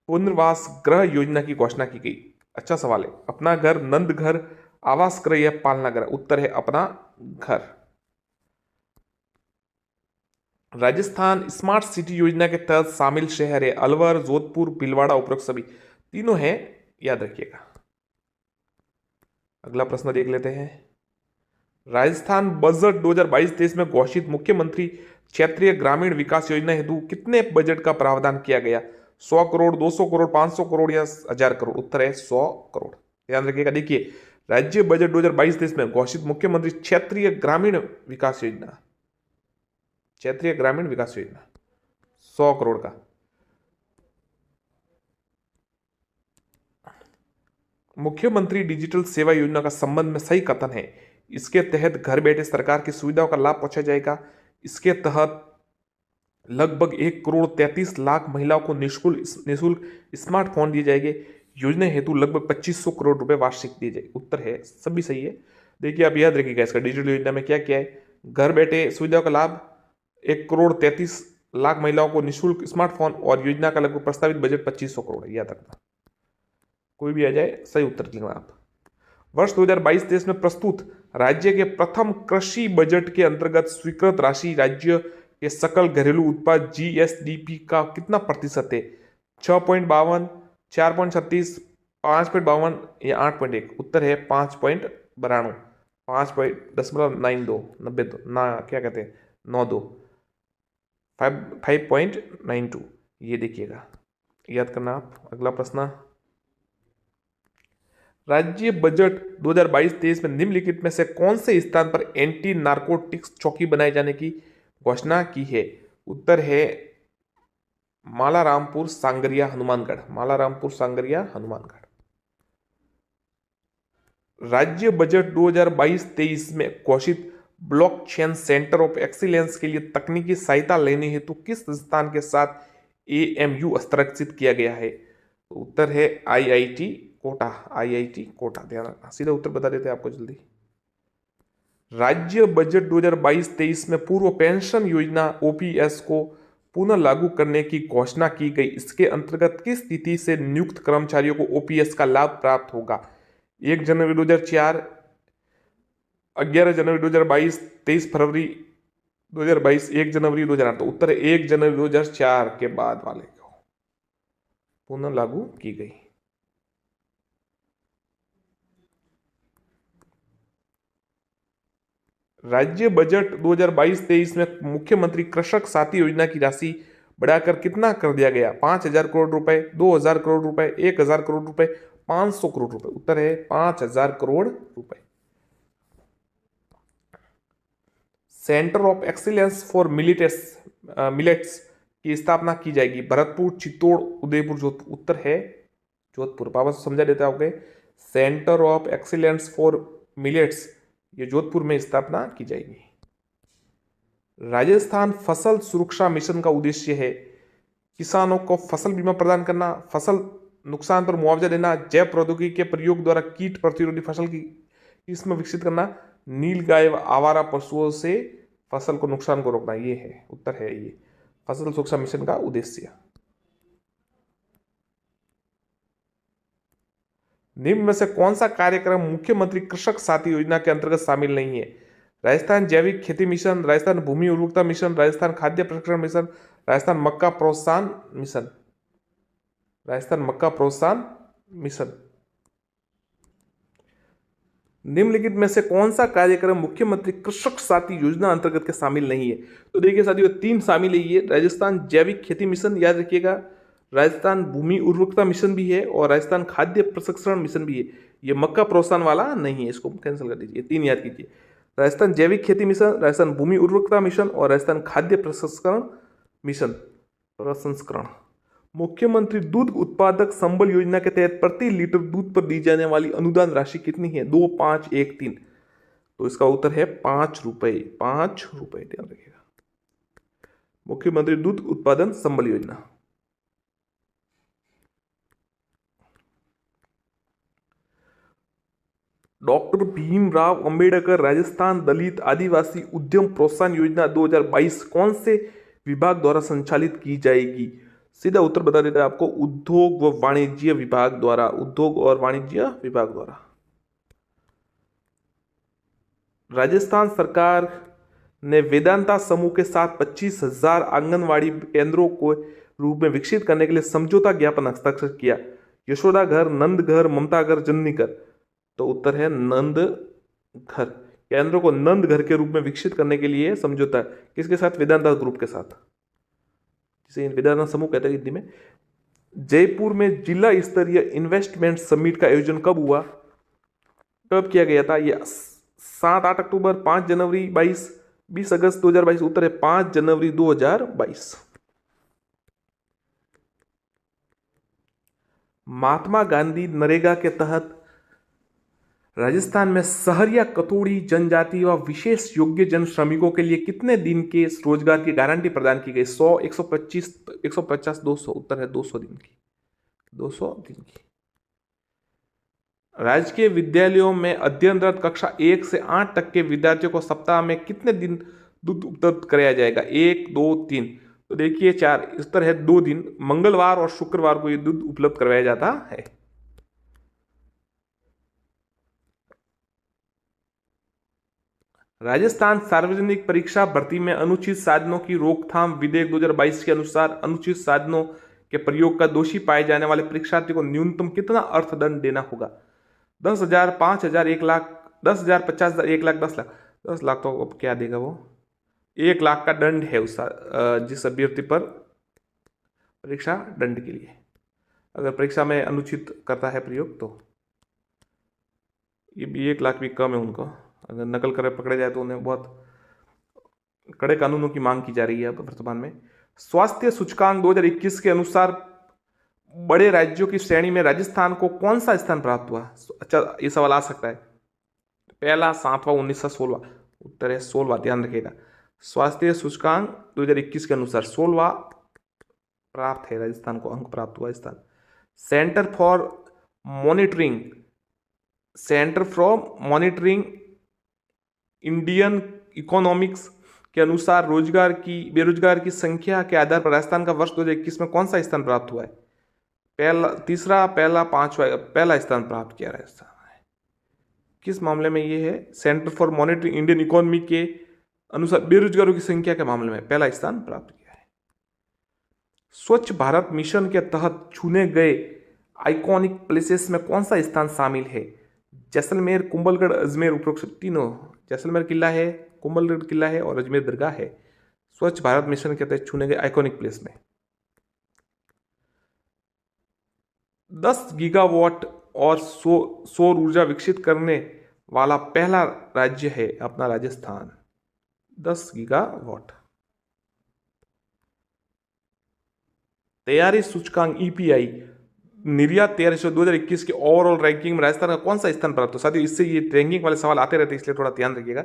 पुनर्वास गृह योजना की घोषणा की गई? अच्छा सवाल है। अपना घर, नंद घर, आवास गृह या पालना गृह? उत्तर है अपना घर। राजस्थान स्मार्ट सिटी योजना के तहत शामिल शहर है अलवर, जोधपुर, भीलवाड़ा, उपरोक्त सभी तीनों हैं, याद रखिएगा। अगला प्रश्न देख लेते हैं। राजस्थान बजट 2022-23 में घोषित मुख्यमंत्री क्षेत्रीय ग्रामीण विकास योजना हेतु कितने बजट का प्रावधान किया गया? 100 करोड़, 200 करोड़, 500 करोड़ या 1000 करोड़? उत्तर है 100 करोड़। ध्यान रखिएगा। देखिए, राज्य बजट 2022-23 में घोषित मुख्यमंत्री क्षेत्रीय ग्रामीण विकास योजना, क्षेत्रीय ग्रामीण विकास योजना 100 करोड़ का। मुख्यमंत्री डिजिटल सेवा योजना का संबंध में सही कथन है। इसके तहत घर बैठे सरकार की सुविधाओं का लाभ पहुंचाया जाएगा। इसके तहत लगभग 1,33,00,000 महिलाओं को निःशुल्क स्मार्टफोन दिए जाएंगे। योजना हेतु लगभग 2500 करोड़ रुपए वार्षिक दिए जाएंगे। उत्तर है सभी सही है। देखिए, आप याद रखिएगा इसका डिजिटल योजना में क्या क्या है। घर बैठे सुविधाओं का लाभ, 1,33,00,000 महिलाओं को निःशुल्क स्मार्टफोन, और योजना का लगभग प्रस्तावित बजट 2500 करोड़ है। याद रखना, कोई भी आ जाए सही उत्तर लिखना आप। वर्ष 2022-23 में प्रस्तुत राज्य के प्रथम कृषि बजट के अंतर्गत स्वीकृत राशि राज्य के सकल घरेलू उत्पाद जीएसडीपी का कितना प्रतिशत है? 6.52, 4.36, 5.52 या 8.1? उत्तर है 5.92, 5.92, 92 ना, क्या कहते हैं, 92, 5.92। ये देखिएगा, याद करना आप। अगला प्रश्न, राज्य बजट 2022-23 में निम्नलिखित में से कौन से स्थान पर एंटी नारकोटिक्स चौकी बनाए जाने की घोषणा की है? उत्तर है मालारामपुर, सांगरिया, हनुमानगढ़। मालारामपुर, सांगरिया, हनुमानगढ़। राज्य बजट 2022-23 में घोषित ब्लॉकचेन सेंटर ऑफ एक्सीलेंस के लिए तकनीकी सहायता लेने हेतु किस संस्थान के साथ एएमयू हस्ताक्षरित किया गया है? उत्तर है आईआईटी कोटा, आईआईटी कोटा। ध्यान रखना, सीधा उत्तर बता देते हैं आपको जल्दी। राज्य बजट 2022-23 में पूर्व पेंशन योजना ओपीएस को पुनः लागू करने की घोषणा की गई। इसके अंतर्गत किस तिथि से नियुक्त कर्मचारियों को ओपीएस का लाभ प्राप्त होगा? 1 जनवरी 2004, 11 जनवरी 2022, 23 फरवरी 2022, 1 जनवरी 2008? तो उत्तर है 1 जनवरी 2004 के बाद वाले को पुनः लागू की गई। राज्य बजट 2022-23 में मुख्यमंत्री कृषक साथी योजना की राशि बढ़ाकर कितना कर दिया गया? 5,000 करोड़ रुपए, 2,000 करोड़ रुपए, 1,000 करोड़ रुपए, 500 करोड़ रुपए। उत्तर है 5,000 करोड़ रुपए। Centre of excellence for millets की स्थापना की जाएगी? भरतपुर, चित्तौड़, उदयपुर, जोधपुर। उत्तर है जोधपुर। वापस समझा देता हूँ। Centre of excellence for millets ये जोधपुर में स्थापना की जाएगी। राजस्थान फसल सुरक्षा मिशन का उद्देश्य है किसानों को फसल बीमा प्रदान करना, फसल नुकसान पर मुआवजा देना, जैव प्रौद्योगिकी के प्रयोग द्वारा कीट प्रतिरोधी फसल की किस्म विकसित करना, नीलगाय व आवारा पशुओं से फसल को नुकसान को रोकना। ये है उत्तर है ये फसल सुरक्षा मिशन का उद्देश्य। निम्न में से कौन सा कार्यक्रम मुख्यमंत्री कृषक साथी योजना के अंतर्गत शामिल नहीं है? राजस्थान जैविक खेती मिशन, राजस्थान भूमि उर्वरता मिशन, राजस्थान खाद्य प्रसंस्करण मिशन, राजस्थान मक्का प्रोत्साहन मिशन। राजस्थान मक्का प्रोत्साहन मिशन। निम्नलिखित में से कौन सा कार्यक्रम मुख्यमंत्री कृषक साथी योजना अंतर्गत के शामिल नहीं है? तो देखिए साथियों, 3 शामिल है ये। राजस्थान जैविक खेती मिशन याद रखिएगा, राजस्थान भूमि उर्वरता मिशन भी है और राजस्थान खाद्य प्रसंस्करण मिशन भी है। ये मक्का प्रोत्साहन वाला नहीं है, इसको कैंसिल कर दीजिए। 3 याद कीजिए, राजस्थान जैविक खेती मिशन, राजस्थान भूमि उर्वरता मिशन और राजस्थान खाद्य प्रसंस्करण मिशन। मुख्यमंत्री दूध उत्पादक संबल योजना के तहत प्रति लीटर दूध पर दी जाने वाली अनुदान राशि कितनी है? 2, 5, 1, 3। तो इसका उत्तर है 5 रुपए। 5 रुपए ध्यान रखिएगा। मुख्यमंत्री दूध उत्पादन संबल योजना। डॉक्टर भीमराव अंबेडकर राजस्थान दलित आदिवासी उद्यम प्रोत्साहन योजना 2022 कौन से विभाग द्वारा संचालित की जाएगी? सीधा उत्तर बता देता है आपको, उद्योग व वाणिज्य विभाग द्वारा। उद्योग और वाणिज्य विभाग द्वारा। राजस्थान सरकार ने वेदांता समूह के साथ 25,000 आंगनवाड़ी केंद्रों को रूप में विकसित करने के लिए समझौता ज्ञापन हस्ताक्षर किया। यशोदा घर, नंद घर, ममता घर, जननी घर। तो उत्तर है नंद घर। केंद्रों को नंद घर के रूप में विकसित करने के लिए समझौता किसके साथ? वेदांता ग्रुप के साथ, जिसे वेदांता समूह कहते हैं हिंदी में। जयपुर में जिला स्तरीय इन्वेस्टमेंट समिट का आयोजन कब हुआ? कब किया गया था? ये 7-8 अक्टूबर, 5 जनवरी 22, 20 अगस्त 2022। उत्तर है 5 जनवरी 2022। महात्मा गांधी नरेगा के तहत राजस्थान में सहरिया कतोड़ी जनजाति व विशेष योग्य जन श्रमिकों के लिए कितने दिन के रोजगार की गारंटी प्रदान की गई? 100, 125, 150, 200। उत्तर है 200 दिन की। 200 दिन की। राजकीय विद्यालयों में अध्ययनरत कक्षा 1 से 8 तक के विद्यार्थियों को सप्ताह में कितने दिन दूध उपलब्ध कराया जाएगा? 1, 2, 3। तो देखिए 4। उत्तर है 2 दिन। मंगलवार और शुक्रवार को यह दूध उपलब्ध करवाया जाता है। राजस्थान सार्वजनिक परीक्षा भर्ती में अनुचित साधनों की रोकथाम विधेयक 2022 के अनुसार अनुचित साधनों के प्रयोग का दोषी पाए जाने वाले परीक्षार्थी को न्यूनतम कितना अर्थदंड देना होगा? 10,000, 5,000, 1 लाख, 10,000, 50,000, 1 लाख, 10 लाख। 10 लाख तो अब क्या देगा वो? 1 लाख का दंड है उस जिस अभ्यर्थी पर परीक्षा दंड के लिए, अगर परीक्षा में अनुचित करता है प्रयोग तो। ये भी 1 लाख भी कम है उनको। अगर नकल करे पकड़े जाए तो उन्हें बहुत कड़े कानूनों की मांग की जा रही है अब वर्तमान में। स्वास्थ्य सूचकांक 2021 के अनुसार बड़े राज्यों की श्रेणी में राजस्थान को कौन सा स्थान प्राप्त हुआ? अच्छा, ये सवाल आ सकता है। पहला, 7वां, 19वां, 16वां। उत्तर है 16वां। ध्यान रखिएगा, स्वास्थ्य सूचकांक 2021 के अनुसार 16वां प्राप्त है राजस्थान को, अंक प्राप्त हुआ स्थान। Centre for monitoring Indian economics के अनुसार बेरोजगार की संख्या के आधार पर राजस्थान का वर्ष 2021 में कौन सा स्थान प्राप्त हुआ है? तीसरा, पहला, 5वां। पहला स्थान प्राप्त किया राजस्थान है। किस मामले में ये है? Centre for monitoring Indian economy के अनुसार बेरोजगारों की संख्या के मामले में पहला स्थान प्राप्त किया है। स्वच्छ भारत मिशन के तहत चुने गए आइकॉनिक प्लेसेस में कौन सा स्थान शामिल है? जैसलमेर, कुंभलगढ़, अजमेर। उपरोक्त तीनों। जैसलमेर किला है, कुंभलगढ़ किला है और अजमेर दरगाह है। स्वच्छ भारत मिशन के तहत चुने गए आइकॉनिक प्लेस में। 10 गीगावाट और सौर ऊर्जा विकसित करने वाला पहला राज्य है अपना राजस्थान। 10 गीगावाट। तैयारी सूचकांक ईपीआई निर्यात तैयारी 2021 की ओवरऑल रैंकिंग में राजस्थान का कौन सा स्थान प्राप्त हो? साथियों, इससे ये रैंकिंग वाले सवाल आते रहते हैं, इसलिए थोड़ा ध्यान रखिएगा।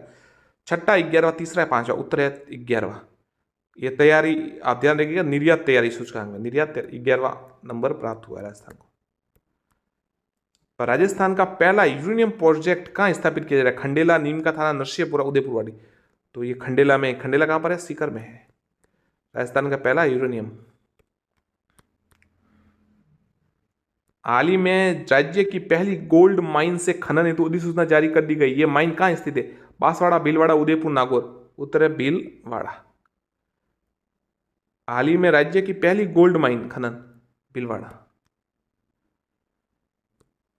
छठा, 11वां, तीसरा है, पांचवा? उत्तर है 11वां। ये तैयारी आप ध्यान रखिएगा, निर्यात तैयारी सूचकांक में निर्यात 11वां नंबर प्राप्त हुआ है राजस्थान को। पर राजस्थान का पहला यूरेनियम प्रोजेक्ट कहाँ स्थापित किया जा रहा है? खंडेला, नीम का थाना, नरसिंहपुरा, उदयपुरवाड़ी। तो ये खंडेला में, खंडेला कहाँ पर है? सीकर में है। राजस्थान का पहला यूरेनियम। हाल ही में राज्य की पहली गोल्ड माइन से खनन हेतु अधिसूचना जारी कर दी गई। ये माइन कहाँ स्थित है? बांसवाड़ा, भीलवाड़ा, उदयपुर, नागौर। उत्तर है भीलवाड़ा। हाल ही में राज्य की पहली गोल्ड माइन खनन भीलवाड़ा।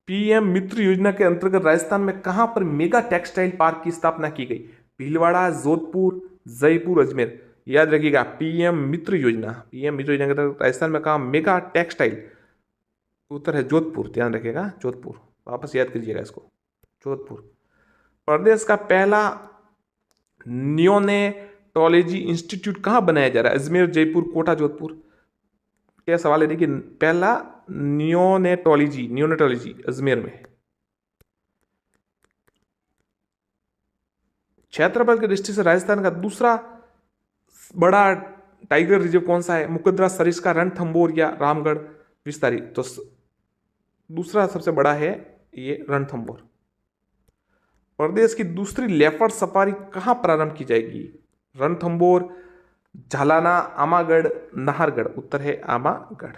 पीएम मित्र योजना के अंतर्गत राजस्थान में कहां पर मेगा टेक्सटाइल पार्क की स्थापना की गई? भीलवाड़ा, जोधपुर, जयपुर, अजमेर। याद रखिएगा, पीएम मित्र योजना, पीएम मित्र योजना के तहत राजस्थान में कहा मेगा टेक्सटाइल? उत्तर है जोधपुर। ध्यान रखिएगा, जोधपुर। वापस याद कीजिएगा इसको, जोधपुर। प्रदेश का पहला नियोनेटोलॉजी इंस्टीट्यूट कहां बनाया जा रहा है? अजमेर, जयपुर, कोटा, जोधपुर। क्या सवाल है? देखिए, पहला नियोनेटोलॉजी अजमेर में। क्षेत्रफल की दृष्टि से राजस्थान का दूसरा बड़ा टाइगर रिजर्व कौन सा है? मुकदरा, सरिस्का, रणथंभौर या रामगढ़ विस्तारी? तो दूसरा सबसे बड़ा है ये रणथंभौर। प्रदेश की दूसरी लेपर्ड सफारी कहां प्रारंभ की जाएगी? रणथंभौर, झालाना, आमागढ़, नाहरगढ़। उत्तर है आमागढ़।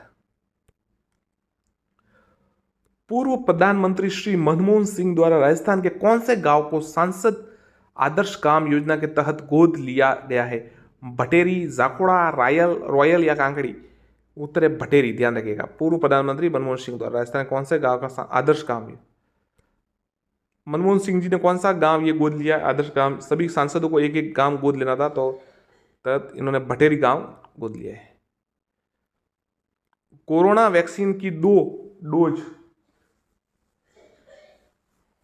पूर्व प्रधानमंत्री श्री मनमोहन सिंह द्वारा राजस्थान के कौन से गांव को सांसद आदर्श गांव योजना के तहत गोद लिया गया है? भटेरी, जाखोड़ा, रॉयल या कांकड़ी? उत्तर है भटेरी। ध्यान रखिएगा, पूर्व प्रधानमंत्री मनमोहन सिंह द्वारा राजस्थान कौन से गांव का आदर्श गांव है? मनमोहन सिंह जी ने कौन सा गांव ये गोद लिया? आदर्श गांव। सभी सांसदों को एक एक गांव गोद लेना था, तो तब इन्होंने भटेरी गांव गोद लिया है। कोरोना वैक्सीन की 2 डोज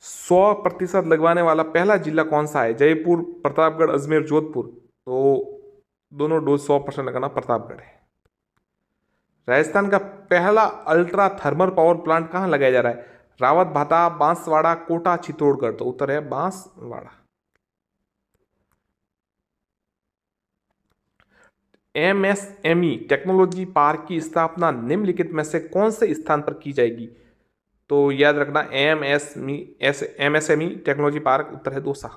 100% लगवाने वाला पहला जिला कौन सा है? जयपुर, प्रतापगढ़, अजमेर, जोधपुर। तो दोनों डोज 100% लगाना प्रतापगढ़ है। राजस्थान का पहला अल्ट्रा थर्मल पावर प्लांट कहां लगाया जा रहा है? रावत भाता, बांसवाड़ा, कोटा, चित्तौड़गढ़। तो उत्तर है बांसवाड़ा। एमएसएमई टेक्नोलॉजी पार्क की स्थापना निम्नलिखित में से कौन से स्थान पर की जाएगी? तो याद रखना, एमएसएमई टेक्नोलॉजी पार्क। उत्तर है दौसा।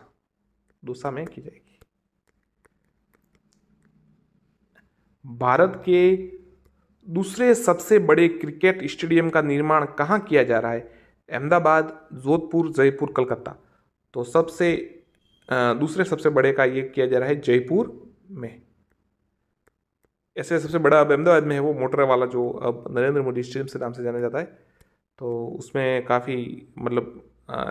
दौसा में की जाएगी। भारत के दूसरे सबसे बड़े क्रिकेट स्टेडियम का निर्माण कहां किया जा रहा है? अहमदाबाद, जोधपुर, जयपुर, कलकत्ता। तो दूसरे सबसे बड़े का ये किया जा रहा है जयपुर में। ऐसे सबसे बड़ा अब अहमदाबाद में है, वो मोटर वाला, जो अब नरेंद्र मोदी स्टेडियम से नाम से जाना जाता है। तो उसमें काफ़ी मतलब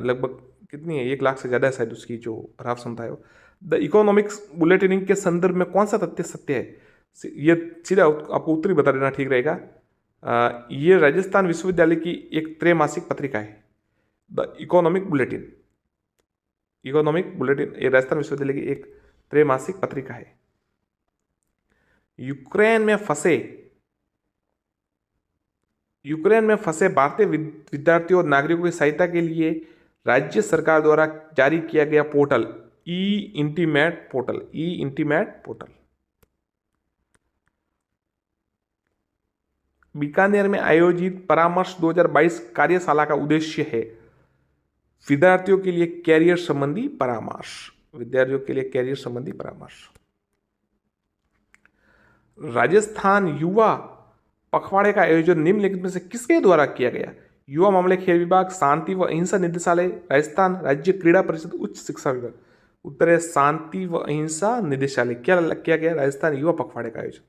लगभग कितनी है, 1 लाख से ज़्यादा है शायद उसकी जो भराव क्षमता है। द इकोनॉमिक्स बुलेटिनिंग के संदर्भ में कौन सा तथ्य सत्य है? ये सीधा आपको उत्तरी बता देना ठीक रहेगा। ये राजस्थान विश्वविद्यालय की एक त्रैमासिक पत्रिका है, the economic bulletin. Economic bulletin ये राजस्थान विश्वविद्यालय की एक त्रैमासिक पत्रिका है। यूक्रेन में फंसे भारतीय विद्यार्थियों और नागरिकों की सहायता के लिए राज्य सरकार द्वारा जारी किया गया portal e intimate portal. Bikaner में आयोजित परामर्श 2022 कार्यशाला का उद्देश्य है विद्यार्थियों के लिए कैरियर संबंधी परामर्श। राजस्थान युवा पखवाड़े का आयोजन निम्नलिखित में से किसके द्वारा किया गया? युवा मामले, खेल विभाग, शांति व अहिंसा निदेशालय, राजस्थान राज्य क्रीड़ा परिषद, उच्च शिक्षा विभाग। उत्तर है शांति व अहिंसा निदेशालय। क्या किया गया? राजस्थान युवा पखवाड़े का आयोजन।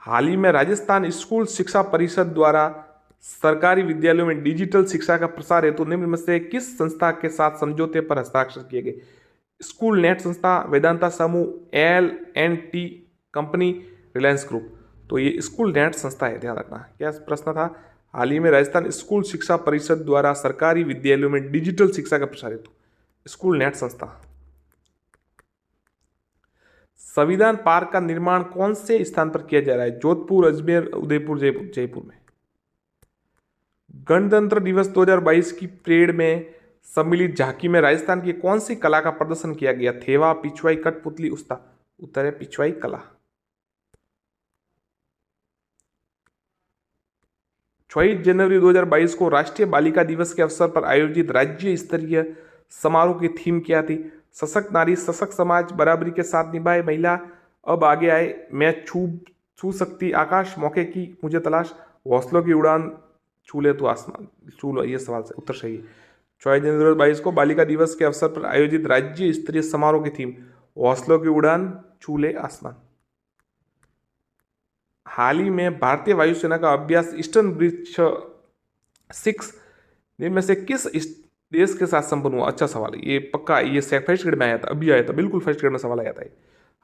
हाल ही में राजस्थान स्कूल शिक्षा परिषद द्वारा सरकारी विद्यालयों में डिजिटल शिक्षा का प्रसार हेतु निम्न में से किस संस्था के साथ समझौते पर हस्ताक्षर किए गए? स्कूल नेट संस्था, वेदांता समूह, L&T कंपनी, रिलायंस ग्रुप। तो ये स्कूल नेट संस्था है, ध्यान रखना। क्या प्रश्न था? हाल ही में राजस्थान स्कूल शिक्षा परिषद द्वारा सरकारी विद्यालयों में डिजिटल शिक्षा का प्रसार हेतु स्कूल नेट संस्था। संविधान पार्क का निर्माण कौन से स्थान पर किया जा रहा है? जोधपुर, अजमेर, उदयपुर, जयपुर में। गणतंत्र दिवस 2022 की परेड में सम्मिलित झांकी में राजस्थान की कौन सी कला का प्रदर्शन किया गया? थेवा, पिछवाई, कठपुतली, उस्ता। उत्तर है पिछवाई कला। 26 जनवरी 2022 को राष्ट्रीय बालिका दिवस के अवसर पर आयोजित राज्य स्तरीय समारोह की थीम क्या थी? सशक्त नारी, सशक्त समाज, बराबरी के साथ निभाए महिला, अब आगे आए, मैं छू सकती आकाश, मौके की मुझे तलाश, हौसलों की उड़ान, छू ले तो आसमान। छू लो, ये सवाल से उत्तर सही है। 24 जनवरी 2022 को बालिका दिवस के अवसर पर आयोजित राज्य स्तरीय समारोह की थीम हौसलों की उड़ान, छू ले आसमान। हाल ही में भारतीय वायुसेना का अभ्यास ईस्टर्न ब्रिज 6 में से किस देश के साथ संपन्न हुआ? अच्छा सवाल है ये, पक्का ये फर्स्ट ग्रेड में आया था, अभी आया था, बिल्कुल फर्स्ट ग्रेड में सवाल आया था।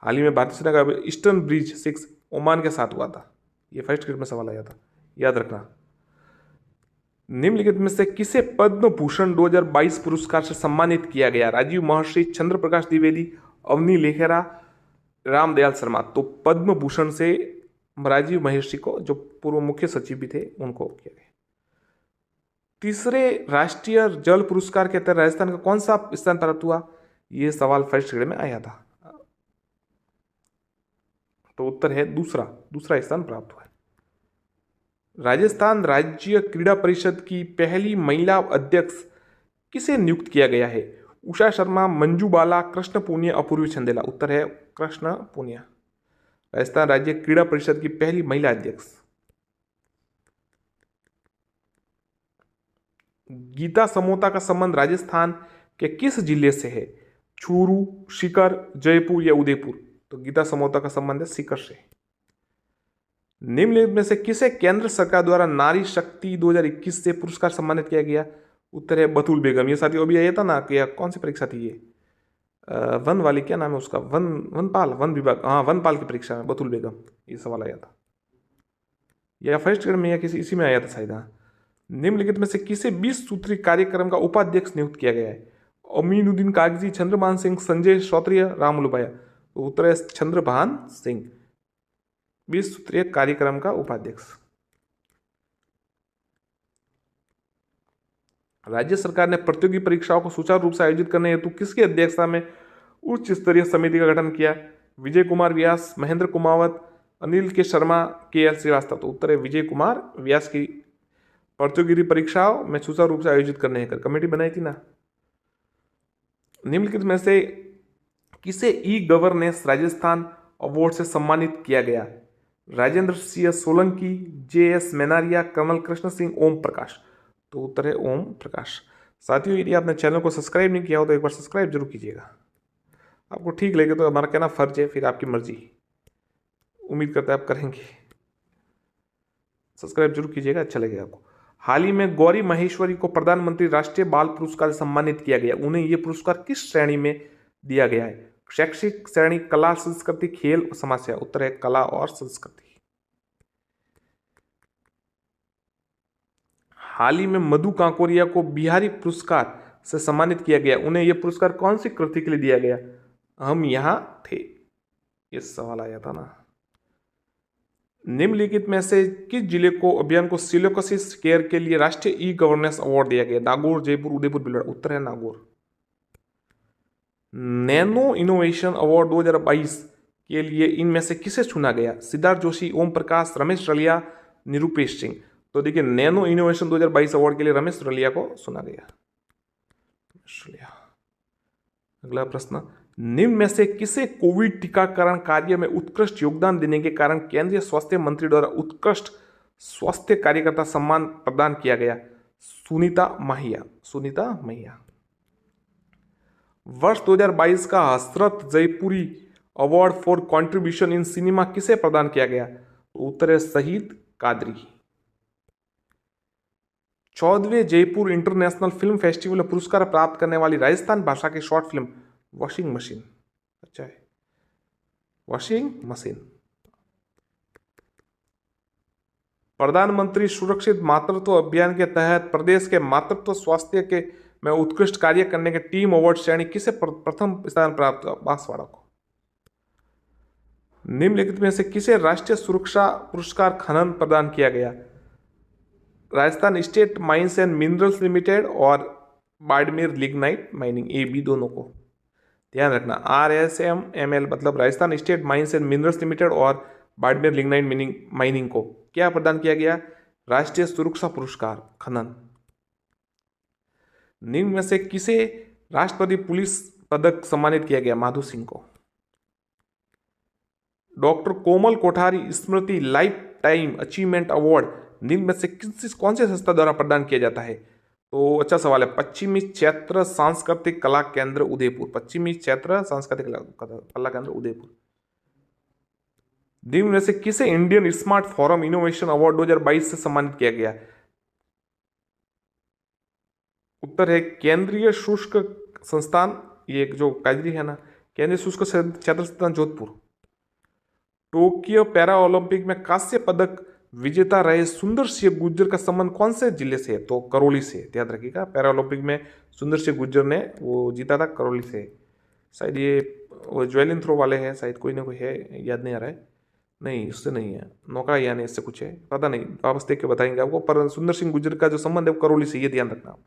हाल ही में भारतीय सेना का ईस्टर्न ब्रिज 6 ओमान के साथ हुआ था, ये फर्स्ट ग्रेड में सवाल आया था, याद रखना। निम्नलिखित में से किसे पद्म भूषण 2022 पुरस्कार से सम्मानित किया गया? राजीव महर्षि, चंद्र प्रकाश द्विवेदी, अवनी लेखेरा, रामदयाल शर्मा। तो पद्म भूषण से राजीव महर्षि को, जो पूर्व मुख्य सचिव भी थे, उनको किया गया। तीसरे राष्ट्रीय जल पुरस्कार के तहत राजस्थान का कौन सा स्थान प्राप्त हुआ? यह सवाल फर्स्ट ग्रेड में आया था, तो उत्तर है दूसरा स्थान प्राप्त हुआ है। राजस्थान राज्य क्रीड़ा परिषद की पहली महिला अध्यक्ष किसे नियुक्त किया गया है? उषा शर्मा, मंजू बाला, कृष्ण पूनिया, अपूर्वी चंदेला। उत्तर है कृष्ण पूनिया। राजस्थान राज्य क्रीड़ा परिषद की पहली महिला अध्यक्ष। गीता समोता का संबंध राजस्थान के किस जिले से है? चूरू, सीकर, जयपुर या उदयपुर। तो गीता समोता का संबंध है सीकर से। निम्नलिखित में से किसे केंद्र सरकार द्वारा नारी शक्ति 2021 से पुरस्कार सम्मानित किया गया? उत्तर है बतूल बेगम। ये साथियों अभी आया था ना कि कौन सी परीक्षा थी ये, वन वाली, क्या नाम है उसका, वन विभाग, हाँ वनपाल की परीक्षा में बतूल बेगम, ये सवाल आया था, या फर्स्ट ग्रेड में या किसी इसी में आया था शायद। हाँ, निम्नलिखित में से किसे 20 सूत्री कार्यक्रम का उपाध्यक्ष नियुक्त किया गया है? अमीनुद्दीन कागजी, चंद्रभान सिंह, संजय श्रोत्रिय, राम उलुबाया। तो उत्तर है चंद्रभान सिंह, 20 सूत्रीय कार्यक्रम का उपाध्यक्ष। राज्य सरकार ने प्रतियोगी परीक्षाओं को सुचारू रूप से आयोजित करने हेतु किसकी अध्यक्षता में उच्च स्तरीय समिति का गठन किया? विजय कुमार व्यास, महेंद्र कुमावत, अनिल के शर्मा, KL श्रीवास्तव। तो उत्तर है विजय कुमार व्यास की प्रतियोगी परीक्षाओं में सुचारू रूप से आयोजित करने हेतु कमेटी बनाई थी ना। निम्नलिखित में से किसे ई गवर्नेंस राजस्थान अवार्ड से सम्मानित किया गया? राजेंद्र सिंह सोलंकी, JS मैनारिया, कमल कृष्ण सिंह, ओम प्रकाश। तो उत्तर है ओम प्रकाश। साथियों यदि आपने चैनल को सब्सक्राइब नहीं किया हो तो एक बार सब्सक्राइब जरूर कीजिएगा। आपको ठीक लगे तो हमारा कहना फर्ज है, फिर आपकी मर्जी, उम्मीद करते हैं आप करेंगे। सब्सक्राइब जरूर कीजिएगा, अच्छा लगेगा आपको। हाल ही में गौरी महेश्वरी को प्रधानमंत्री राष्ट्रीय बाल पुरस्कार से सम्मानित किया गया। उन्हें यह पुरस्कार किस श्रेणी में दिया गया है? शैक्षिक श्रेणी, कला, संस्कृति, खेल और समाज सेवा। उत्तर है कला और संस्कृति। हाल ही में मधु कांकोरिया को बिहारी पुरस्कार से सम्मानित किया गया। उन्हें यह पुरस्कार कौन सी कृति के लिए दिया गया? हम यहां थे, ये सवाल आया था ना। निम्नलिखित में से किस जिले को अभियान को सिलोकसिस केयर के लिए राष्ट्रीय ई गवर्नेंस अवार्ड दिया गया? नागौर, जयपुर, उदयपुर, भीलवाड़ा। उत्तर है नागौर। नैनो इनोवेशन अवार्ड 2022 के लिए इनमें से किसे चुना गया? सिद्धार्थ जोशी, ओम प्रकाश, रमेश रलिया, निरूपेश सिंह। तो देखिए नैनो इनोवेशन 2022 अवार्ड के लिए रमेश रलिया को चुना गया। अगला प्रश्न, निम्न में से किसे कोविड टीकाकरण कार्य में उत्कृष्ट योगदान देने के कारण केंद्रीय स्वास्थ्य मंत्री द्वारा उत्कृष्ट स्वास्थ्य कार्यकर्ता सम्मान प्रदान किया गया? सुनीता महिया। वर्ष 2022 का Hasrat Jaipuri award for contribution in cinema किसे प्रदान किया गया? उत्तर है शहीद कादरी। 14वें जयपुर इंटरनेशनल फिल्म फेस्टिवल में पुरस्कार प्राप्त करने वाली राजस्थान भाषा की शॉर्ट फिल्म वॉशिंग मशीन, अच्छा है, वॉशिंग मशीन। प्रधानमंत्री सुरक्षित मातृत्व अभियान के तहत प्रदेश के मातृत्व स्वास्थ्य के में उत्कृष्ट कार्य करने के टीम अवार्ड श्रेणी किसे प्रथम स्थान प्राप्त हुआ? बांसवाड़ा को। निम्नलिखित में से किसे राष्ट्रीय सुरक्षा पुरस्कार खनन प्रदान किया गया? Rajasthan state mines and minerals limited और Barmer lignite mining, A B दोनों को ध्यान रखना। RSMML मतलब Rajasthan state mines and minerals limited और बाड़मेर लिग्नाइट माइनिंग को क्या प्रदान किया गया? राष्ट्रीय सुरक्षा पुरस्कार खनन। निम्न में से किसे राष्ट्रपति पुलिस पदक सम्मानित किया गया? माधो सिंह को। डॉक्टर कोमल कोठारी स्मृति लाइफ टाइम अचीवमेंट अवार्ड निम्न में से कौन से संस्था द्वारा प्रदान किया जाता है? तो अच्छा सवाल है, पश्चिमी क्षेत्र सांस्कृतिक कला केंद्र उदयपुर, पश्चिमी क्षेत्र सांस्कृतिक कला केंद्र उदयपुर। निम्न में से किसे Indian smart forum innovation award 2022 से सम्मानित किया गया? उत्तर है केंद्रीय शुष्क संस्थान, ये जो काजरी है ना, केंद्रीय शुष्क क्षेत्र संस्थान जोधपुर। टोक्यो पैरा ओलंपिक में कांस्य पदक विजेता रहे सुंदर सिंह गुर्जर का संबंध कौन से जिले से है? तो करौली से, ध्यान रखिएगा। पैरा ओलंपिक में सुंदर सिंह गुर्जर ने वो जीता था करौली से। शायद ये वो ज्वेलिन थ्रो वाले हैं, शायद कोई ना कोई है, याद नहीं आ रहा है। नहीं, उससे नहीं है, नौकायान इससे कुछ है, पता नहीं, वापस देख के बताएंगे आपको। पर सुंदर सिंह गुर्जर का जो संबंध है वो करौली से, ये ध्यान रखना।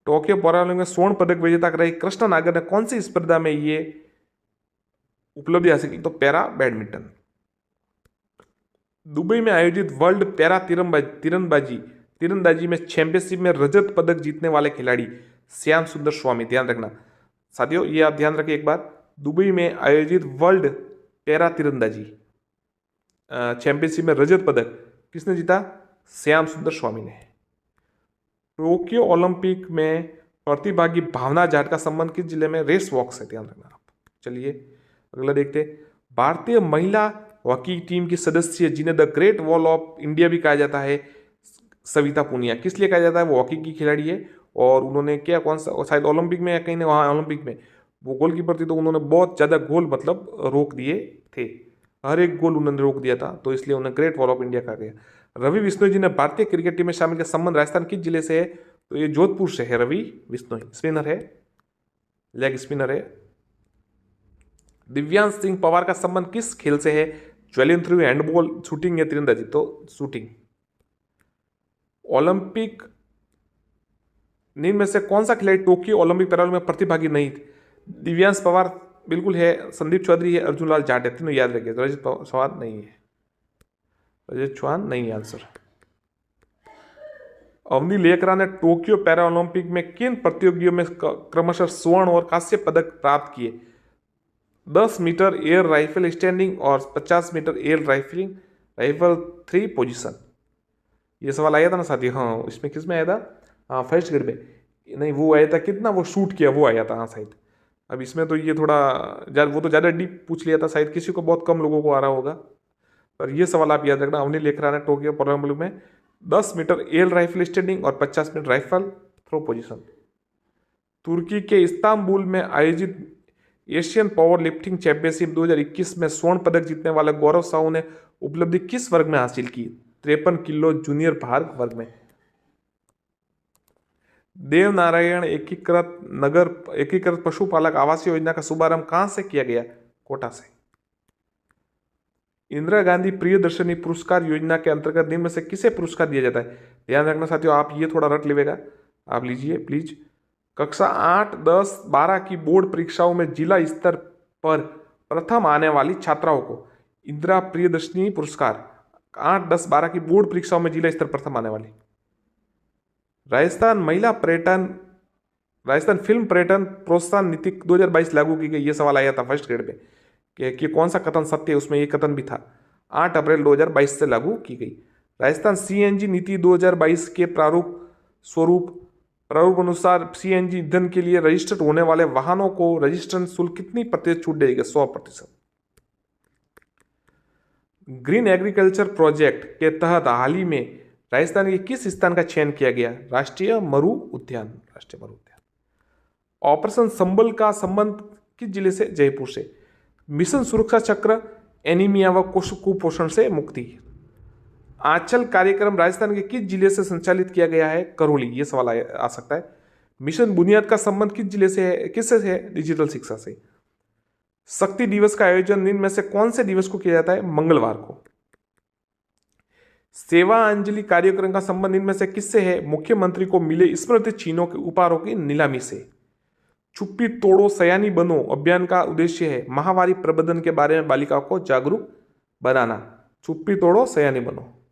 टोक्यो पैरालंपिक में स्वर्ण पदक विजेता रहे कृष्ण नागर ने कौन सी स्पर्धा में ये उपलब्धि हासिल की? तो पैरा बैडमिंटन। दुबई में आयोजित वर्ल्ड पैरा तीरंदाजी में चैंपियनशिप में रजत पदक जीतने वाले खिलाड़ी श्याम सुंदर स्वामी, ध्यान रखना साथियों, ये आप ध्यान रखिए एक बार। दुबई में आयोजित वर्ल्ड पैरा तीरंदाजी चैंपियनशिप में रजत पदक किसने जीता? श्याम सुंदर स्वामी ने। टोक्यो ओलंपिक में प्रतिभागी भावना जाट का संबंध किस जिले में? रेस वॉक से, ध्यान रखना आप। चलिए अगला देखते। भारतीय महिला हॉकी टीम की सदस्य जिन्हें the great wall of India भी कहा जाता है, सविता पुनिया, किस लिए कहा जाता है? वो हॉकी की खिलाड़ी है और उन्होंने क्या, कौन सा, शायद ओलंपिक में या कहीं ने, वहाँ ओलंपिक में वो गोलकीपर थी, तो उन्होंने बहुत ज़्यादा गोल मतलब रोक दिए थे, हर एक गोल उन्होंने रोक दिया था, तो इसलिए उन्हें ग्रेट वॉल ऑफ इंडिया कहा गया। रवि बिश्नोई जी ने भारतीय क्रिकेट टीम में शामिल का संबंध राजस्थान किस जिले से है? तो ये जोधपुर से है। रवि बिश्नोई स्पिनर है, लेग स्पिनर है। दिव्यांश सिंह पवार का संबंध किस खेल से है? ज्वेलिन थ्रो, हैंडबॉल, शूटिंग या तीरंदाजी? तो शूटिंग। ओलंपिक निम्न में से कौन सा खिलाड़ी टोक्यो ओलंपिक पैरालंपिक में प्रतिभागी नहीं थे? दिव्यांश पवार बिल्कुल है, संदीप चौधरी है, अर्जुन लाल जाट है, तीनों याद रखिए। रजत चौहान नहीं है, रजत चौहान नहीं है आंसर। अवनी लेकरा ने टोक्यो पैरा ओलंपिक में किन प्रतियोगियों में क्रमशः स्वर्ण और कांस्य पदक प्राप्त किए? 10 मीटर एयर राइफल स्टैंडिंग और 50 मीटर एयर राइफल 3 पोजीशन। ये सवाल आया था ना साथी, हाँ इसमें किस में आया था? हाँ फर्स्ट ग्रेड में नहीं, वो आया था कितना वो शूट किया, वो आया था हाँ शायद। अब इसमें तो ये थोड़ा वो तो ज़्यादा डीप पूछ लिया था, शायद किसी को, बहुत कम लोगों को आ रहा होगा, पर ये सवाल आप याद रखना। अवनी लेकरा ने टोक्यो पैरालंपिक में 10 मीटर एयर राइफल स्टैंडिंग और 50 मीटर राइफल थ्रो पोजीशन। तुर्की के इस्तांबुल में आयोजित एशियन पावर लिफ्टिंग चैंपियनशिप 2021 में स्वर्ण पदक जीतने वाले गौरव साहू ने उपलब्धि किस वर्ग में हासिल की? 53 किलो जूनियर भार वर्ग में। देवनारायण एकीकृत पशुपालक आवास योजना का शुभारंभ कहां से किया गया? कोटा से। इंदिरा गांधी प्रियदर्शनी पुरस्कार योजना के अंतर्गत निम्न में से किसे पुरस्कार दिया जाता है? ध्यान रखना साथियों, आप ये थोड़ा रट लेगा, आप लीजिए प्लीज। कक्षा 8, 10, 12 की बोर्ड परीक्षाओं में जिला स्तर पर प्रथम आने वाली छात्राओं को इंदिरा प्रियदर्शनी पुरस्कार, 8, 10, 12 की बोर्ड परीक्षाओं में जिला स्तर प्रथम आने वाली। राजस्थान फिल्म पर्यटन प्रोत्साहन नीति 2022 लागू की गई, ये सवाल आया था फर्स्ट ग्रेड में कि कौन सा कथन सत्य है, उसमें ये कथन भी था। 8 अप्रैल 2022 से लागू की गई। राजस्थान CNG नीति 2022 के प्रारूप अनुसार CNG ईंधन के लिए रजिस्टर्ड होने वाले वाहनों को रजिस्ट्रेशन शुल्क कितनी प्रतिशत छूट देगी? 100%। ग्रीन एग्रीकल्चर प्रोजेक्ट के तहत हाल ही में राजस्थान के किस स्थान का चयन किया गया? राष्ट्रीय मरु उद्यान। ऑपरेशन संबल का संबंध किस जिले से? जयपुर से। मिशन सुरक्षा चक्र एनीमिया व कुपोषण से मुक्ति। आंचल कार्यक्रम राजस्थान के किस जिले से संचालित किया गया है? करौली। ये सवाल आ सकता है। मिशन बुनियाद का संबंध किस जिले से है? किससे है? डिजिटल शिक्षा से। शक्ति दिवस का आयोजन निम्न में से कौन से दिवस को किया जाता है? मंगलवार को। सेवा अंजलि कार्यक्रम का संबंध निम्न में से किससे है? मुख्यमंत्री को मिले स्मृति चिन्हों के उपहारों की नीलामी से। चुप्पी तोड़ो सयानी बनो अभियान का उद्देश्य है माहवारी प्रबंधन के बारे में बालिकाओं को जागरूक बनाना। चुप्पी तोड़ो सयानी बनो।